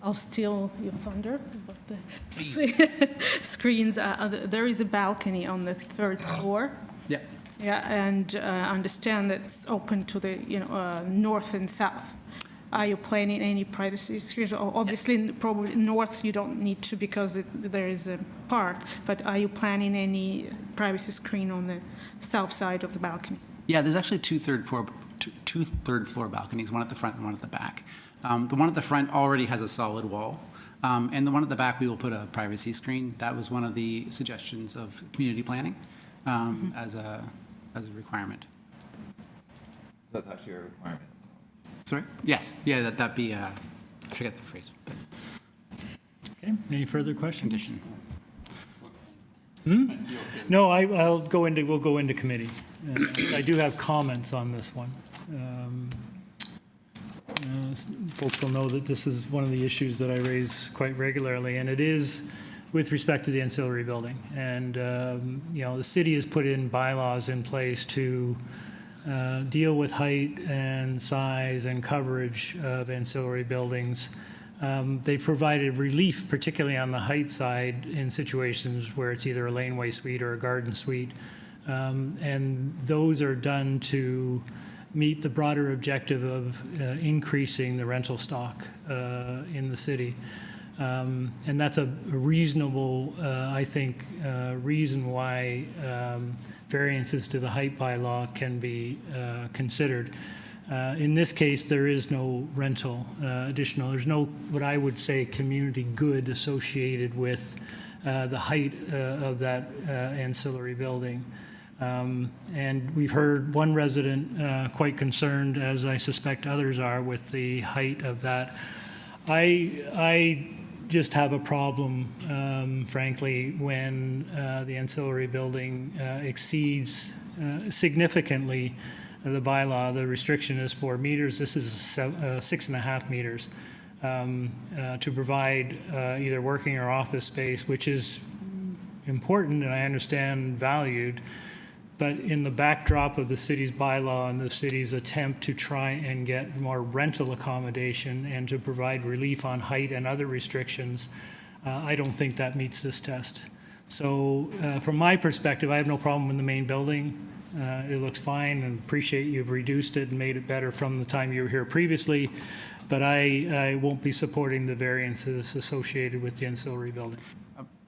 I'll steal your thunder, but the screens, there is a balcony on the 3rd floor. Yeah. Yeah, and understand that's open to the, north and south. Are you planning any privacy screens? Obviously, probably north you don't need to because there is a park, but are you planning any privacy screen on the south side of the balcony? Yeah, there's actually two third floor balconies, one at the front and one at the back. The one at the front already has a solid wall, and the one at the back we will put a privacy screen. That was one of the suggestions of community planning as a requirement. That's actually a requirement. Sorry? Yes. Yeah, that be, I forget the phrase. But Okay, any further questions? condition. No, we'll go into committee. I do have comments on this one. Folks will know that this is one of the issues that I raise quite regularly, and it is with respect to the ancillary building. And, the city has put in bylaws in place to deal with height and size and coverage of ancillary buildings. They provided relief, particularly on the height side, in situations where it's either a laneway suite or a garden suite. And those are done to meet the broader objective of increasing the rental stock in the city. And that's a reasonable, I think, reason why variances to the height bylaw can be considered. In this case, there is no rental additional. There's no, what I would say, community good associated with the height of that ancillary building. And we've heard one resident quite concerned, as I suspect others are, with the height of that. I just have a problem, frankly, when the ancillary building exceeds significantly the bylaw. The restriction is 4 meters. This is 6.5 meters to provide either working or office space, which is important and I understand valued. But in the backdrop of the city's bylaw and the city's attempt to try and get more rental accommodation and to provide relief on height and other restrictions, I don't think that meets this test. So from my perspective, I have no problem with the main building. It looks fine and appreciate you've reduced it and made it better from the time you were here previously. But I won't be supporting the variances associated with the ancillary building.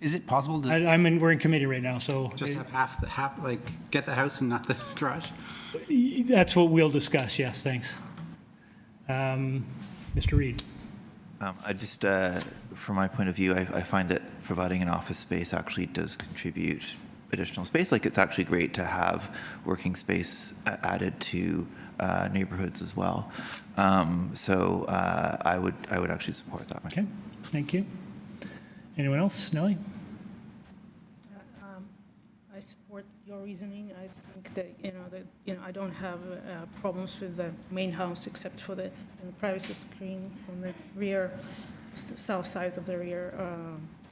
Is it possible to we're in committee right now, so just have get the house and not the garage? That's what we'll discuss. Yes, thanks. Mr. Reed. I just, from my point of view, I find that providing an office space actually does contribute additional space. Like, it's actually great to have working space added to neighborhoods as well. So I would actually support that. Okay, thank you. Anyone else? Nellie? I support your reasoning. I think that, I don't have problems with the main house except for the privacy screen on the rear, south side of the rear,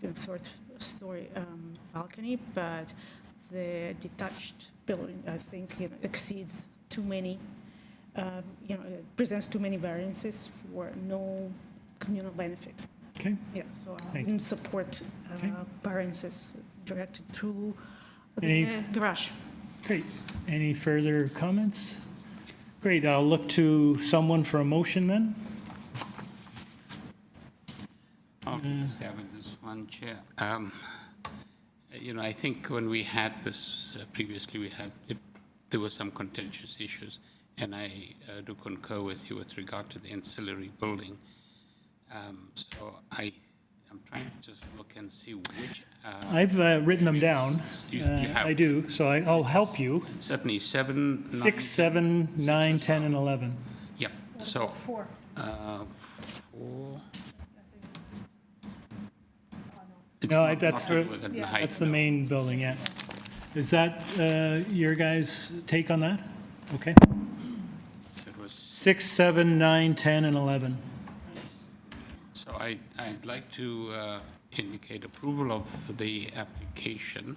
3rd story balcony. But the detached building, I think, exceeds too many, it presents too many variances for no communal benefit. Okay. Yeah, so I Thank wouldn't support variances directed to Any- the garage. Great. Any further comments? Great. I'll look to someone for a motion then. I'll take a stab at this one, Chair. I think when we had this previously, there were some contentious issues, and I do concur with you with regard to the ancillary building. So I'm trying to just look and see which. I've written them down. You have. I do, so I'll help you. Certainly 7, 9, 6, 7, 9, 10, and 11. Yeah. So 4. 4. No, that's not within the height, that's the no. main building, yeah. Is that your guys' take on that? Okay. So it was 6, 7, 9, 10, and 11. So I'd like to indicate approval of the application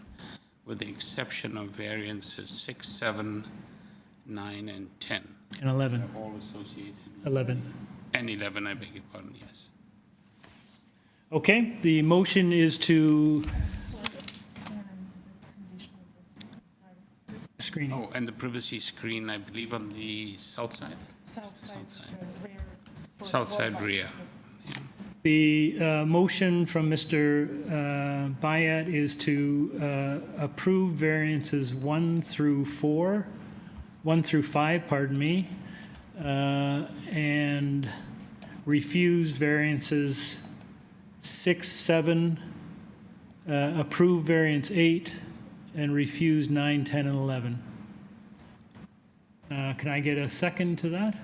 with the exception of variances 6, 7, 9, and 10. And 11. They're all associated. 11. And 11, I beg your pardon, yes. Okay, the motion is to screening. Oh, and the privacy screen, I believe, on the south side? South side rear. South side rear. The motion from Mr. Bayat is to approve variances 1 through 5, pardon me, and refuse variances 6, 7, approve variance 8, and refuse 9, 10, and 11. Can I get a second to that?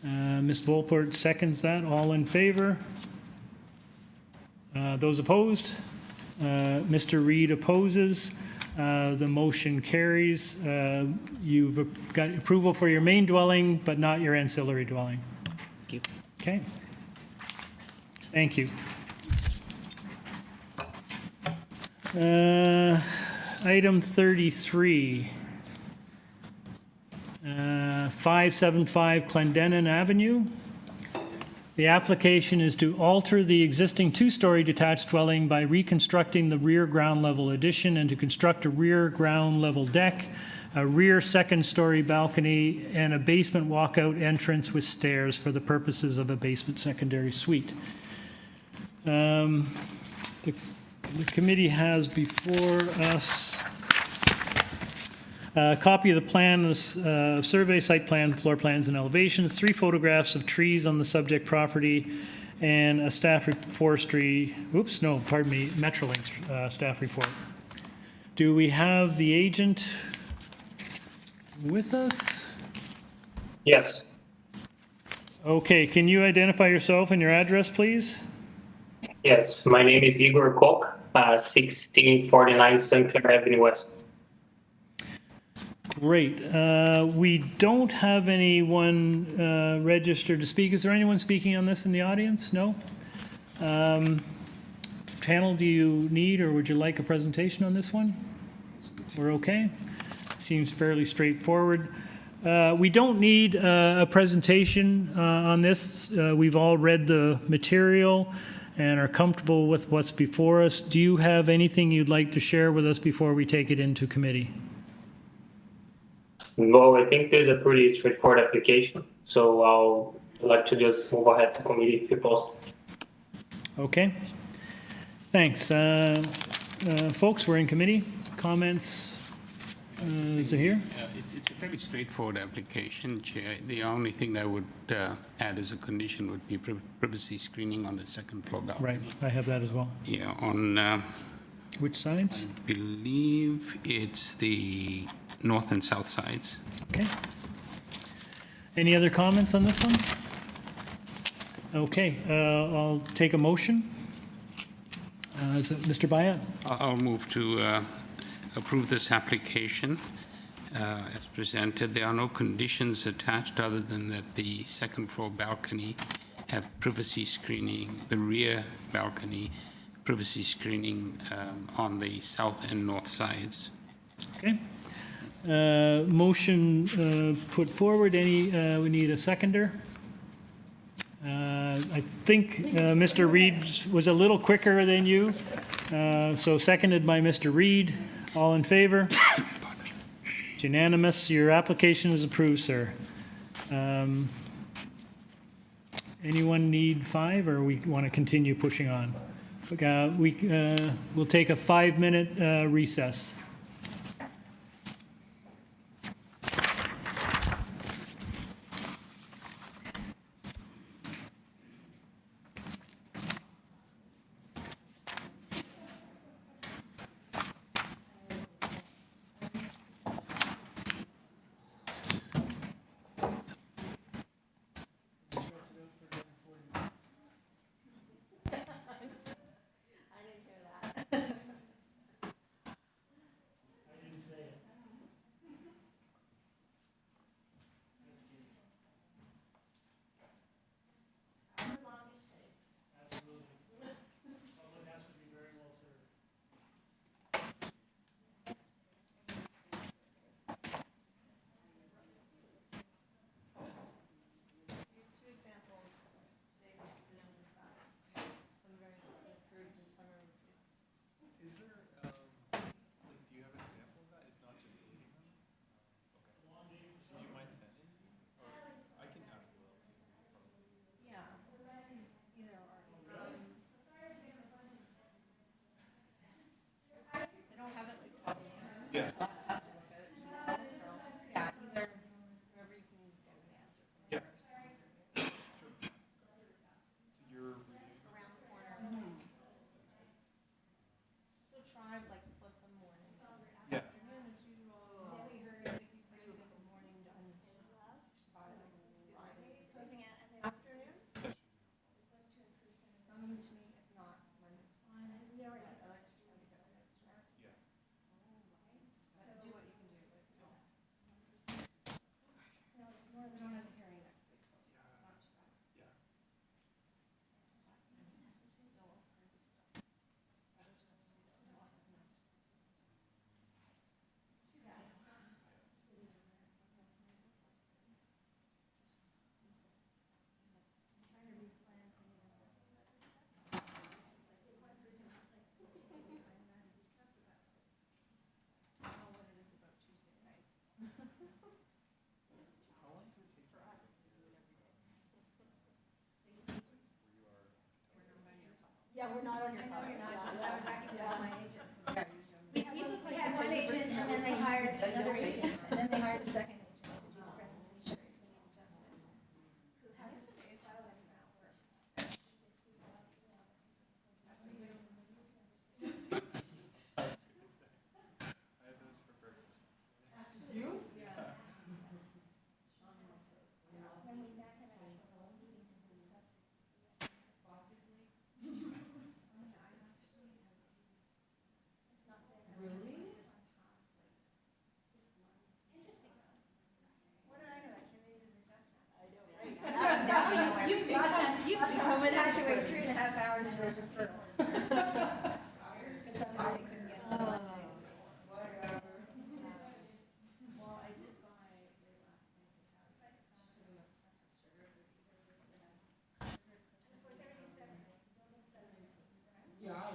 Ms. Volpert seconds that. All in favor? Those opposed? Mr. Reed opposes. The motion carries. You've got approval for your main dwelling, but not your ancillary dwelling. Thank you. Okay. Thank you. Item 33. 575 Clendenan Avenue. The application is to alter the existing two-story detached dwelling by reconstructing the rear ground level addition and to construct a rear ground level deck, a rear second-story balcony, and a basement walkout entrance with stairs for the purposes of a basement secondary suite. The committee has before us a copy of the plan, survey, site plan, floor plans, and elevations, 3 photographs of trees on the subject property, and a staff forestry, Metrolink staff report. Do we have the agent with us? Yes. Okay, can you identify yourself and your address, please? Yes, my name is Igor Kok, 1649 Sinclair Avenue West. Great. We don't have anyone registered to speak. Is there anyone speaking on this in the audience? No? Panel, do you need or would you like a presentation on this one? We're okay? Seems fairly straightforward. We don't need a presentation on this. We've all read the material and are comfortable with what's before us. Do you have anything you'd like to share with us before we take it into committee? Well, I think there's a pretty straightforward application, so I'll like to just move ahead to committee if you post. Okay. Thanks. Folks, we're in committee. Comments? Is it here? It's a very straightforward application, Chair. The only thing that I would add as a condition would be privacy screening on the second floor balcony. Right, I have that as well. Yeah, on... which sides? I believe it's the north and south sides. Okay. Any other comments on this one? Okay, I'll take a motion. Is it Mr. Bayat? I'll move to approve this application as presented. There are no conditions attached other than that the second floor balcony have privacy screening, the rear balcony privacy screening on the south and north sides. Okay. Motion put forward. We need a seconder. I think Mr. Reed was a little quicker than you, so seconded by Mr. Reed. All in favor? It's unanimous. Your application is approved, sir. Anyone need 5, or we want to continue pushing on? We'll take a 5-minute recess. Yeah, we're not on your phone. I would recognize my agent. We had one agent, and then they hired another agent, and then they hired a second agent to do the presentation for the adjustment. Who hasn't filed any paperwork. You? Yeah. When we met him at a whole meeting to discuss this. Really? Interesting. What did I know? I committed an adjustment. I know, right? Now we know everything. You would have to wait 3.5 hours for a deferral. Because somebody couldn't get it. Whatever. Well, I did buy late last night. Yeah.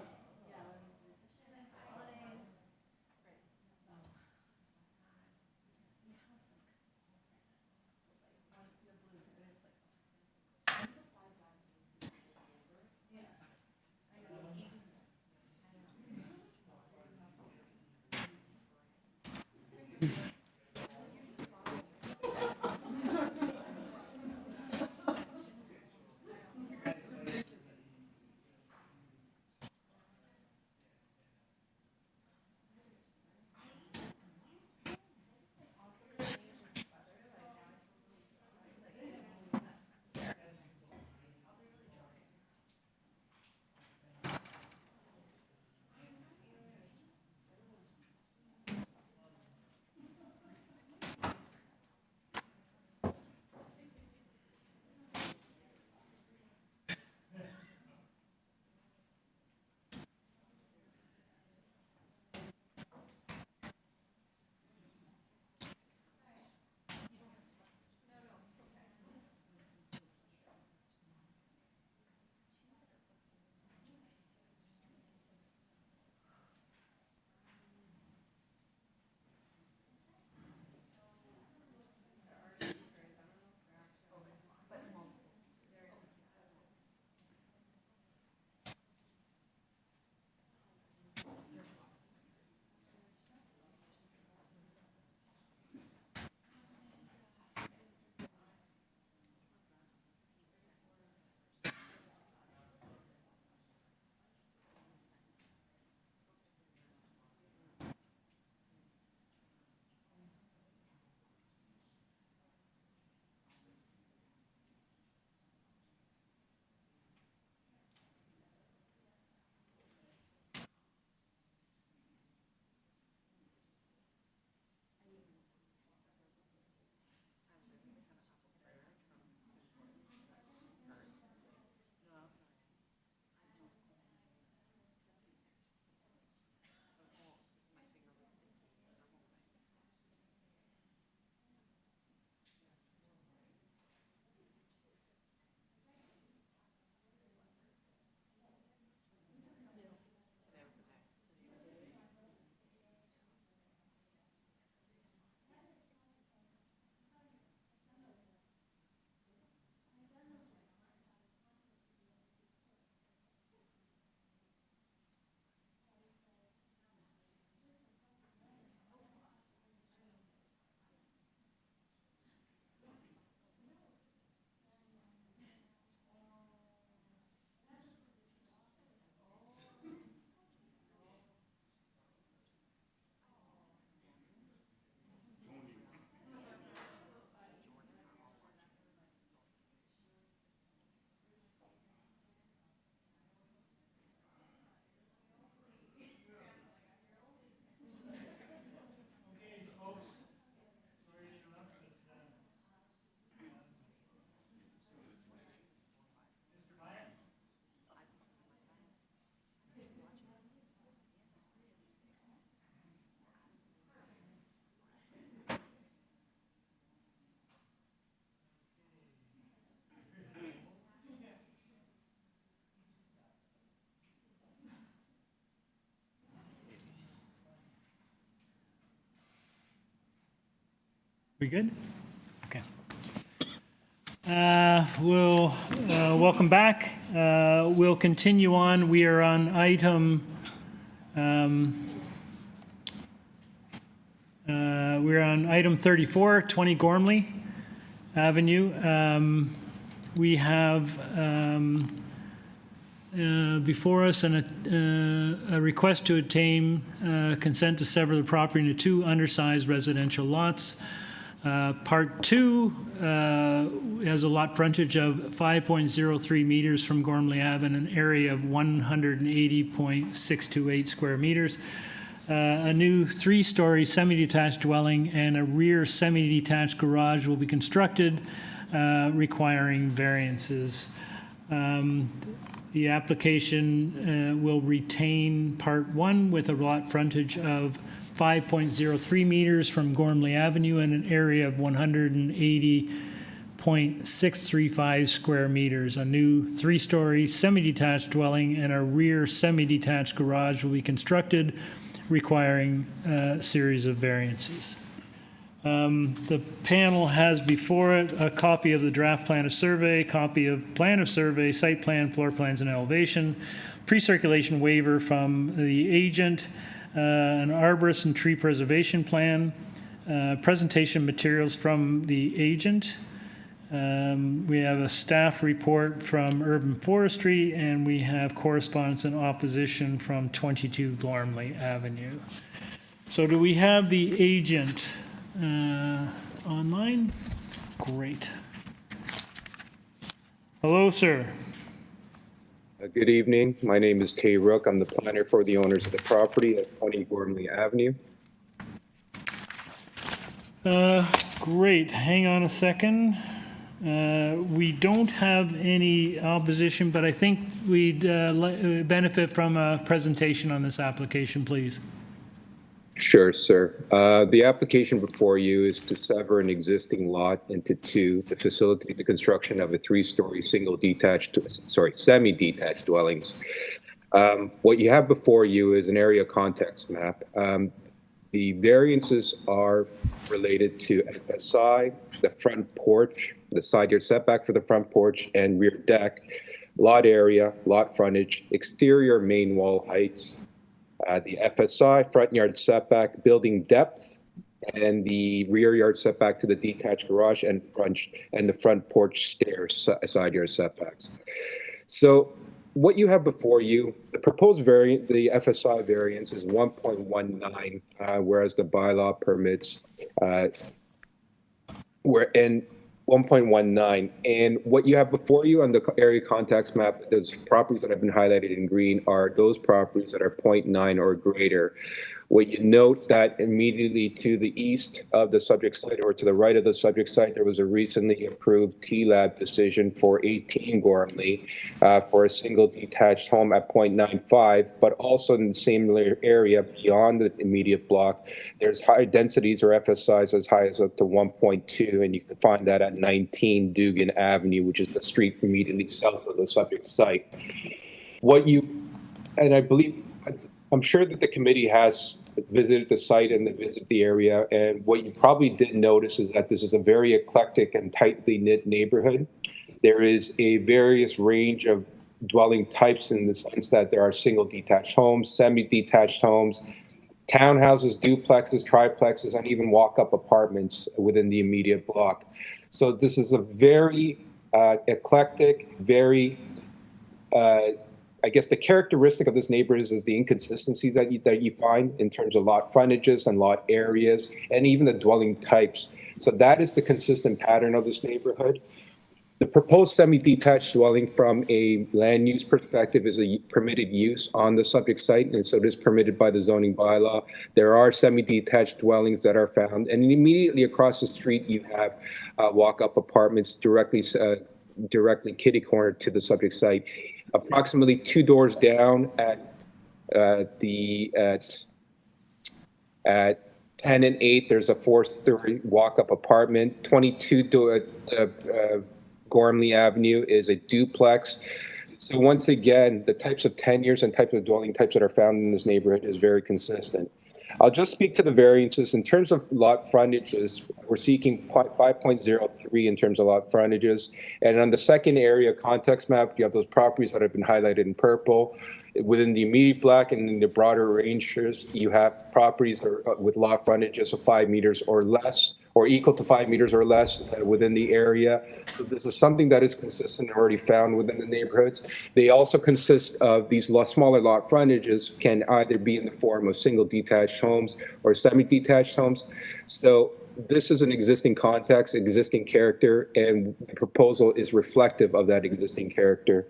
We good? Okay. We'll welcome back. We'll continue on. We are on item. We're on item 34, 20 Gormley Avenue. We have before us a request to obtain consent to sever the property into 2 undersized residential lots. Part 2 has a lot frontage of 5.03 meters from Gormley Ave and an area of 180.628 square meters. A new 3-story semi-detached dwelling and a rear semi-detached garage will be constructed, requiring variances. The application will retain Part 1 with a lot frontage of 5.03 meters from Gormley Avenue and an area of 180.635 square meters. A new 3-story semi-detached dwelling and a rear semi-detached garage will be constructed, requiring a series of variances. The panel has before it a copy of the draft plan of survey, copy of plan of survey, site plan, floor plans, and elevation, pre-circulation waiver from the agent, an arborist and tree preservation plan, presentation materials from the agent. We have a staff report from Urban Forestry, and we have correspondence and opposition from 22 Gormley Avenue. So do we have the agent online? Great. Hello, sir. Good evening. My name is Tay Rook. I'm the planner for the owners of the property at 20 Gormley Avenue. Great. Hang on a second. We don't have any opposition, but I think we'd benefit from a presentation on this application, please. Sure, sir. The application before you is to sever an existing lot into 2 to facilitate the construction of a 3-story semi-detached dwellings. What you have before you is an area context map. The variances are related to FSI, the front porch, the side yard setback for the front porch and rear deck, lot area, lot frontage, exterior main wall heights, the FSI, front yard setback, building depth, and the rear yard setback to the detached garage and the front porch stairs, side yard setbacks. So what you have before you, the proposed variant, the FSI variance is 1.19, whereas the bylaw permits 1.19. And what you have before you on the area context map, those properties that have been highlighted in green are those properties that are 0.9 or greater. What you note that immediately to the east of the subject site or to the right of the subject site, there was a recently approved TLAB decision for 18 Gormley for a single detached home at 0.95, but also in the same area beyond the immediate block, there's high densities or FSIs as high as up to 1.2, and you can find that at 19 Dugan Avenue, which is the street immediately south of the subject site. I'm sure that the committee has visited the site and visited the area, and what you probably didn't notice is that this is a very eclectic and tightly knit neighborhood. There is a various range of dwelling types in the sense that there are single detached homes, semi-detached homes, townhouses, duplexes, triplexes, and even walk-up apartments within the immediate block. So this is a very eclectic, very I guess the characteristic of this neighborhood is the inconsistency that you find in terms of lot frontages and lot areas and even the dwelling types. So that is the consistent pattern of this neighborhood. The proposed semi-detached dwelling from a land use perspective is a permitted use on the subject site, and so it is permitted by the zoning bylaw. There are semi-detached dwellings that are found, and immediately across the street you have walk-up apartments directly kitty-corner to the subject site. Approximately 2 doors down at 10 and 8, there's a 4-story walk-up apartment. 22 Gormley Avenue is a duplex. So once again, the types of tenures and types of dwelling types that are found in this neighborhood is very consistent. I'll just speak to the variances. In terms of lot frontages, we're seeking 5.03 in terms of lot frontages. And on the second area context map, you have those properties that have been highlighted in purple. Within the immediate black and in the broader ranges, you have properties with lot frontages of 5 meters or less, or equal to 5 meters or less within the area. So this is something that is consistent and already found within the neighborhoods. They also consist of these smaller lot frontages can either be in the form of single detached homes or semi-detached homes. So this is an existing context, existing character, and the proposal is reflective of that existing character.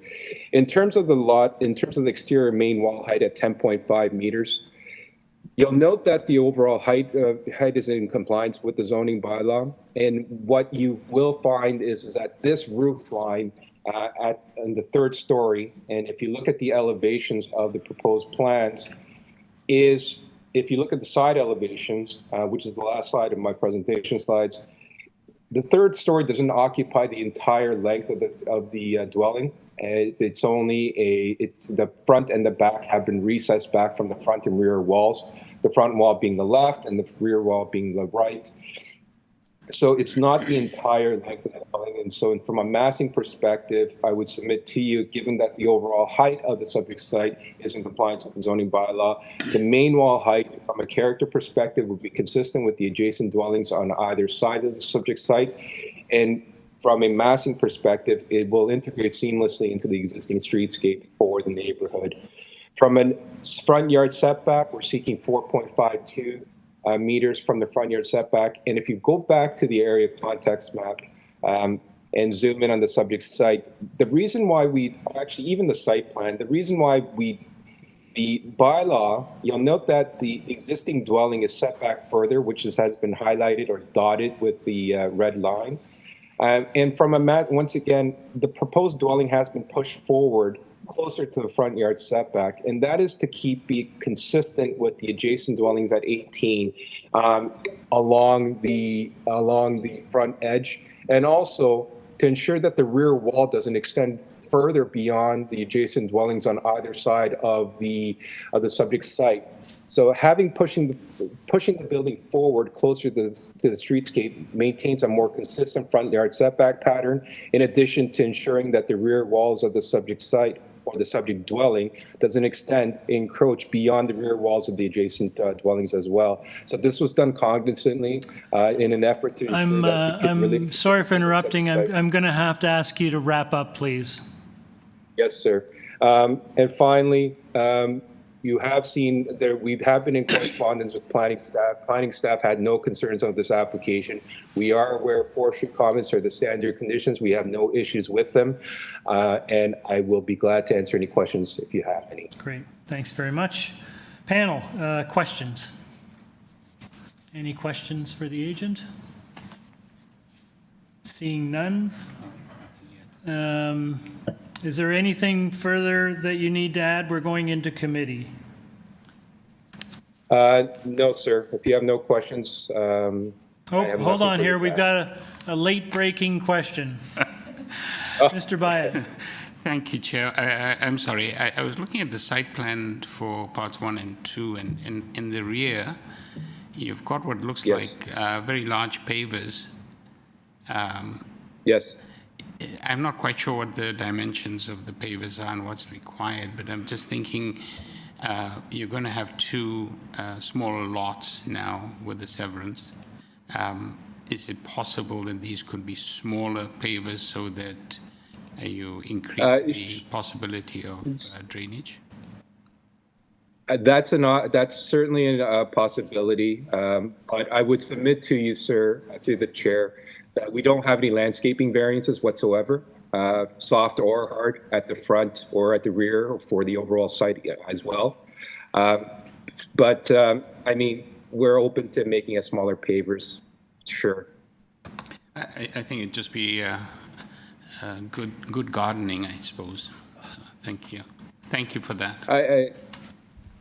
In terms of the lot, in terms of the exterior main wall height at 10.5 meters, you'll note that the overall height is in compliance with the zoning bylaw. And what you will find is that this roof line in the third story, and if you look at the elevations of the proposed plans, if you look at the side elevations, which is the last slide of my presentation slides, the third story doesn't occupy the entire length of the dwelling. It's only the front and the back have been recessed back from the front and rear walls, the front wall being the left and the rear wall being the right. So it's not the entire length of the dwelling. And so from a massing perspective, I would submit to you, given that the overall height of the subject site is in compliance with the zoning bylaw, the main wall height from a character perspective would be consistent with the adjacent dwellings on either side of the subject site. And from a massing perspective, it will integrate seamlessly into the existing streetscape for the neighborhood. From a front yard setback, we're seeking 4.52 meters from the front yard setback. And if you go back to the area context map and zoom in on the subject site, the reason why even the site plan, the reason why the bylaw, you'll note that the existing dwelling is set back further, which has been highlighted or dotted with the red line. And from a map, once again, the proposed dwelling has been pushed forward closer to the front yard setback, and that is to be consistent with the adjacent dwellings at 18 along the front edge, and also to ensure that the rear wall doesn't extend further beyond the adjacent dwellings on either side of the subject site. So pushing the building forward closer to the streetscape maintains a more consistent front yard setback pattern, in addition to ensuring that the rear walls of the subject site or the subject dwelling doesn't encroach beyond the rear walls of the adjacent dwellings as well. So this was done cognizantly in an effort to ensure that I'm sorry for interrupting. I'm going to have to ask you to wrap up, please. Yes, sir. And finally, you have seen there, we have been in correspondence with planning staff. Planning staff had no concerns of this application. We are aware of forestry comments are the standard conditions. We have no issues with them. And I will be glad to answer any questions if you have any. Great. Thanks very much. Panel, questions? Any questions for the agent? Seeing none. Is there anything further that you need to add? We're going into committee. No, sir. If you have no questions. Hold on here. We've got a late breaking question. Mr. Bayat. Thank you, Chair. I'm sorry. I was looking at the site plan for parts 1 and 2, and in the rear, you've got what looks like very large pavers. Yes. I'm not quite sure what the dimensions of the pavers are and what's required, but I'm just thinking you're going to have 2 smaller lots now with the severance. Is it possible that these could be smaller pavers so that you increase the possibility of drainage? That's certainly a possibility, but I would submit to you, sir, to the chair, that we don't have any landscaping variances whatsoever, soft or hard, at the front or at the rear or for the overall site as well. But I mean, we're open to making a smaller pavers, sure. I think it'd just be good gardening, I suppose. Thank you. Thank you for that.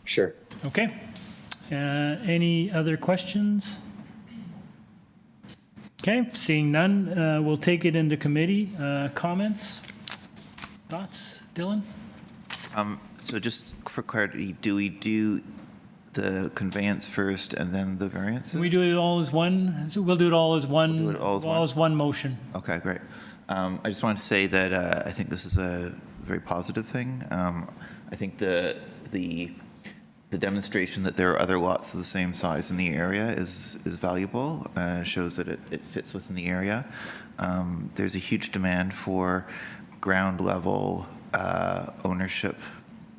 Sure. Okay. Any other questions? Okay, seeing none, we'll take it into committee. Comments? Thoughts? Dylan? So just for clarity, do we do the conveyance first and then the variances? Can we do it all as one? So we'll do it all as one. We'll do it all as one motion. Okay, great. I just want to say that I think this is a very positive thing. I think the demonstration that there are other lots of the same size in the area is valuable. Shows that it fits within the area. There's a huge demand for ground level ownership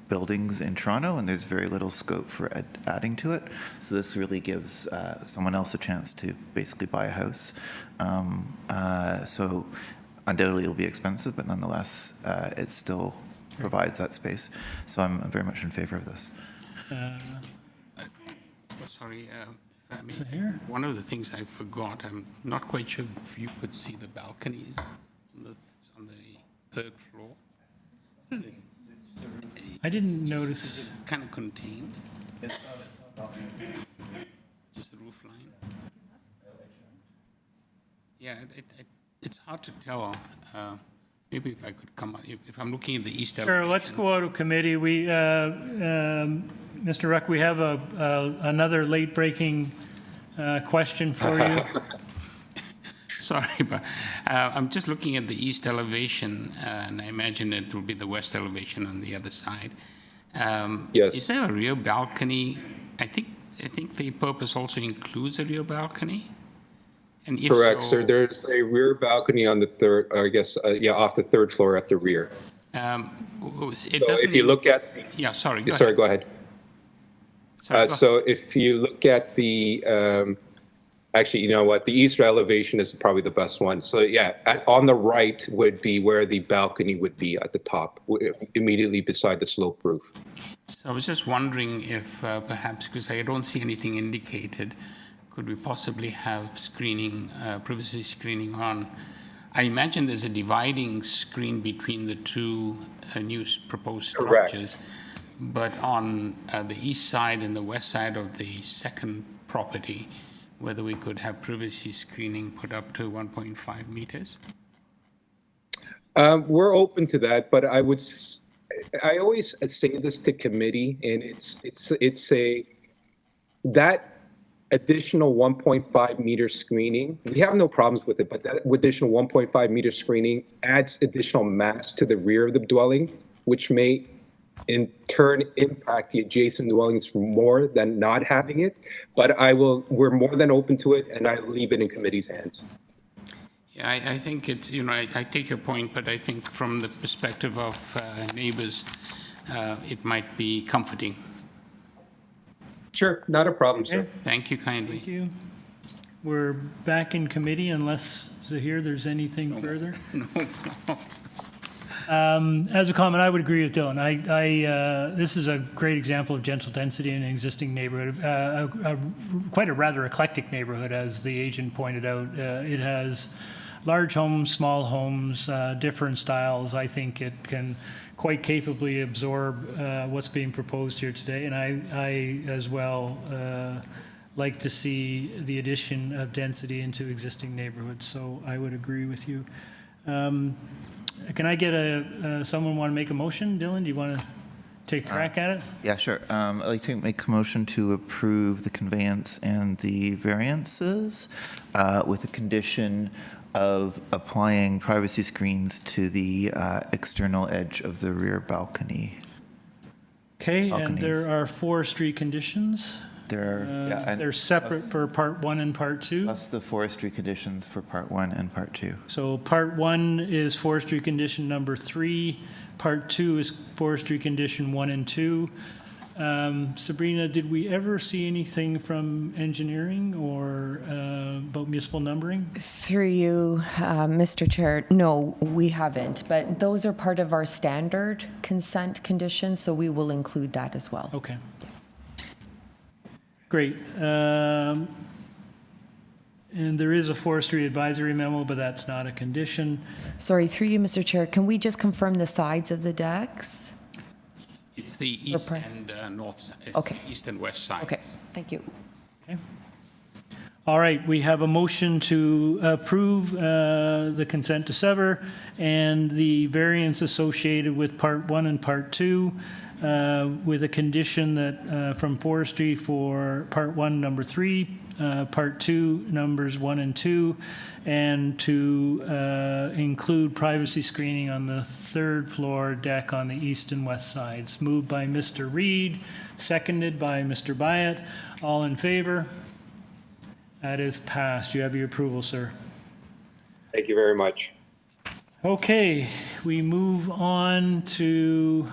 buildings in Toronto, and there's very little scope for adding to it. So this really gives someone else a chance to basically buy a house. So undoubtedly it'll be expensive, but nonetheless, it still provides that space. So I'm very much in favor of this. Sorry, one of the things I forgot, I'm not quite sure if you could see the balconies on the third floor. I didn't notice. Kind of contained. Just the roof line. Yeah, it's hard to tell. Maybe if I could come, if I'm looking at the east elevation. Sure, let's go out of committee. We, Mr. Ruck, we have another late-breaking question for you. Sorry, but I'm just looking at the east elevation, and I imagine it will be the west elevation on the other side. Yes. Is there a rear balcony? I think the purpose also includes a rear balcony. And if Correct, so, sir. There's a rear balcony on the third, or I guess, off the third floor at the rear. it So doesn't if you look at, yeah, sorry. go ahead. So if you look at the, actually, you know what, the east elevation is probably the best one. So yeah, on the right would be where the balcony would be at the top, immediately beside the slope roof. So I was just wondering if perhaps, because I don't see anything indicated, could we possibly have screening, privacy screening on? I imagine there's a dividing screen between the two new proposed structures. But on the east side and the west side of the second property, whether we could have privacy screening put up to 1.5 meters? We're open to that, but I always say this to committee, and that additional 1.5 meter screening, we have no problems with it, but that additional 1.5 meter screening adds additional mass to the rear of the dwelling, which may in turn impact the adjacent dwellings more than not having it. But we're more than open to it, and I leave it in committee's hands. Yeah, I think it's, I take your point, but I think from the perspective of neighbors, it might be comforting. Sure, not a problem, sir. Thank you kindly. Thank you. We're back in committee unless, Zahir, there's anything further? No. As a comment, I would agree with Dylan. This is a great example of gentle density in an existing neighborhood, quite a rather eclectic neighborhood, as the agent pointed out. It has large homes, small homes, different styles. I think it can quite capably absorb what's being proposed here today. And I as well like to see the addition of density into existing neighborhoods. So I would agree with you. Can I get someone want to make a motion? Dylan, do you want to take a crack at it? Yeah, sure. I'd like to make a motion to approve the conveyance and the variances with the condition of applying privacy screens to the external edge of the rear balcony. Okay, and there are 4 street conditions. They're separate for part 1 and part 2. Plus the forestry conditions for part 1 and part 2. So part 1 is forestry condition number 3. Part 2 is forestry condition 1 and 2. Sabrina, did we ever see anything from engineering or about municipal numbering? Through you, Mr. Chair, no, we haven't, but those are part of our standard consent conditions, so we will include that as well. Okay. Great. And there is a forestry advisory memo, but that's not a condition. Sorry, through you, Mr. Chair, can we just confirm the sides of the decks? It's the east and north, east and west sides. Okay, thank you. Okay. All right, we have a motion to approve the consent to sever and the variance associated with part 1 and part 2. with a condition that from forestry for part 1, number 3, part 2, numbers 1 and 2, and to include privacy screening on the 3rd floor deck on the east and west sides. Moved by Mr. Reed, seconded by Mr. Byatt. All in favor? That is passed. You have your approval, sir. Thank you very much. Okay, we move on to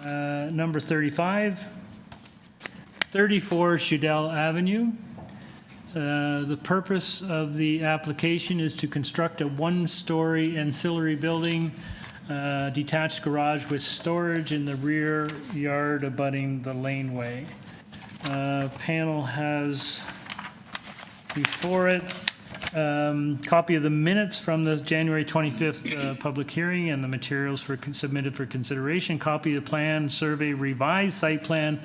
number 35, 34 Shudell Avenue. The purpose of the application is to construct a one-story ancillary building, detached garage with storage in the rear yard abutting the laneway. Panel has before it copy of the minutes from the January 25th public hearing and the materials submitted for consideration, copy of the plan, survey, revised site plan,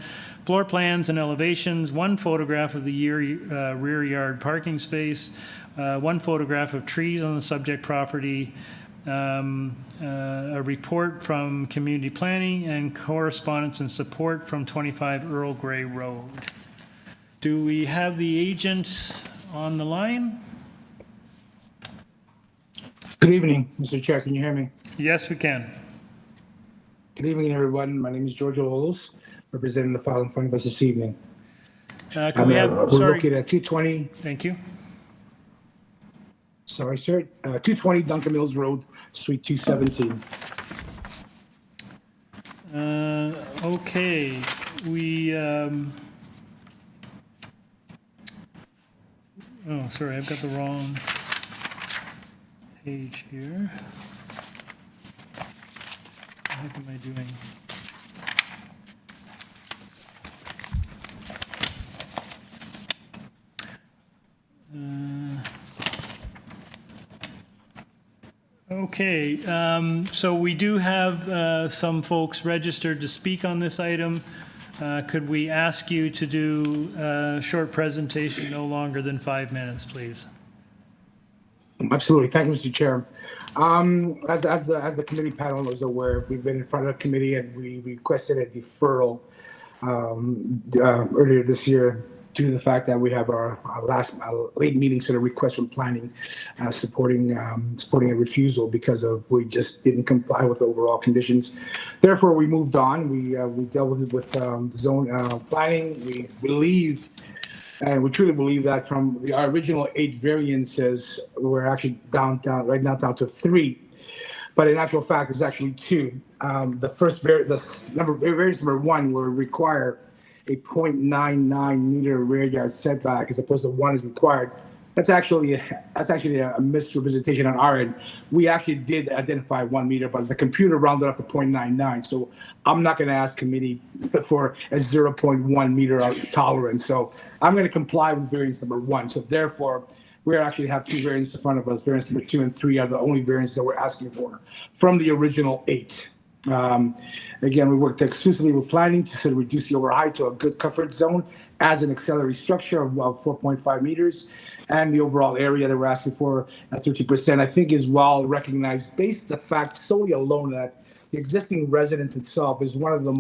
floor plans and elevations, one photograph of the rear yard parking space, one photograph of trees on the subject property, a report from community planning, and correspondence and support from 25 Earl Grey Road. Do we have the agent on the line? Good evening, Mr. Chair. Can you hear me? Yes, we can. Good evening, everyone. My name is George Olos, representing the file in front of us this evening. We're located at 220. Thank you. Sorry, sir. 220 Duncan Mills Road, Suite 217. Okay, we, oh, sorry, I've got the wrong page here. What am I doing? Okay, so we do have some folks registered to speak on this item. Could we ask you to do a short presentation, no longer than 5 minutes, please? Absolutely. Thank you, Mr. Chair. As the committee panel is aware, we've been in front of the committee and we requested a deferral earlier this year due to the fact that we have our last late meeting sort of request from planning supporting a refusal because of we just didn't comply with overall conditions. Therefore, we moved on. We dealt with zone planning. We believe, and we truly believe that from our original 8 variances, we're actually down to 3. But in actual fact, it's actually 2. Variance number 1 will require a 0.99 meter rear yard setback as opposed to 1 is required. That's actually a misrepresentation on our end. We actually did identify 1 meter, but the computer rounded up to 0.99. So I'm not going to ask committee for a 0.1 meter tolerance. So I'm going to comply with variance number 1. So therefore, we actually have 2 variants in front of us. Variance number 2 and 3 are the only variants that we're asking for from the original 8. Again, we worked exclusively with planning to sort of reduce the overheight to a good comfort zone as an auxiliary structure of 4.5 meters. And the overall area that we're asking for at 30%, I think is well recognized based on the fact solely alone that the existing residence itself is one of the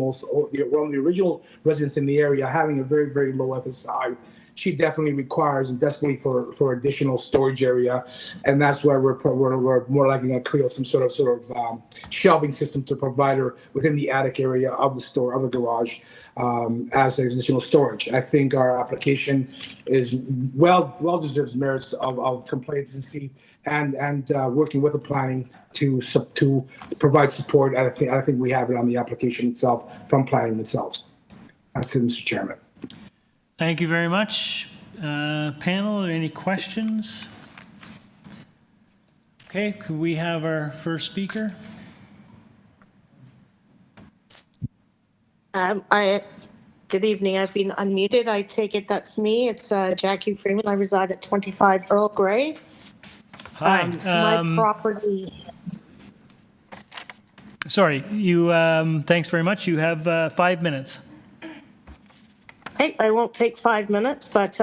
original residents in the area having a very, very low FSI. She definitely requires and desperately for additional storage area, and that's why we're more likely going to create some sort of shelving system to provide her within the attic area of the garage as additional storage. I think our application is well deserves merits of complacency and working with the planning to provide support. I think we have it on the application itself from planning themselves. That's it, Mr. Chairman. Thank you very much. Panel, any questions? Okay, could we have our first speaker? Good evening. I've been unmuted. I take it that's me. It's Jackie Freeman. I reside at 25 Earl Grey. Hi. My property. Sorry, you. Thanks very much. You have 5 minutes. Okay, I won't take 5 minutes, but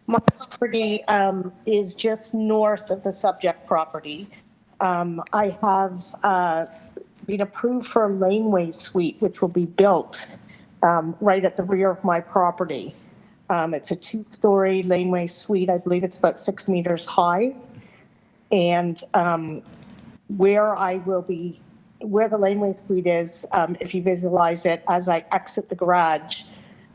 my property is just north of the subject property. I have been approved for a laneway suite, which will be built right at the rear of my property. It's a 2-story laneway suite. I believe it's about 6 meters high. And where the laneway suite is, if you visualize it, as I exit the garage,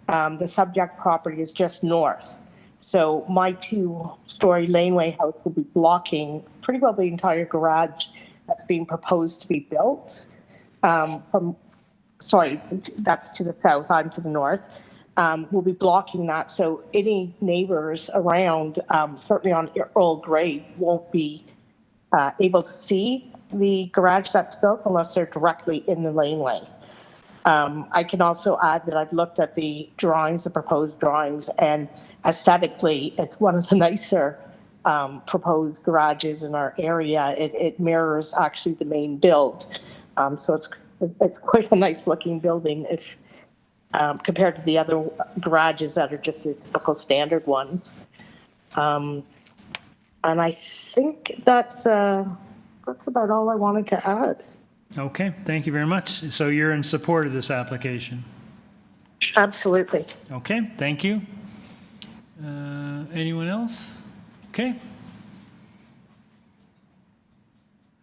the subject property is just north. So my 2-story laneway house will be blocking pretty well the entire garage that's being proposed to be built. That's to the south, I'm to the north. We'll be blocking that, so any neighbors around, certainly on Earl Grey, won't be able to see the garage that's built unless they're directly in the laneway. I can also add that I've looked at the drawings, the proposed drawings, and aesthetically, it's one of the nicer proposed garages in our area. It mirrors actually the main build, so it's quite a nice looking building if compared to the other garages that are just the typical standard ones. And I think that's about all I wanted to add. Okay, thank you very much. So you're in support of this application? Absolutely. Okay, thank you. Anyone else? Okay.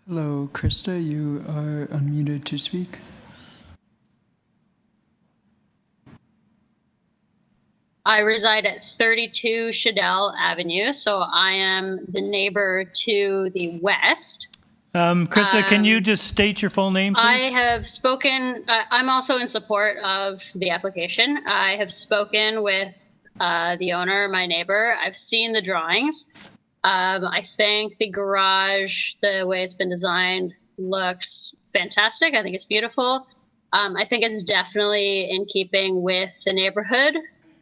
Hello, Krista, you are unmuted to speak. I reside at 32 Shudell Avenue, so I am the neighbor to the west. Krista, can you just state your full name, please? I have spoken, I'm also in support of the application. I have spoken with the owner, my neighbor. I've seen the drawings. I think the garage, the way it's been designed, looks fantastic. I think it's beautiful. I think it's definitely in keeping with the neighborhood,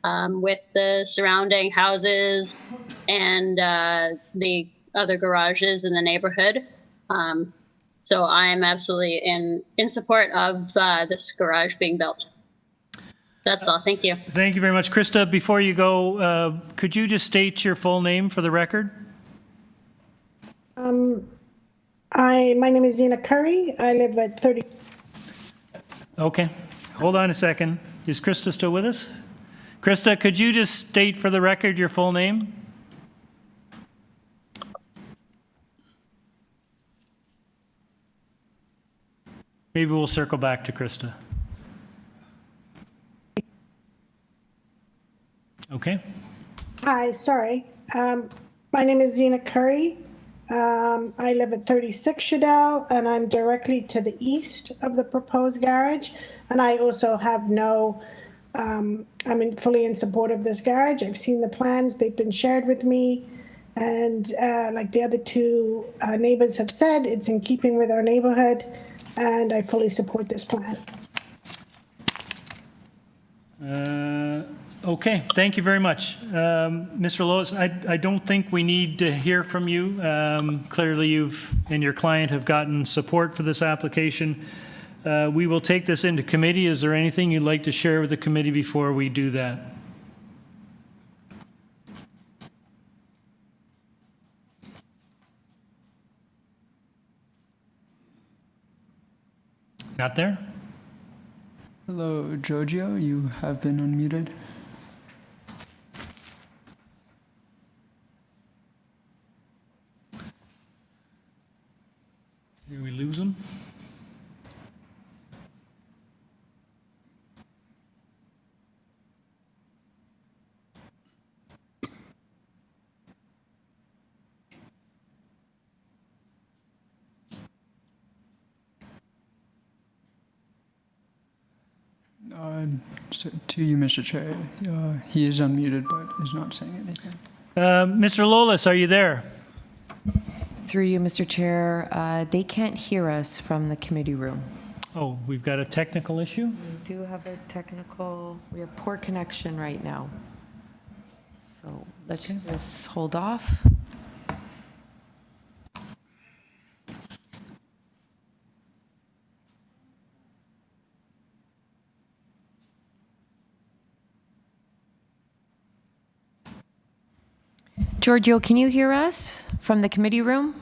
with the surrounding houses and the other garages in the neighborhood. So I'm absolutely in support of this garage being built. That's all. Thank you. Thank you very much. Krista, before you go, could you just state your full name for the record? My name is Zena Curry. I live at 30. Okay, hold on a second. Is Krista still with us? Krista, could you just state for the record your full name? Maybe we'll circle back to Krista. Okay. Hi, sorry. My name is Zena Curry. I live at 36 Shudell, and I'm directly to the east of the proposed garage. And I also have I'm fully in support of this garage. I've seen the plans, they've been shared with me. And like the other two neighbors have said, it's in keeping with our neighborhood, and I fully support this plan. Okay, thank you very much. Mr. Lois, I don't think we need to hear from you. Clearly you've and your client have gotten support for this application. We will take this into committee. Is there anything you'd like to share with the committee before we do that? Not there? Hello, Giorgio, you have been unmuted. Did we lose him? To you, Mr. Chair, he is unmuted but is not saying anything. Mr. Lolis, are you there? Through you, Mr. Chair, they can't hear us from the committee room. Oh, we've got a technical issue? We do have we have poor connection right now. So let's just hold off. Giorgio, can you hear us from the committee room?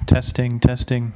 Testing, testing.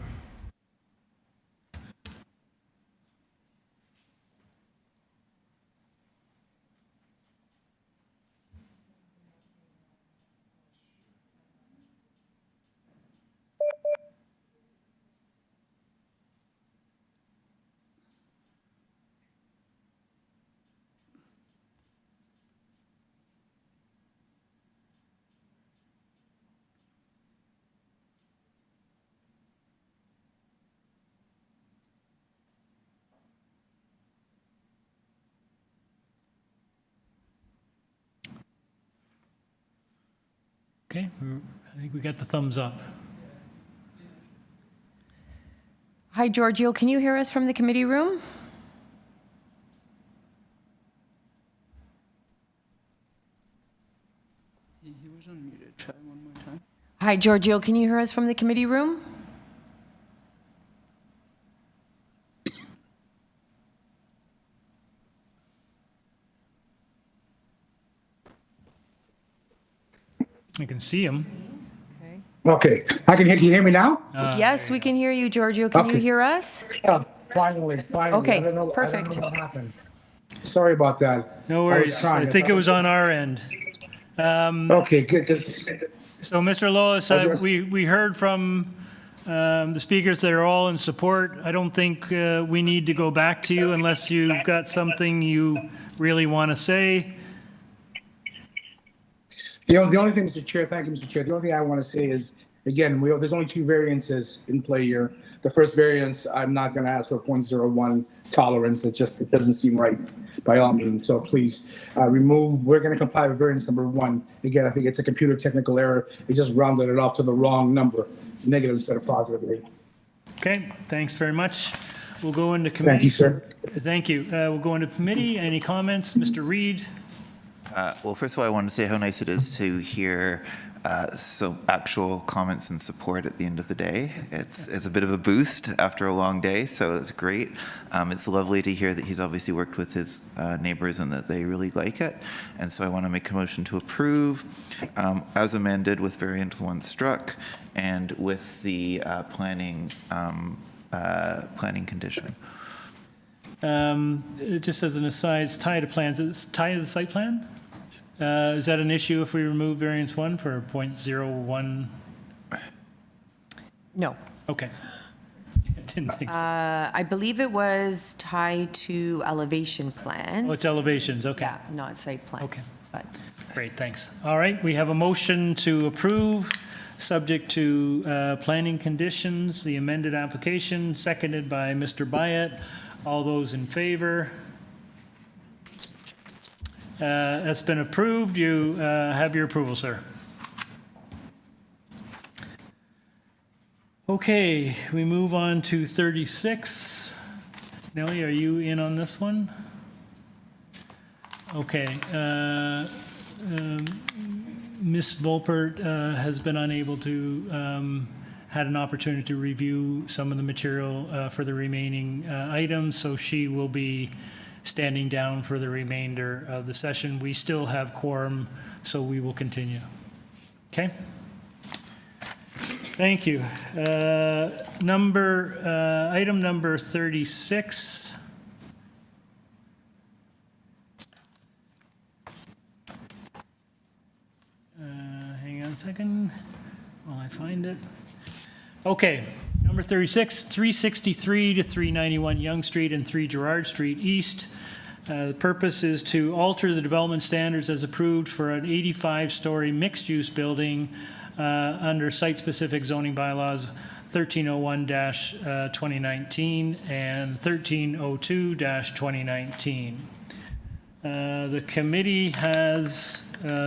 Okay, I think we got the thumbs up. Hi, Giorgio. Can you hear us from the committee room? He was unmuted. Try one more time. Hi, Giorgio. Can you hear us from the committee room? I can see him. Okay, can you hear me now? Yes, we can hear you, Giorgio. Can you Okay. hear us? Yeah, finally. Okay, I don't know, perfect. I don't know what happened. Sorry about that. No I was worries. trying. I think it was on our end. Okay, good. So, Mr. Lois, we heard from the speakers that are all in support. I don't think we need to go back to you unless you've got something you really want to say. The only thing, Mr. Chair, thank you, Mr. Chair. The only thing I want to say is, again, there's only two variances in play here. The first variance, I'm not going to ask for 0.01 tolerance. It doesn't seem right by all means. So please remove. We're going to comply with variance number 1. Again, I think it's a computer technical error. It just rounded it off to the wrong number, negative instead of positive. Okay, thanks very much. We'll go into committee. Thank you, sir. Thank you. We'll go into committee. Any comments? Mr. Reid? Well, first of all, I want to say how nice it is to hear some actual comments and support at the end of the day. It's a bit of a boost after a long day, so it's great. It's lovely to hear that he's obviously worked with his neighbors and that they really like it. And so I want to make a motion to approve as amended with variant 1 struck and with the planning condition. Just as an aside, it's tied to plans. It's tied to the site plan? Is that an issue if we remove variance 1 for 0.01? No. Okay. I didn't think so. I believe it was tied to elevation plans. Oh, it's elevations, okay. Yeah, not site plan. Okay. But Great, thanks. All right, we have a motion to approve, subject to planning conditions, the amended application, seconded by Mr. Byatt. All those in favor? That's been approved. You have your approval, sir. Okay, we move on to 36. Nellie, are you in on this one? Okay. Ms. Volpert has been unable to, had an opportunity to review some of the material for the remaining items, so she will be standing down for the remainder of the session. We still have quorum, so we will continue. Okay? Thank you. Item number 36. Hang on a second while I find it. Okay, number 36, 363 to 391 Yonge Street and 3 Gerrard Street East. The purpose is to alter the development standards as approved for an 85-story mixed-use building under site-specific zoning bylaws 1301-2019 and 1302-2019. The committee has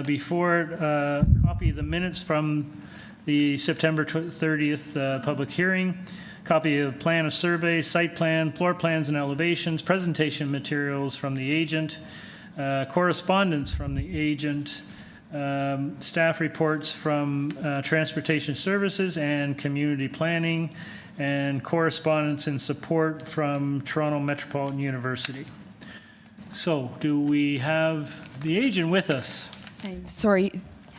before it a copy of the minutes from the September 30th public hearing, copy of plan of survey, site plan, floor plans and elevations, presentation materials from the agent, correspondence from the agent, staff reports from Transportation Services and Community Planning, and correspondence in support from Toronto Metropolitan University. So, do we have the agent with us? sorry,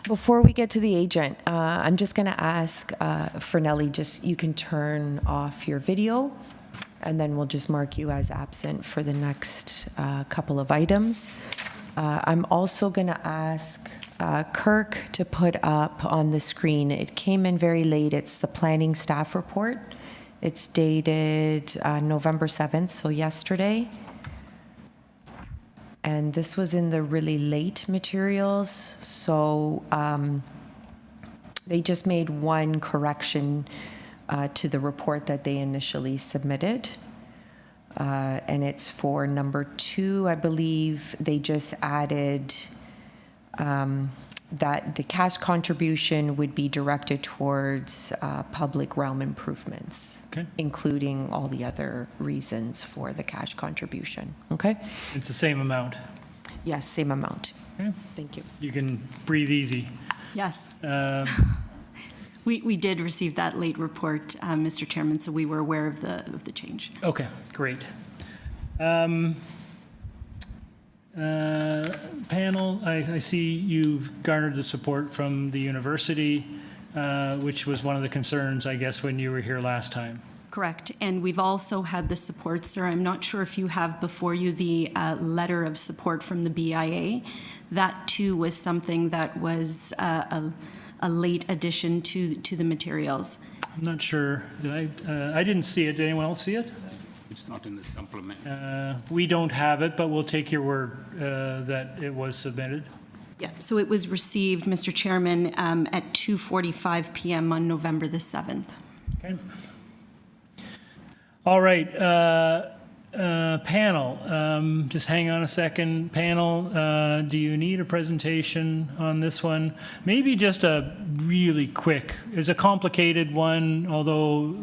Before we get to the agent, I'm just going to ask Fernelli, just you can turn off your video, and then we'll just mark you as absent for the next couple of items. I'm also going to ask Kirk to put up on the screen. It came in very late. It's the planning staff report. It's dated November 7th, so yesterday. And this was in the really late materials, so they just made one correction to the report that they initially submitted. And it's for number 2, I believe they just added that the cash contribution would be directed towards public realm improvements, okay, including all the other reasons for the cash contribution. Okay? It's the same amount. Yes, same amount. Okay. Thank you. You can breathe easy. Yes. We did receive that late report, Mr. Chairman, so we were aware of the change. Okay, great. Panel, I see you've garnered the support from the university, which was one of the concerns, I guess, when you were here last time. Correct. And we've also had the support, sir. I'm not sure if you have before you the letter of support from the BIA. That, too, was something that was a late addition to the materials. I'm not sure. I didn't see it. Did anyone else see it? It's not in the supplement. We don't have it, but we'll take your word that it was submitted. Yeah, so it was received, Mr. Chairman, at 2:45 p.m. on November the 7th. Okay. All right. Panel, just hang on a second. Panel, do you need a presentation on this one? Maybe just a really quick. It's a complicated one, although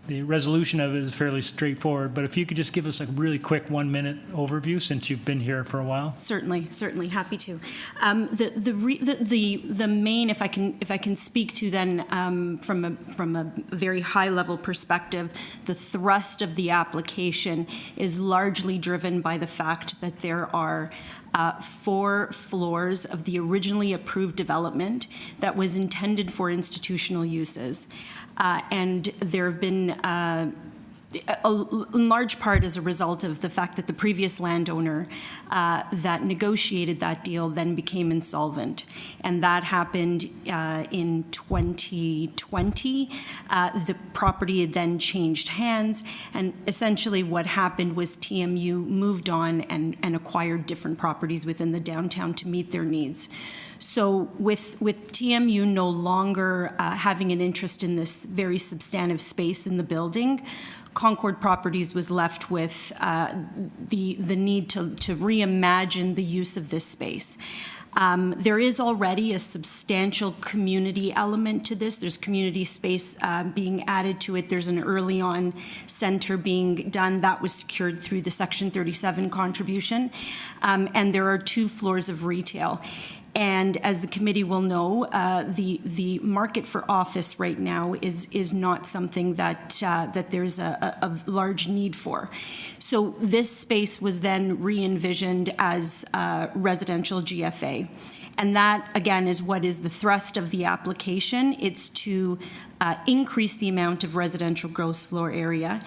the resolution of it is fairly straightforward, but if you could just give us a really quick 1-minute overview since you've been here for a while. Certainly, happy to. The main, if I can speak to then from a very high level perspective, the thrust of the application is largely driven by the fact that there are 4 floors of the originally approved development that was intended for institutional uses. And there have been, in large part as a result of the fact that the previous landowner that negotiated that deal then became insolvent. And that happened in 2020. The property had then changed hands. And essentially what happened was TMU moved on and acquired different properties within the downtown to meet their needs. So with TMU no longer having an interest in this very substantive space in the building, Concord Properties was left with the need to reimagine the use of this space. There is already a substantial community element to this. There's community space being added to it. There's an early on center being done that was secured through the Section 37 contribution. And there are 2 floors of retail. And as the committee will know, the market for office right now is not something that there's a large need for. So this space was then re-envisioned as residential GFA. And that, again, is what is the thrust of the application. It's to increase the amount of residential gross floor area,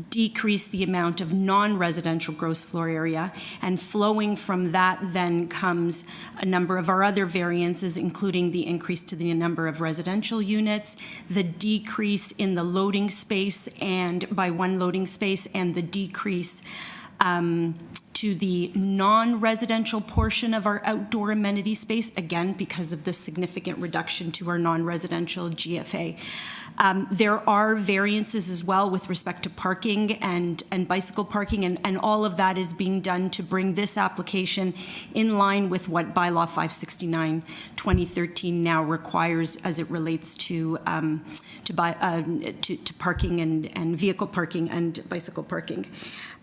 decrease the amount of non-residential gross floor area, and flowing from that then comes a number of our other variances, including the increase to the number of residential units, the decrease in the loading space and by 1 loading space, and the decrease to the non-residential portion of our outdoor amenity space, again, because of the significant reduction to our non-residential GFA. There are variances as well with respect to parking and bicycle parking, and all of that is being done to bring this application in line with what Bylaw 569/2013 now requires as it relates to parking and vehicle parking and bicycle parking.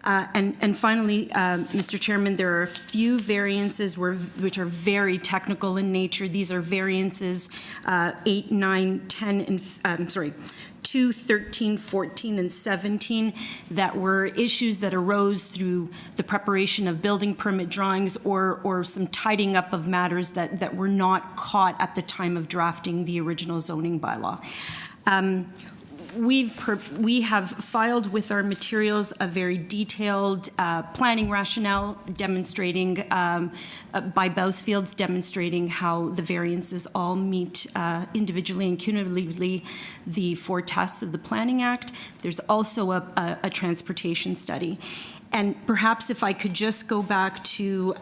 And finally, Mr. Chairman, there are a few variances which are very technical in nature. These are variances 8, 9, 10, and 2 2, 13, 14, and 17 that were issues that arose through the preparation of building permit drawings or some tidying up of matters that were not caught at the time of drafting the original zoning bylaw. We have filed with our materials a very detailed planning rationale demonstrating, by Bousfields, demonstrating how the variances all meet individually and cumulatively the 4 tests of the Planning Act. There's also a transportation study. And perhaps if I could just go back to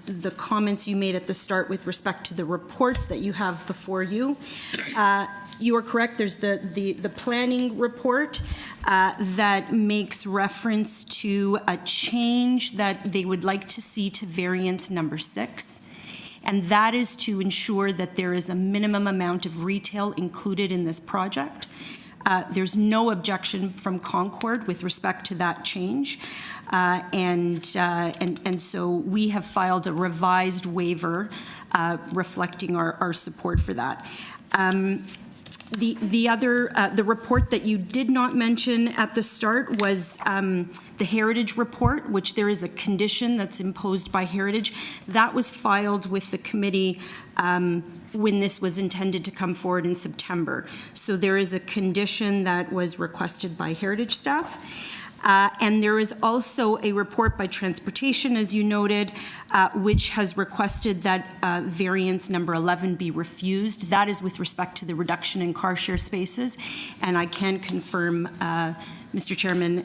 the comments you made at the start with respect to the reports that you have before you. You are correct. There's the planning report that makes reference to a change that they would like to see to variance number 6. And that is to ensure that there is a minimum amount of retail included in this project. There's no objection from Concord with respect to that change. And so we have filed a revised waiver reflecting our support for that. The report that you did not mention at the start was the Heritage report, which there is a condition that's imposed by Heritage. That was filed with the committee when this was intended to come forward in September. So there is a condition that was requested by Heritage staff. And there is also a report by Transportation, as you noted, which has requested that variance number 11 be refused. That is with respect to the reduction in car share spaces. And I can confirm, Mr. Chairman,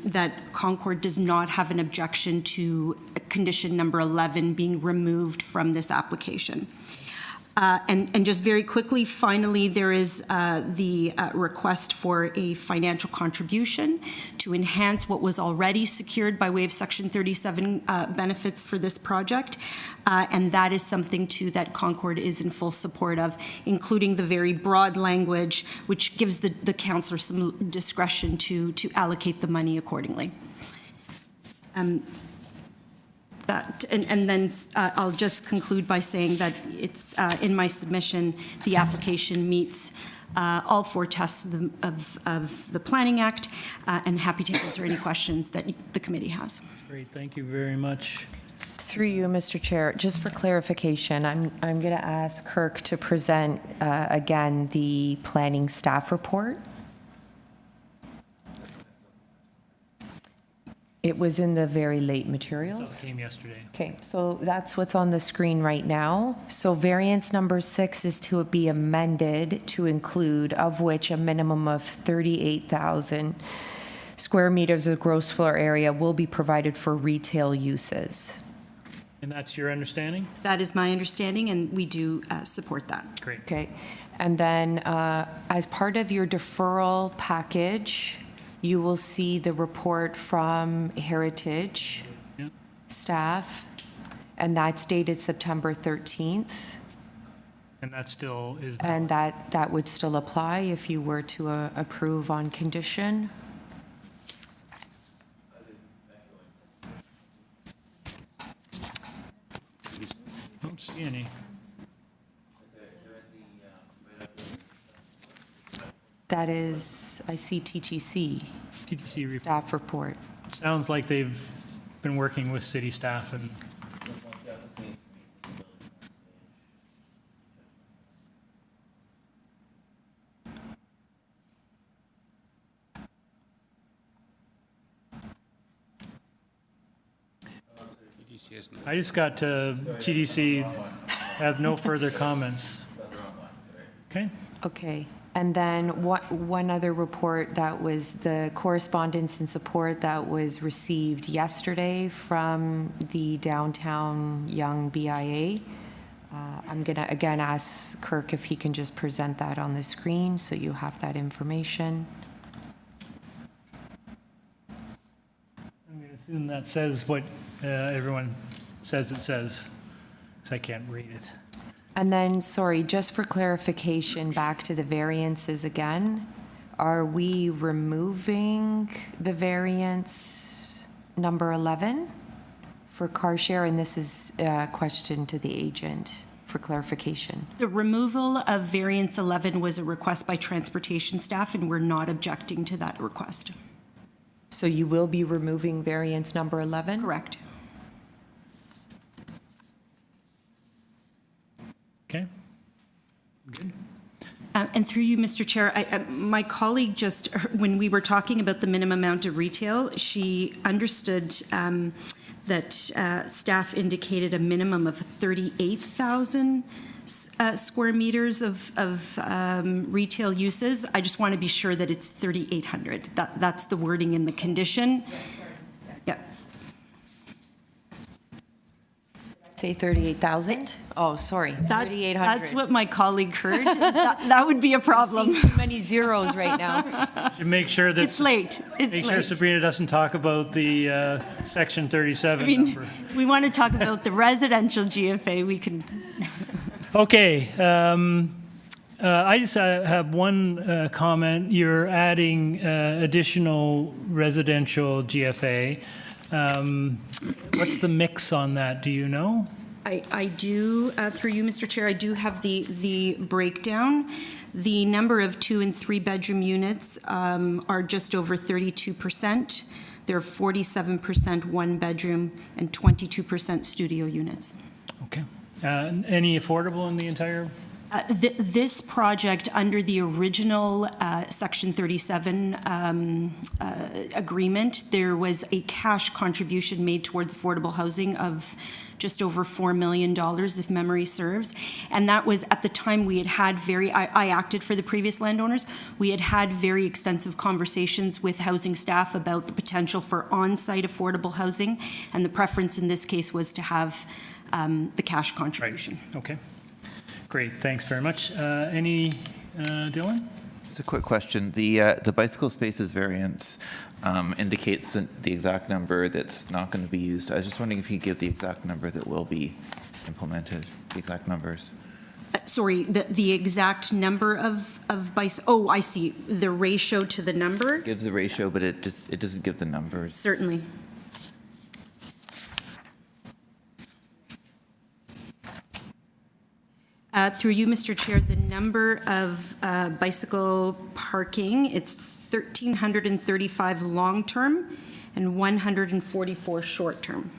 that Concord does not have an objection to condition number 11 being removed from this application. And just very quickly, finally, there is the request for a financial contribution to enhance what was already secured by way of Section 37 benefits for this project. And that is something, too, that Concord is in full support of, including the very broad language, which gives the councillor some discretion to allocate the money accordingly. And then I'll just conclude by saying that it's in my submission, the application meets all 4 tests of the Planning Act, and happy to answer any questions that the committee has. Great, thank you very much. Through you, Mr. Chair, just for clarification, I'm going to ask Kirk to present again the planning staff report. It was in the very late materials. Stuff came yesterday. Okay, so that's what's on the screen right now. So variance number 6 is to be amended to include, of which a minimum of 38,000 square meters of gross floor area will be provided for retail uses. And that's your understanding? That is my understanding, and we do support that. Great. Okay, and then as part of your deferral package, you will see the report from Heritage staff, and that's dated September 13th. And that still is... And that would still apply if you were to approve on condition. Don't see any. That is, I see TTC. TTC report. Staff report. Sounds like they've been working with city staff and... I just got to TDC, have no further comments. Okay. Okay. And then one other report that was the correspondence and support that was received yesterday from the downtown Young BIA. I'm going to again ask Kirk if he can just present that on the screen so you have that information. I'm going to assume that says what everyone says it says, because I can't read it. And then, sorry, just for clarification, back to the variances again. Are we removing the variance number 11 for car share? And this is a question to the agent for clarification. The removal of variance 11 was a request by transportation staff, and we're not objecting to that request. So you will be removing variance number 11? Correct. Okay. Good. And through you, Mr. Chair, my colleague just, when we were talking about the minimum amount of retail, she understood that staff indicated a minimum of 38,000 square meters of retail uses. I just want to be sure that it's 3,800. That's the wording in the condition. Yeah. Say 38,000? Oh, sorry, 3,800. That's what my colleague heard. that would be a problem. I'm seeing too many zeros right now. Should make sure that It's late. make sure Sabrina doesn't talk about the section 37 number. If we want to talk about the residential GFA, we can. Okay. I just have one comment. You're adding additional residential GFA. What's the mix on that? Do you know? I do, through you, Mr. Chair, I do have the breakdown. The number of 2 and 3 bedroom units are just over 32%. They're 47% 1 bedroom and 22% studio units. Okay. Any affordable in the entire? This project, under the original Section 37 agreement, there was a cash contribution made towards affordable housing of just over $4 million, if memory serves. And that was at the time we had I acted for the previous landowners. We had very extensive conversations with housing staff about the potential for on-site affordable housing. And the preference in this case was to have the cash contribution. Right. Okay. Great, thanks very much. Any, Dylan? Just a quick question. The bicycle spaces variance indicates the exact number that's not going to be used. I was just wondering if you could give the exact number that will be implemented, the exact numbers. Sorry, the exact number of oh, I see, the ratio to the number? It gives the ratio, but it doesn't give the numbers. Certainly. Through you, Mr. Chair, the number of bicycle parking, it's 1,335 long-term and 144 short-term.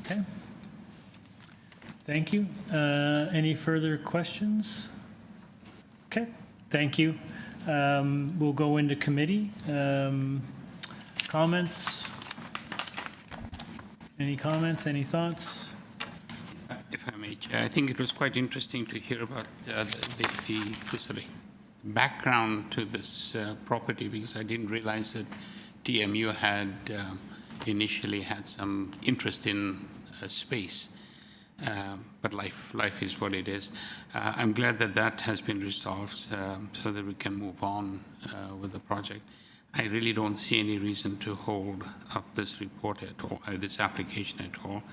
Okay. Thank you. Any further questions? Okay, thank you. We'll go into committee. Comments? Any comments, any thoughts? If I may, Chair, I think it was quite interesting to hear about the sort of background to this property, because I didn't realize that TMU had initially had some interest in space, but life is what it is. I'm glad that that has been resolved so that we can move on with the project. I really don't see any reason to hold up this report at all, this application at all.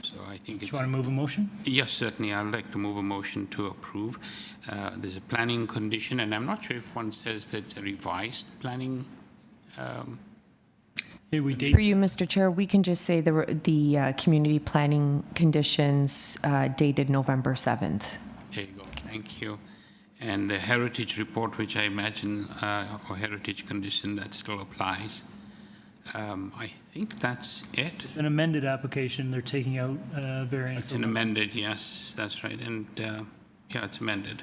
So I think it's... Do you want to move a motion? Yes, certainly. I'd like to move a motion to approve. There's a planning condition, and I'm not sure if one says that it's a revised planning. Hey, we For you, Mr. Chair, we can just say the community planning conditions dated November 7th. There you go. Thank you. And the heritage report, which I imagine, or heritage condition, that still applies. I think that's it. It's an amended application. They're taking out variance. It's an amended, yes, that's right. And yeah, it's amended.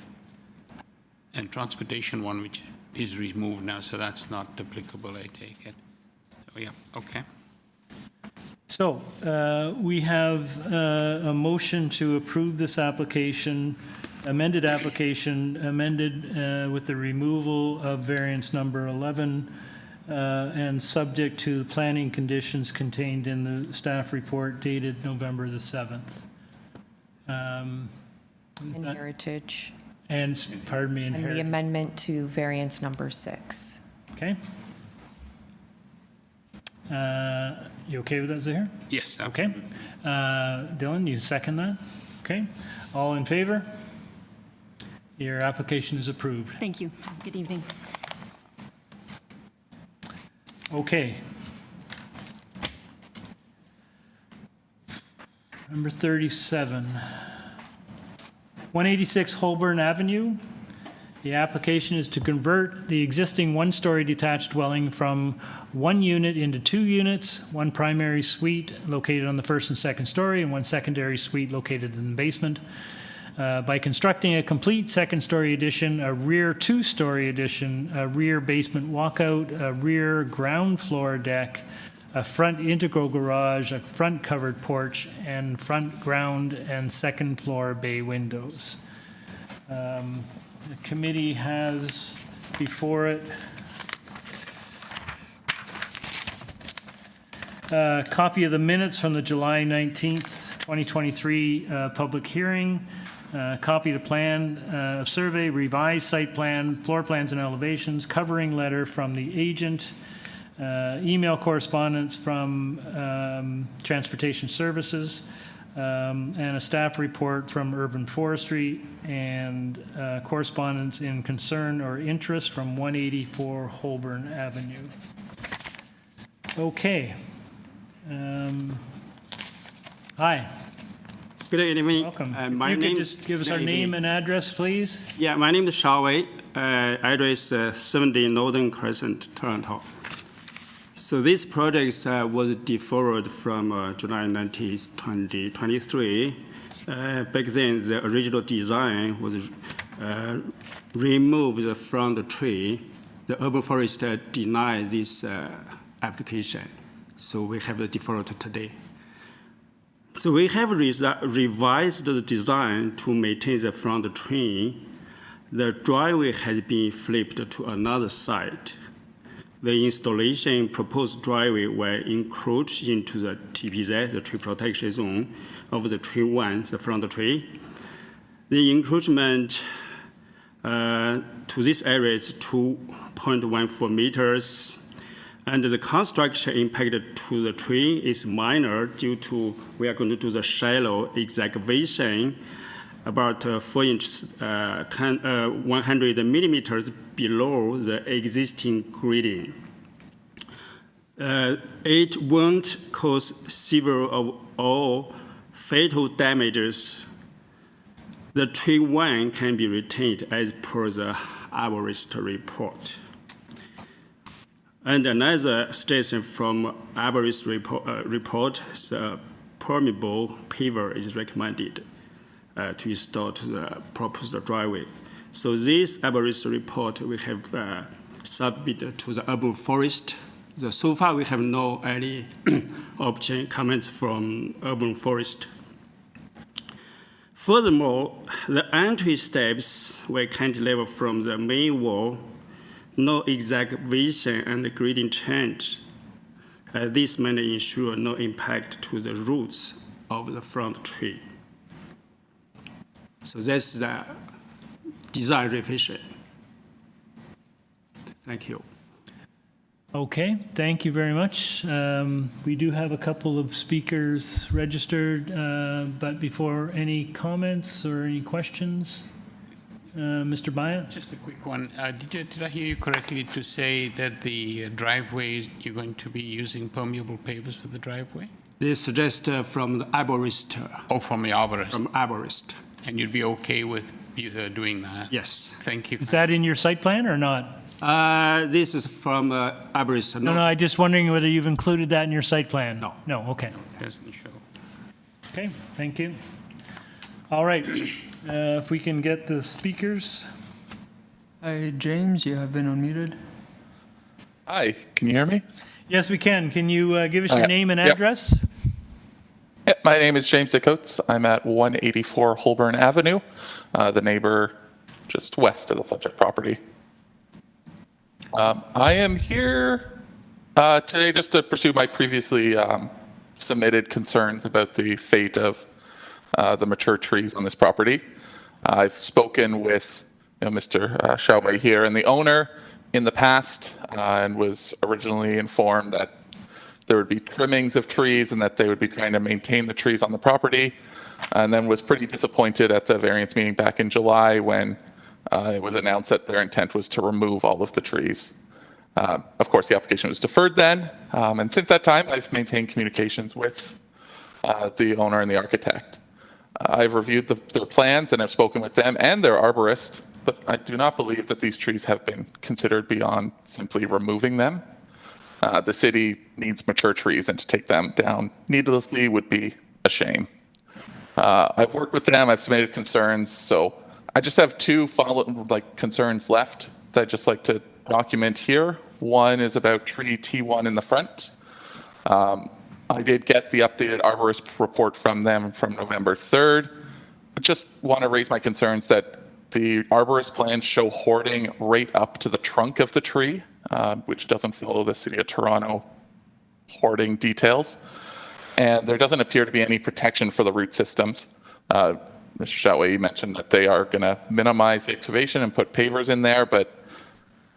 And transportation one, which is removed now, so that's not applicable, I take it. So yeah, okay. So we have a motion to approve this application, amended with the removal of variance number 11, and subject to the planning conditions contained in the staff report dated November the 7th. And heritage. And, pardon me, And the amendment to variance number 6. Okay. You okay with that, Zahir? Yes. Okay. Dylan, you second that? Okay. All in favor? Your application is approved. Thank you. Good evening. Okay. Number 37. 186 Holborne Avenue. The application is to convert the existing one-story detached dwelling from one unit into 2 units, one primary suite located on the first and second story, and one secondary suite located in the basement. By constructing a complete second-story addition, a rear 2-story addition, a rear basement walkout, a rear ground floor deck, a front integral garage, a front covered porch, and front ground and second floor bay windows. The committee has before it a copy of the minutes from the July 19th, 2023 public hearing, copy of the plan of survey, revised site plan, floor plans and elevations, covering letter from the agent, email correspondence from Transportation Services, and a staff report from Urban Forestry, and correspondence in concern or interest from 184 Holborne Avenue. Okay. Hi. Good evening. Welcome. My you name could is just give us our name and address, please. Yeah, my name is Shao Wei. Address 70 Northern Crescent, Toronto. So this project was deferred from July 19th, 2023. Back then, the original design was removed from the tree. The urban forest denied this application, so we have the deferral to today. So we have revised the design to maintain the front tree. The driveway has been flipped to another side. The installation proposed driveway will encroach into the TPZ, the tree protection zone of the tree 1, the front tree. The encroachment to this area is 2.14 meters, and the construction impact to the tree is minor due to we are going to do the shallow excavation about 4 inches, 100 millimeters below the existing grading. It won't cause severe or fatal damages. The tree 1 can be retained as per the arborist report. And another suggestion from arborist report, the permeable paver is recommended to install to the proposed driveway. So this arborist report we have submitted to the urban forest. So far we have no any objection comments from urban forest. Furthermore, the entry steps were cantilever from the main wall, no excavation and grading change. This may ensure no impact to the roots of the front tree. So that's the design revision. Thank you. Okay, thank you very much. We do have a couple of speakers registered, but before any comments or any questions, Mr. Byatt? Just a quick one. Did I hear you correctly to say that the driveway, you're going to be using permeable pavers for the driveway? They suggest from the arborist. Oh, from the arborist. From arborist. And you'd be okay with doing that? Yes. Thank you. Is that in your site plan or not? This is from arborist. No, I'm just wondering whether you've included that in your site plan. No. No, okay. No, doesn't show. Okay, thank you. All right, if we can get the speakers. Hi, James, you have been unmuted. Hi, can you hear me? Yes, we can. Can you give us your name and address? Yep, my name is James Coates. I'm at 184 Holborne Avenue, the neighbor just west of the subject property. I am here today just to pursue my previously submitted concerns about the fate of the mature trees on this property. I've spoken with Mr. Xiaowei here and the owner in the past and was originally informed that there would be trimmings of trees and that they would be trying to maintain the trees on the property, and then was pretty disappointed at the variance meeting back in July when it was announced that their intent was to remove all of the trees. Of course, the application was deferred then, and since that time, I've maintained communications with the owner and the architect. I've reviewed their plans and I've spoken with them and their arborist, but I do not believe that these trees have been considered beyond simply removing them. The city needs mature trees, and to take them down needlessly would be a shame. I've worked with them, I've submitted concerns, so I just have two concerns left that I'd just like to document here. One is about tree T1 in the front. I did get the updated arborist report from them from November 3rd. I just want to raise my concerns that the arborist plans show hoarding right up to the trunk of the tree, which doesn't follow the City of Toronto hoarding details. And there doesn't appear to be any protection for the root systems. Mr. Shatway, you mentioned that they are going to minimize the excavation and put pavers in there, but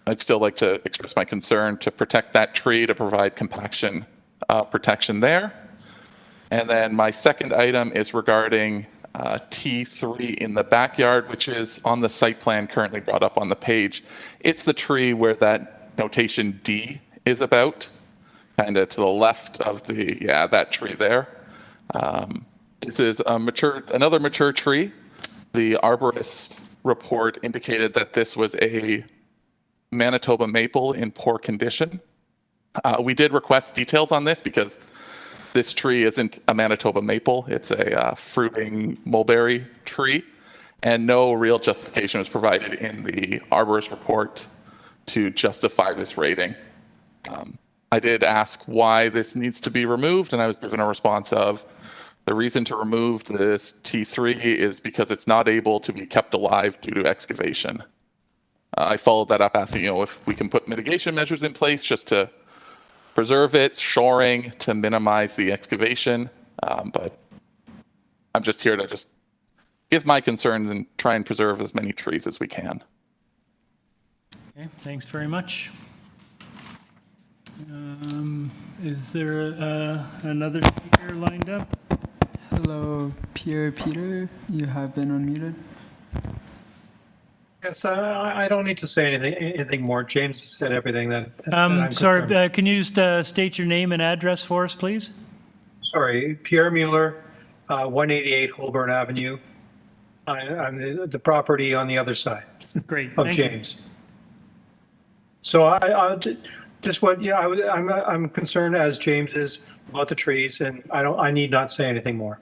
I'd still like to express my concern to protect that tree, to provide compaction protection there. And then my second item is regarding T3 in the backyard, which is on the site plan currently brought up on the page. It's the tree where that notation D is about, kind of to the left of that tree there. This is another mature tree. The arborist report indicated that this was a Manitoba maple in poor condition. We did request details on this because this tree isn't a Manitoba maple, it's a fruiting mulberry tree, and no real justification was provided in the arborist report to justify this rating. I did ask why this needs to be removed, and I was given a response of the reason to remove this T3 is because it's not able to be kept alive due to excavation. I followed that up asking, if we can put mitigation measures in place just to preserve it, shoring to minimize the excavation. But I'm just here to just give my concerns and try and preserve as many trees as we can. Okay, thanks very much. Is there another speaker lined up? Hello, Peter, you have been unmuted. Yes, I don't need to say anything more. James said everything that I'm Sorry, concerned. can you just state your name and address for us, please? Sorry, Pierre Mueller, 188 Holborne Avenue. I'm the property on the other side. Great, of thank James. So I'm concerned as James is about the trees, and I need not say anything more.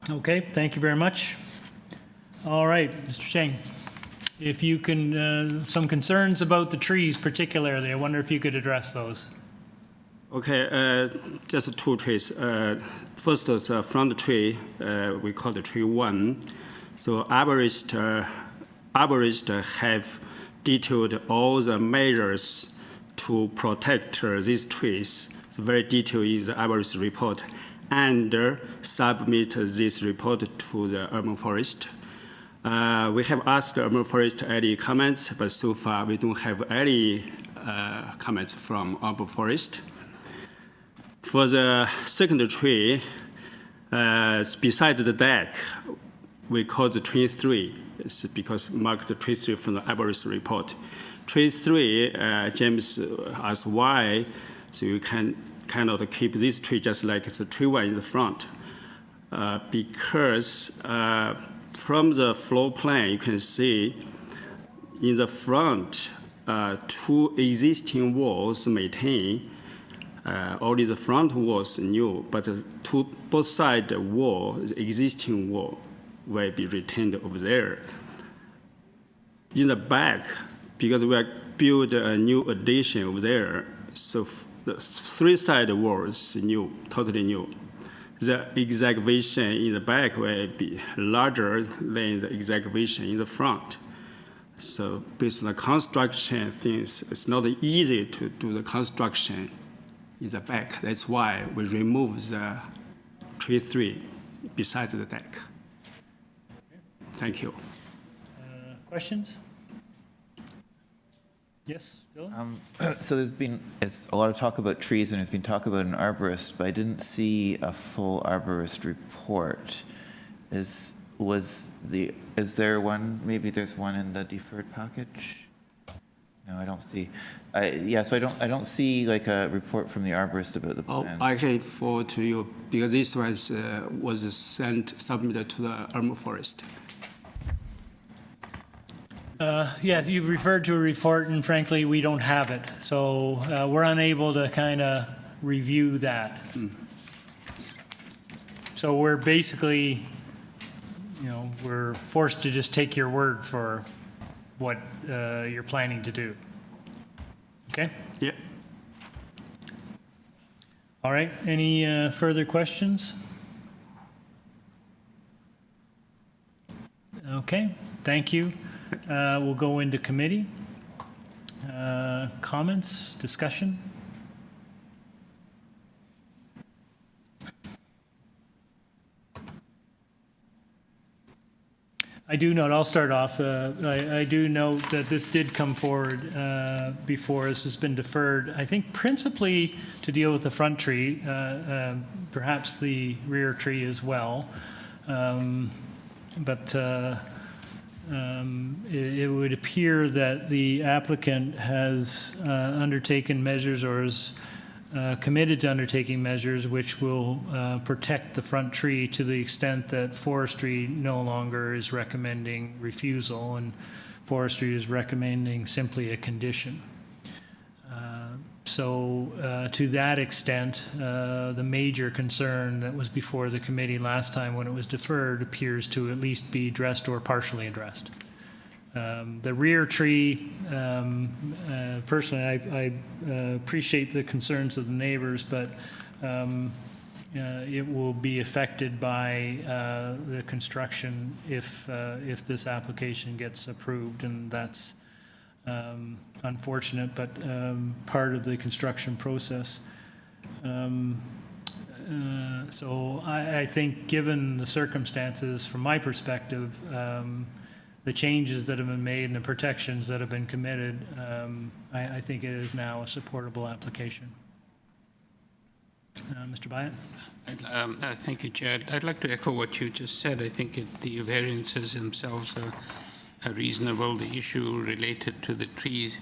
Okay, thank you very much. All right, Mr. Cheng, if you can, some concerns about the trees particularly, I wonder if you could address those. Okay, just two trees. First is a front tree, we call the tree 1. So arborists have detailed all the measures to protect these trees. It's very detailed in the arborist report, and submit this report to the urban forest. We have asked the urban forest any comments, but so far we don't have any comments from urban forest. For the second tree, besides the deck, we call the tree 3. It's because mark the tree 3 from the arborist report. Tree 3, James asked why, so you cannot keep this tree just like it's a tree 1 in the front. Because from the floor plan, you can see in the front, 2 existing walls maintain. Only the front walls new, but both side wall, the existing wall, will be retained over there. In the back, because we are build a new addition over there, so the 3 side walls new, totally new. The excavation in the back will be larger than the excavation in the front. So based on the construction things, it's not easy to do the construction in the back. That's why we remove the tree 3 beside the deck. Thank you. Questions? Yes, Dylan? So it's a lot of talk about trees, and there's been talk about an arborist, but I didn't see a full arborist report. Is there one? Maybe there's one in the deferred package? No, I don't see. Yeah, so I don't see like a report from the arborist about the plans. I can forward to you because this was submitted to the arbor-forest. Yeah, you've referred to a report, and frankly, we don't have it. So we're unable to kind of review that. So we're basically, we're forced to just take your word for what you're planning to do. Okay? Yeah. All right, any further questions? Okay, thank you. We'll go into committee. Comments, discussion? I do note, I'll start off, I do note that this did come forward before. This has been deferred, I think principally to deal with the front tree, perhaps the rear tree as well. But it would appear that the applicant has undertaken measures or is committed to undertaking measures which will protect the front tree to the extent that forestry no longer is recommending refusal and forestry is recommending simply a condition. So to that extent, the major concern that was before the committee last time when it was deferred appears to at least be addressed or partially addressed. The rear tree, personally, I appreciate the concerns of the neighbors, but it will be affected by the construction if this application gets approved, and that's unfortunate, but part of the construction process. So I think given the circumstances, from my perspective, the changes that have been made and the protections that have been committed, I think it is now a supportable application. Mr. Byatt? Thank you, Chair. I'd like to echo what you just said. I think the variances themselves are reasonable. The issue related to the trees,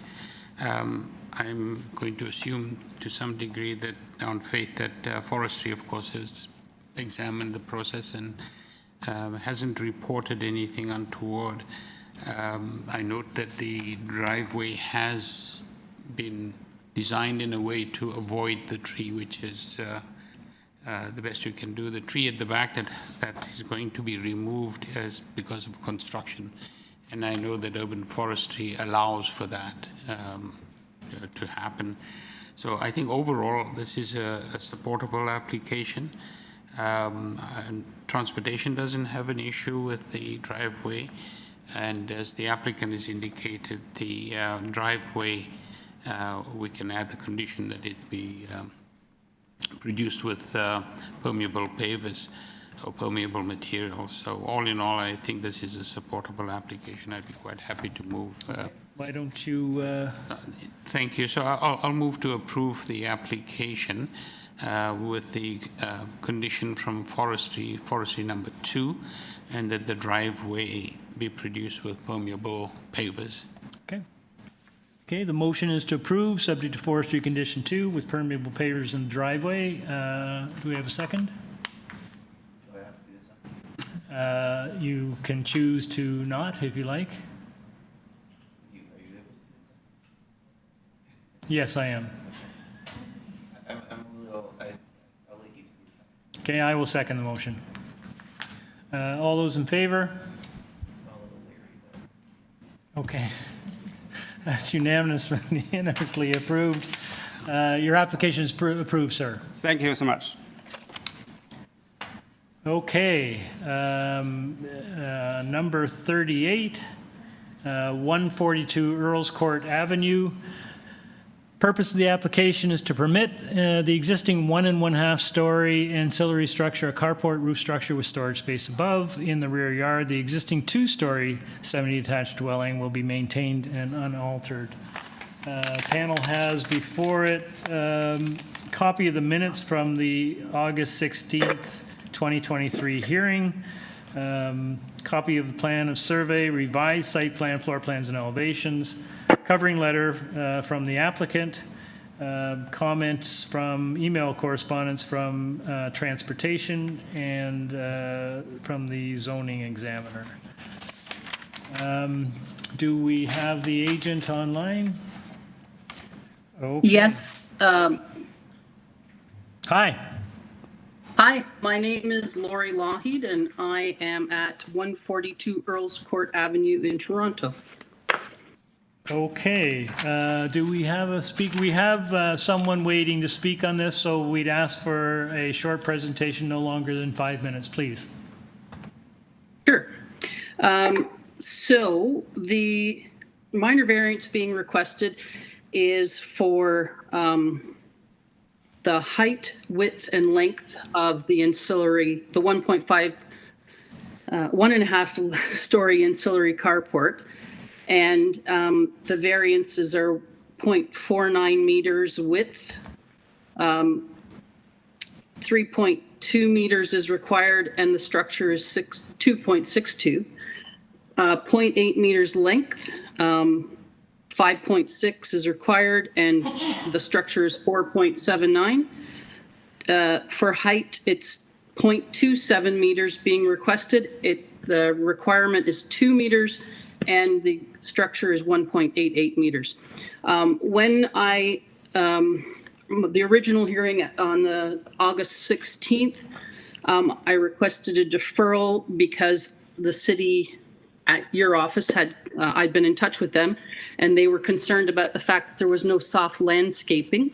I'm going to assume to some degree that on faith that forestry, of course, has examined the process and hasn't reported anything untoward. I note that the driveway has been designed in a way to avoid the tree, which is the best you can do. The tree at the back that is going to be removed because of construction. And I know that urban forestry allows for that to happen. So I think overall, this is a supportable application. And transportation doesn't have an issue with the driveway. And as the applicant has indicated, the driveway, we can add the condition that it be produced with permeable pavers or permeable materials. So all in all, I think this is a supportable application. I'd be quite happy to move. Why don't you? Thank you. So I'll move to approve the application with the condition from forestry number 2, and that the driveway be produced with permeable pavers. Okay. Okay, the motion is to approve, subject to forestry condition 2, with permeable pavers in the driveway. Do we have a second? You can choose to not, if you like. Yes, I am. I'm a little, I'll let you do this. Okay, I will second the motion. All those in favor? Okay. That's unanimously approved. Your application is approved, sir. Thank you so much. Okay, number 38, 142 Earlscourt Avenue. Purpose of the application is to permit the existing 1 1/2 story ancillary structure, a carport roof structure with storage space above in the rear yard. The existing 2-story semi-detached dwelling will be maintained and unaltered. Panel has before it copy of the minutes from the August 16th, 2023 hearing, copy of the plan of survey, revised site plan, floor plans, and elevations, covering letter from the applicant, comments from email correspondence from transportation, and from the zoning examiner. Do we have the agent online? Okay. Yes. Hi. Hi, my name is Lori Lougheed, and I am at 142 Earlscourt Avenue in Toronto. Okay. Do we have a speak? We have someone waiting to speak on this, so we'd ask for a short presentation, no longer than 5 minutes, please. Sure. So the minor variance being requested is for the height, width, and length of the ancillary, the 1.5 story ancillary carport. And the variances are 0.49 meters width, 3.2 meters is required, and the structure is 2.62. 0.8 meters length, 5.6 is required, and the structure is 4.79. For height, it's 0.27 meters being requested. The requirement is 2 meters, and the structure is 1.88 meters. When the original hearing on the August 16th, I requested a deferral because the city at your office I'd been in touch with them, and they were concerned about the fact that there was no soft landscaping.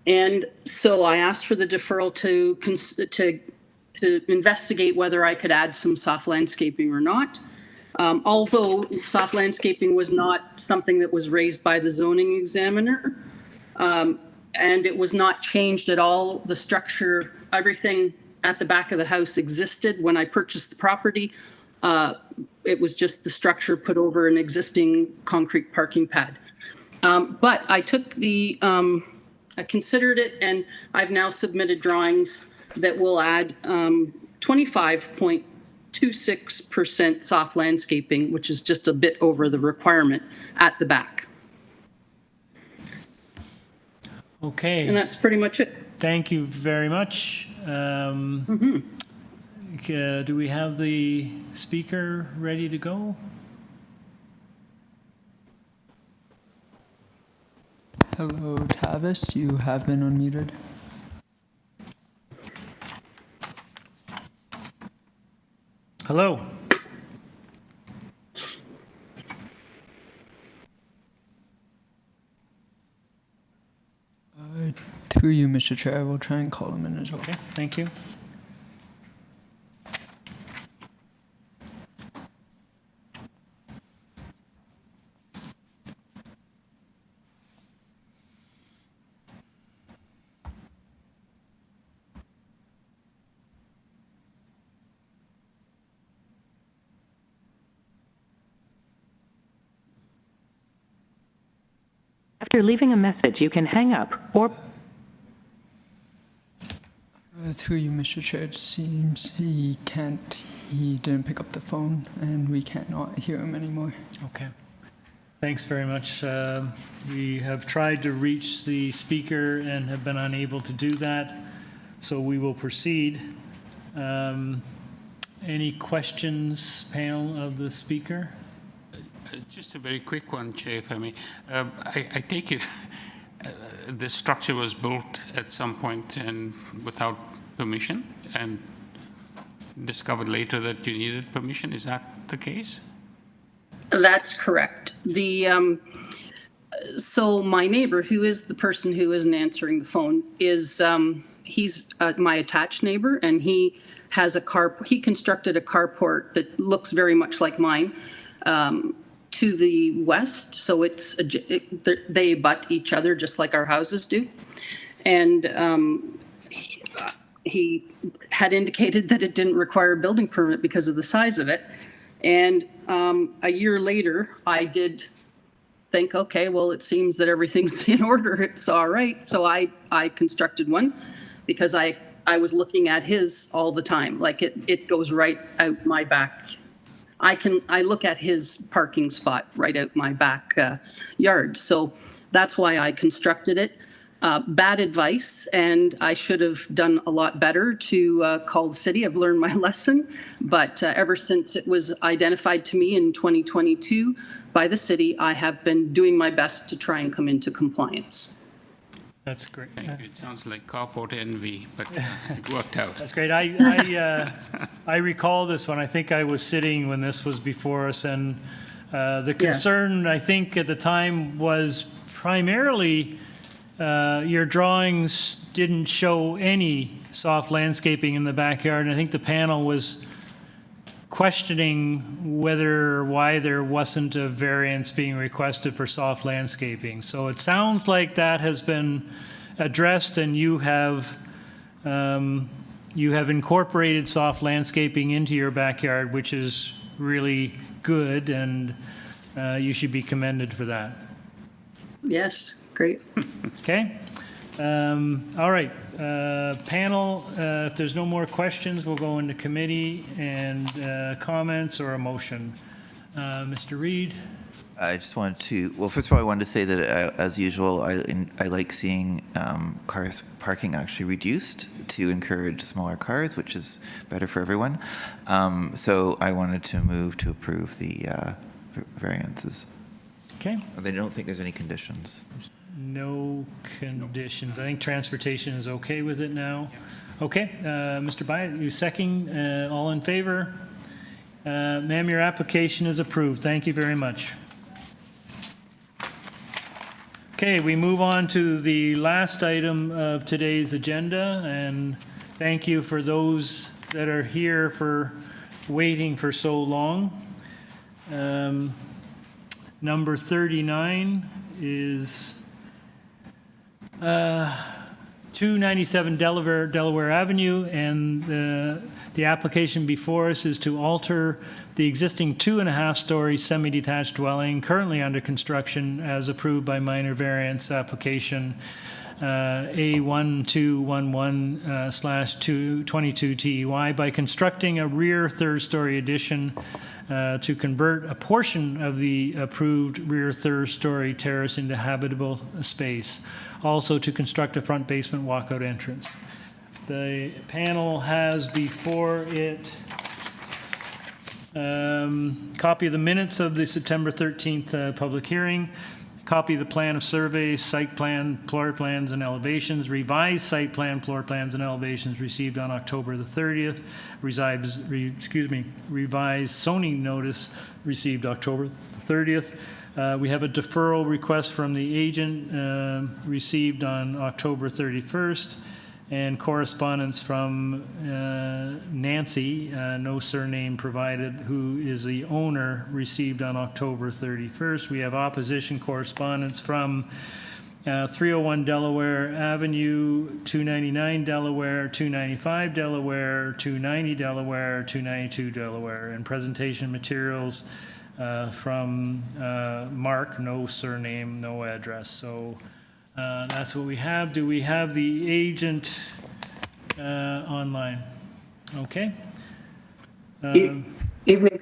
And so I asked for the deferral to investigate whether I could add some soft landscaping or not. Although soft landscaping was not something that was raised by the zoning examiner, and it was not changed at all. The structure, everything at the back of the house existed when I purchased the property. It was just the structure put over an existing concrete parking pad. But I took I considered it, and I've now submitted drawings that will add 25.26% soft landscaping, which is just a bit over the requirement at the back. Okay. And that's pretty much it. Thank you very much. Do we have the speaker ready to go? Hello, Tavis. You have been unmuted. Hello. Through you, Mr. Chair, I will try and call him in as well. Okay, thank you. After leaving a message, you can hang up or... Through you, Mr. Chair, it seems he didn't pick up the phone, and we cannot hear him anymore. Okay. Thanks very much. We have tried to reach the speaker and have been unable to do that, so we will proceed. Any questions, panel, of the speaker? Just a very quick one, Chair, if I may. I take it this structure was built at some point and without permission, and discovered later that you needed permission. Is that the case? That's correct. So my neighbor, who is the person who isn't answering the phone, is he's my attached neighbor, and he has he constructed a carport that looks very much like mine. To the west, so they butt each other just like our houses do. And he had indicated that it didn't require a building permit because of the size of it. And a year later, I did think, okay, well, it seems that everything's in order. It's all right. So I constructed one because I was looking at his all the time. Like it goes right out my back I look at his parking spot right out my back yard. So that's why I constructed it. Bad advice, and I should have done a lot better to call the city. I've learned my lesson, but ever since it was identified to me in 2022 by the city, I have been doing my best to try and come into compliance. That's great. Thank you. It sounds like carport envy, but it worked out. That's great. I recall this one. I think I was sitting when this was before us, and the concern, I think, at the time was primarily your drawings didn't show any soft landscaping in the backyard, and I think the panel was questioning why there wasn't a variance being requested for soft landscaping. So it sounds like that has been addressed, and you have incorporated soft landscaping into your backyard, which is really good, and you should be commended for that. Yes, great. Okay. All right. Panel, if there's no more questions, we'll go into committee and comments or a motion. Mr. Reid? I just wanted to, well, first of all, I wanted to say that, as usual, I like seeing cars parking actually reduced to encourage smaller cars, which is better for everyone. So I wanted to move to approve the variances. Okay. I don't think there's any conditions. No conditions. I think transportation is okay with it now. Okay, Mr. Byatt, you second, all in favor? Ma'am, your application is approved. Thank you very much. Okay, we move on to the last item of today's agenda, and thank you for those that are here for waiting for so long. Number 39 is 297 Delaware Avenue, and the application before us is to alter the existing 2.5-story semi-detached dwelling currently under construction as approved by minor variance application A1211/22 TEY by constructing a rear third-story addition to convert a portion of the approved rear third-story terrace into habitable space. Also to construct a front basement walkout entrance. The panel has before it copy of the minutes of the September 13th public hearing, copy of the plan of survey, site plan, floor plans, and elevations, revised site plan, floor plans, and elevations received on October the 30th, revised zoning notice received October the 30th. We have a deferral request from the agent received on October 31st, and correspondence from Nancy, no surname provided, who is the owner, received on October 31st. We have opposition correspondence from 301 Delaware Avenue, 299 Delaware, 295 Delaware, 290 Delaware, 292 Delaware, and presentation materials from Mark, no surname, no address. So that's what we have. Do we have the agent online? Okay. Evening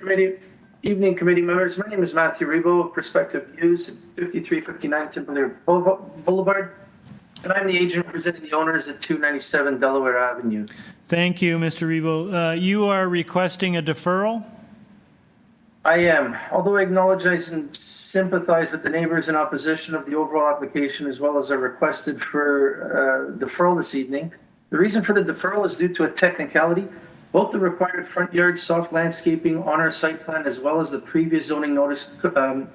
committee members. My name is Matthew Rebo, Perspective Views, 5359 Timberlake Boulevard, and I'm the agent representing the owners at 297 Delaware Avenue. Thank you, Mr. Rebo. You are requesting a deferral? I am. Although I acknowledge and sympathize with the neighbors in opposition of the overall application, as well as are requested for deferral this evening. The reason for the deferral is due to a technicality. Both the required front yard soft landscaping on our site plan, as well as the previous zoning notice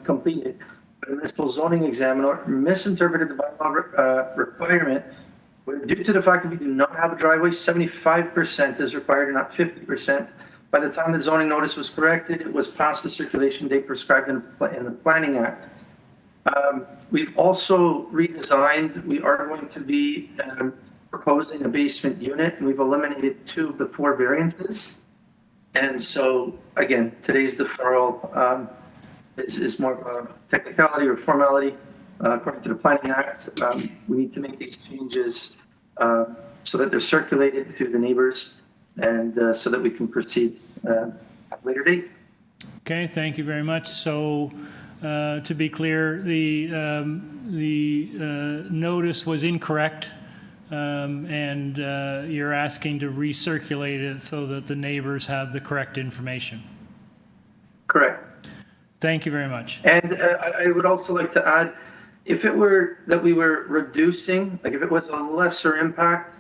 completed by the municipal zoning examiner, misinterpreted the bylaw requirement. Due to the fact that we do not have a driveway, 75% is required and not 50%. By the time the zoning notice was corrected, it was past the circulation date prescribed in the Planning Act. We've also redesigned. We are going to be proposing a basement unit, and we've eliminated 2 of the 4 variances. And so, again, today's deferral is more of a technicality or formality. According to the Planning Act, we need to make these changes so that they're circulated to the neighbors, and so that we can proceed at a later date. Okay, thank you very much. So to be clear, the notice was incorrect, and you're asking to recirculate it so that the neighbors have the correct information. Correct. Thank you very much. And I would also like to add, if it were that we were reducing, like if it was a lesser impact,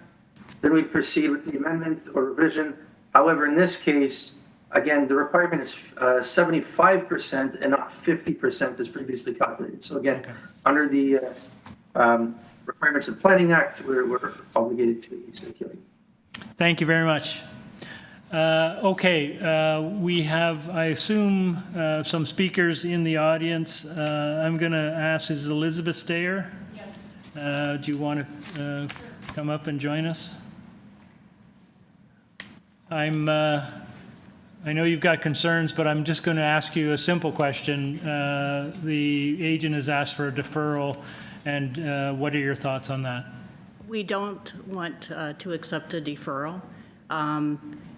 then we'd proceed with the amendment or revision. However, in this case, again, the requirement is 75% and not 50% as previously calculated. So again, under the requirements of the Planning Act, we're obligated to circulate. Thank you very much. Okay, we have, I assume, some speakers in the audience. I'm going to ask, is Elizabeth Stayer? Yes. Do you want to come up and join us? I know you've got concerns, but I'm just going to ask you a simple question. The agent has asked for a deferral, and what are your thoughts on that? We don't want to accept a deferral.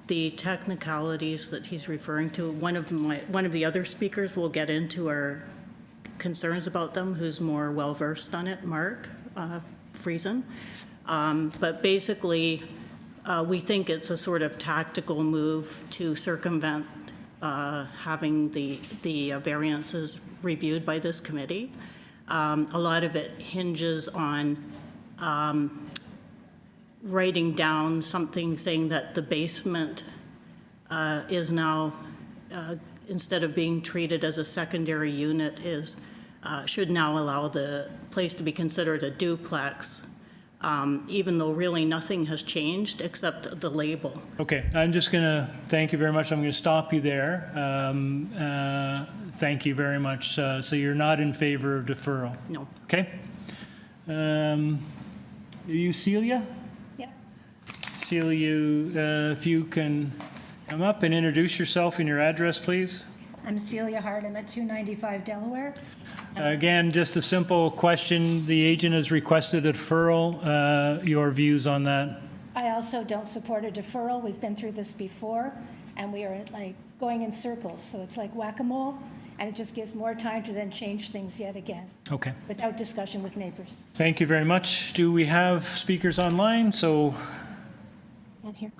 The technicalities that he's referring to, one of the other speakers will get into our concerns about them, who's more well-versed on it, Mark Friesen. But basically, we think it's a sort of tactical move to circumvent having the variances reviewed by this committee. A lot of it hinges on writing down something saying that the basement is now, instead of being treated as a secondary unit, should now allow the place to be considered a duplex, even though really nothing has changed except the label. Okay, I'm just going to thank you very much. I'm going to stop you there. Thank you very much. So you're not in favor of deferral? No. Okay. Are you Celia? Celia, if you can come up and introduce yourself and your address, please. I'm Celia Hart. I'm at 295 Delaware. Again, just a simple question. The agent has requested a deferral. Your views on that? I also don't support a deferral. We've been through this before, and we are like going in circles. So it's like whack-a-mole, and it just gives more time to then change things yet again. Okay. Without discussion with neighbors. Thank you very much. Do we have speakers online? So. Here.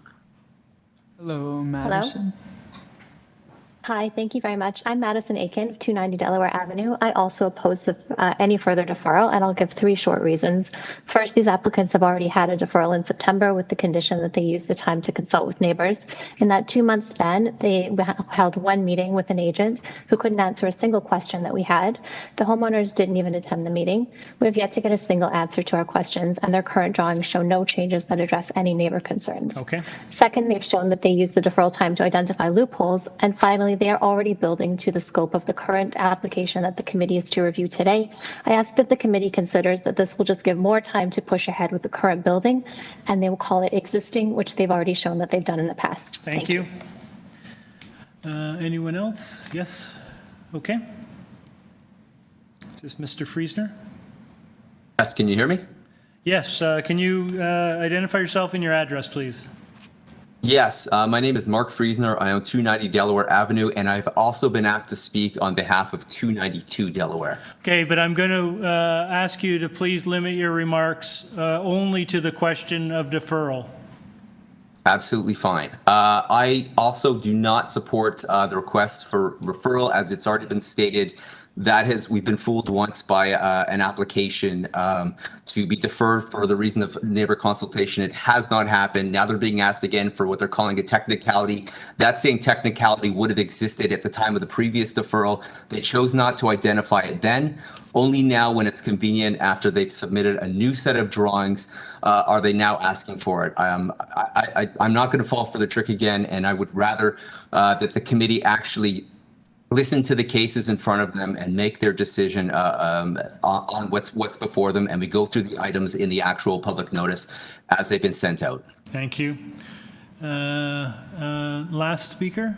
Hello, Madison. Hi, thank you very much. I'm Madison Aiken of 290 Delaware Avenue. I also oppose any further deferral, and I'll give 3 short reasons. First, these applicants have already had a deferral in September with the condition that they use the time to consult with neighbors. In that 2-month span, they held 1 meeting with an agent who couldn't answer a single question that we had. The homeowners didn't even attend the meeting. We have yet to get a single answer to our questions, and their current drawings show no changes that address any neighbor concerns. Okay. Second, they've shown that they use the deferral time to identify loopholes. And finally, they are already building to the scope of the current application that the committee is to review today. I ask that the committee considers that this will just give more time to push ahead with the current building, and they will call it existing, which they've already shown that they've done in the past. Thank you. Anyone else? Yes? Okay. Is this Mr. Friesner? Yes, can you hear me? Yes. Can you identify yourself and your address, please? Yes, my name is Mark Friesner. I own 290 Delaware Avenue, and I've also been asked to speak on behalf of 292 Delaware. Okay, but I'm going to ask you to please limit your remarks only to the question of deferral. Absolutely fine. I also do not support the request for referral, as it's already been stated. We've been fooled once by an application to be deferred for the reason of neighbor consultation. It has not happened. Now they're being asked again for what they're calling a technicality. That same technicality would have existed at the time of the previous deferral. They chose not to identify it then. Only now, when it's convenient, after they've submitted a new set of drawings, are they now asking for it. I'm not going to fall for the trick again, and I would rather that the committee actually listen to the cases in front of them and make their decision on what's before them, and we go through the items in the actual public notice as they've been sent out. Thank you. Last speaker.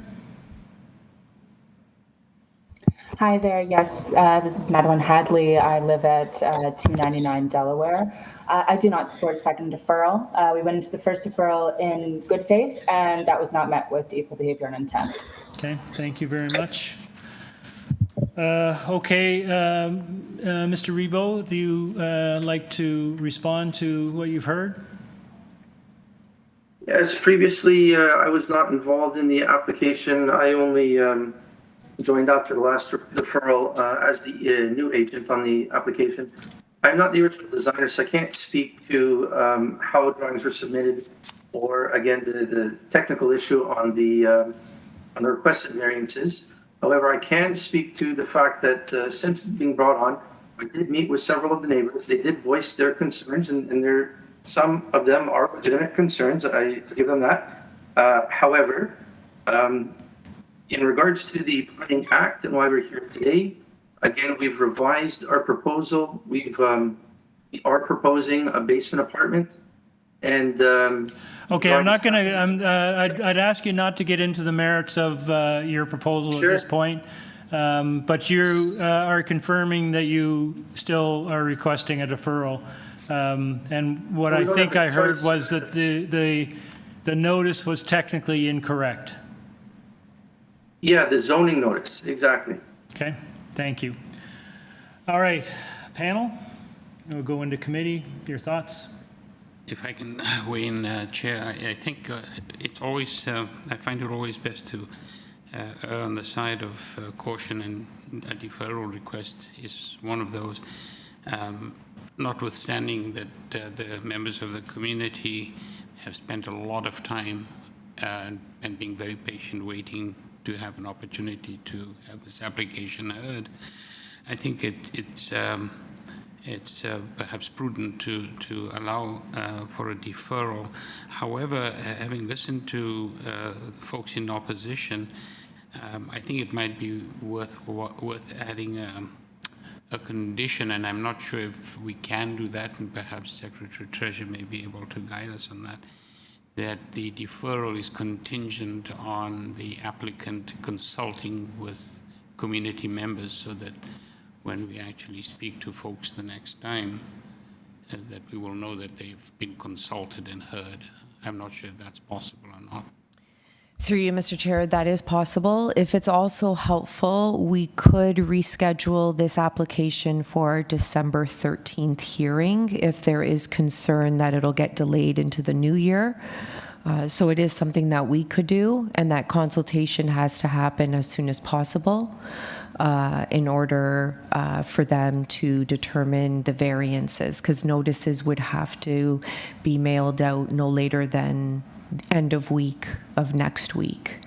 Hi there. Yes, this is Madeline Hadley. I live at 299 Delaware. I do not support second deferral. We went into the first deferral in good faith, and that was not met with equal behavior and intent. Okay, thank you very much. Mr. Rebo, do you like to respond to what you've heard? Yes, previously I was not involved in the application. I only joined after the last deferral as the new agent on the application. I'm not the original designer, so I can't speak to how drawings were submitted or, again, the technical issue on the requested variances. However, I can speak to the fact that since being brought on, I did meet with several of the neighbors. They did voice their concerns, and some of them are legitimate concerns. I give them that. However, in regards to the Planning Act and why we're here today, again, we've revised our proposal. We are proposing a basement apartment, and okay, I'm not going to. I'd ask you not to get into the merits of your proposal at this point, but you are confirming that you still are requesting a deferral. And what I think I heard was that the notice was technically incorrect. Yeah, the zoning notice, exactly. Okay, thank you. All right, panel, we'll go into committee. Your thoughts? If I can weigh in, Chair, I think it's always, I find it always best to err on the side of caution, and a deferral request is one of those. Notwithstanding that the members of the community have spent a lot of time and being very patient waiting to have an opportunity to have this application heard, I think it's perhaps prudent to allow for a deferral. However, having listened to the folks in opposition, I think it might be worth adding a condition, and I'm not sure if we can do that, and perhaps Secretary Treasurer may be able to guide us on that, that the deferral is contingent on the applicant consulting with community members, so that when we actually speak to folks the next time, that we will know that they've been consulted and heard. I'm not sure if that's possible or not. Through you, Mr. Chair, that is possible. If it's also helpful, we could reschedule this application for December 13th hearing if there is concern that it'll get delayed into the new year. So it is something that we could do, and that consultation has to happen as soon as possible in order for them to determine the variances, because notices would have to be mailed out no later than end of week of next week.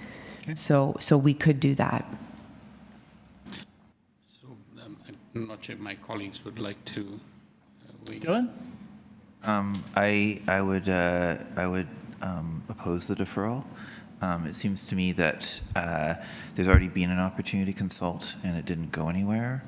Okay. So we could do that. So I'm not sure if my colleagues would like to weigh in. Dylan? I would oppose the deferral. It seems to me that there's already been an opportunity to consult and it didn't go anywhere.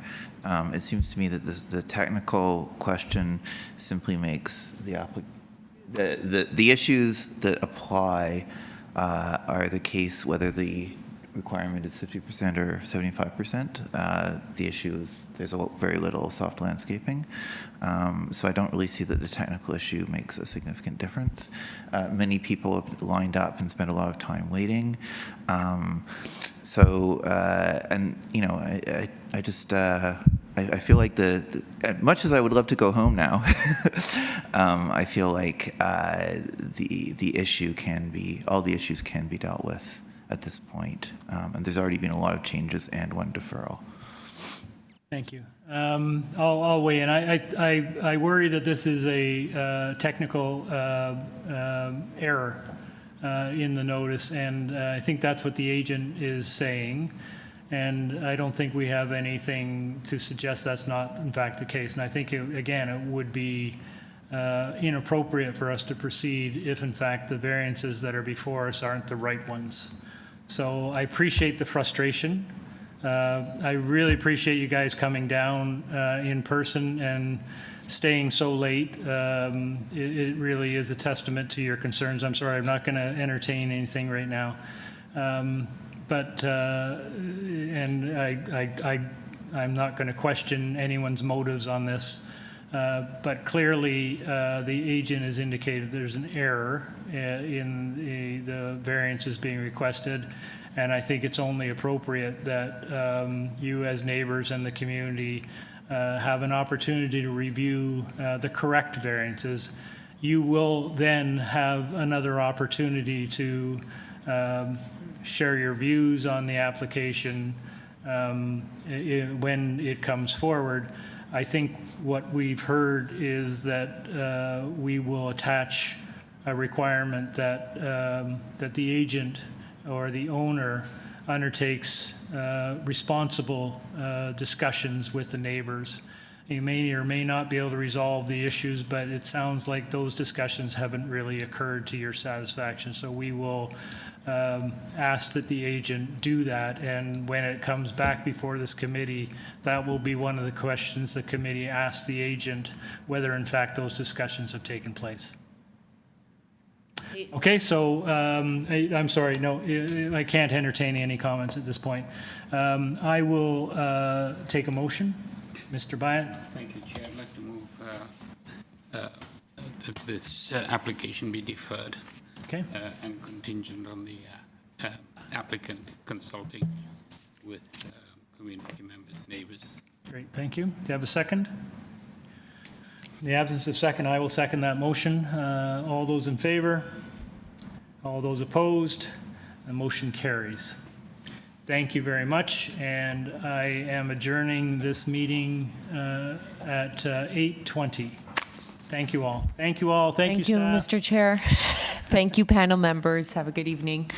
It seems to me that the technical question simply makes the issues that apply are the case whether the requirement is 50% or 75%. The issue is there's very little soft landscaping. So I don't really see that the technical issue makes a significant difference. Many people have lined up and spent a lot of time waiting. And you know, I just I feel like much as I would love to go home now, I feel like the issue all the issues can be dealt with at this point. And there's already been a lot of changes and one deferral. Thank you. I'll weigh in. I worry that this is a technical error in the notice, and I think that's what the agent is saying. And I don't think we have anything to suggest that's not, in fact, the case. And I think, again, it would be inappropriate for us to proceed if, in fact, the variances that are before us aren't the right ones. So I appreciate the frustration. I really appreciate you guys coming down in person and staying so late. It really is a testament to your concerns. I'm sorry, I'm not going to entertain anything right now. But I'm not going to question anyone's motives on this. But clearly, the agent has indicated there's an error in the variances being requested. And I think it's only appropriate that you as neighbors and the community have an opportunity to review the correct variances. You will then have another opportunity to share your views on the application when it comes forward. I think what we've heard is that we will attach a requirement that that the agent or the owner undertakes responsible discussions with the neighbors. You may or may not be able to resolve the issues, but it sounds like those discussions haven't really occurred to your satisfaction. So we will ask that the agent do that, and when it comes back before this committee, that will be one of the questions the committee asks the agent, whether in fact those discussions have taken place. Okay, so I'm sorry, no, I can't entertain any comments at this point. I will take a motion. Mr. Byatt? Thank you, Chair. I'd like to move that this application be deferred. Okay. And contingent on the applicant consulting with community members, neighbors. Great, thank you. Do you have a second? In the absence of second, I will second that motion. All those in favor? All those opposed? The motion carries. Thank you very much, and I am adjourning this meeting at 8:20. Thank you all. Thank you all. Thank you, staff. Mr. Chair. Thank you, panel members. Have a good evening.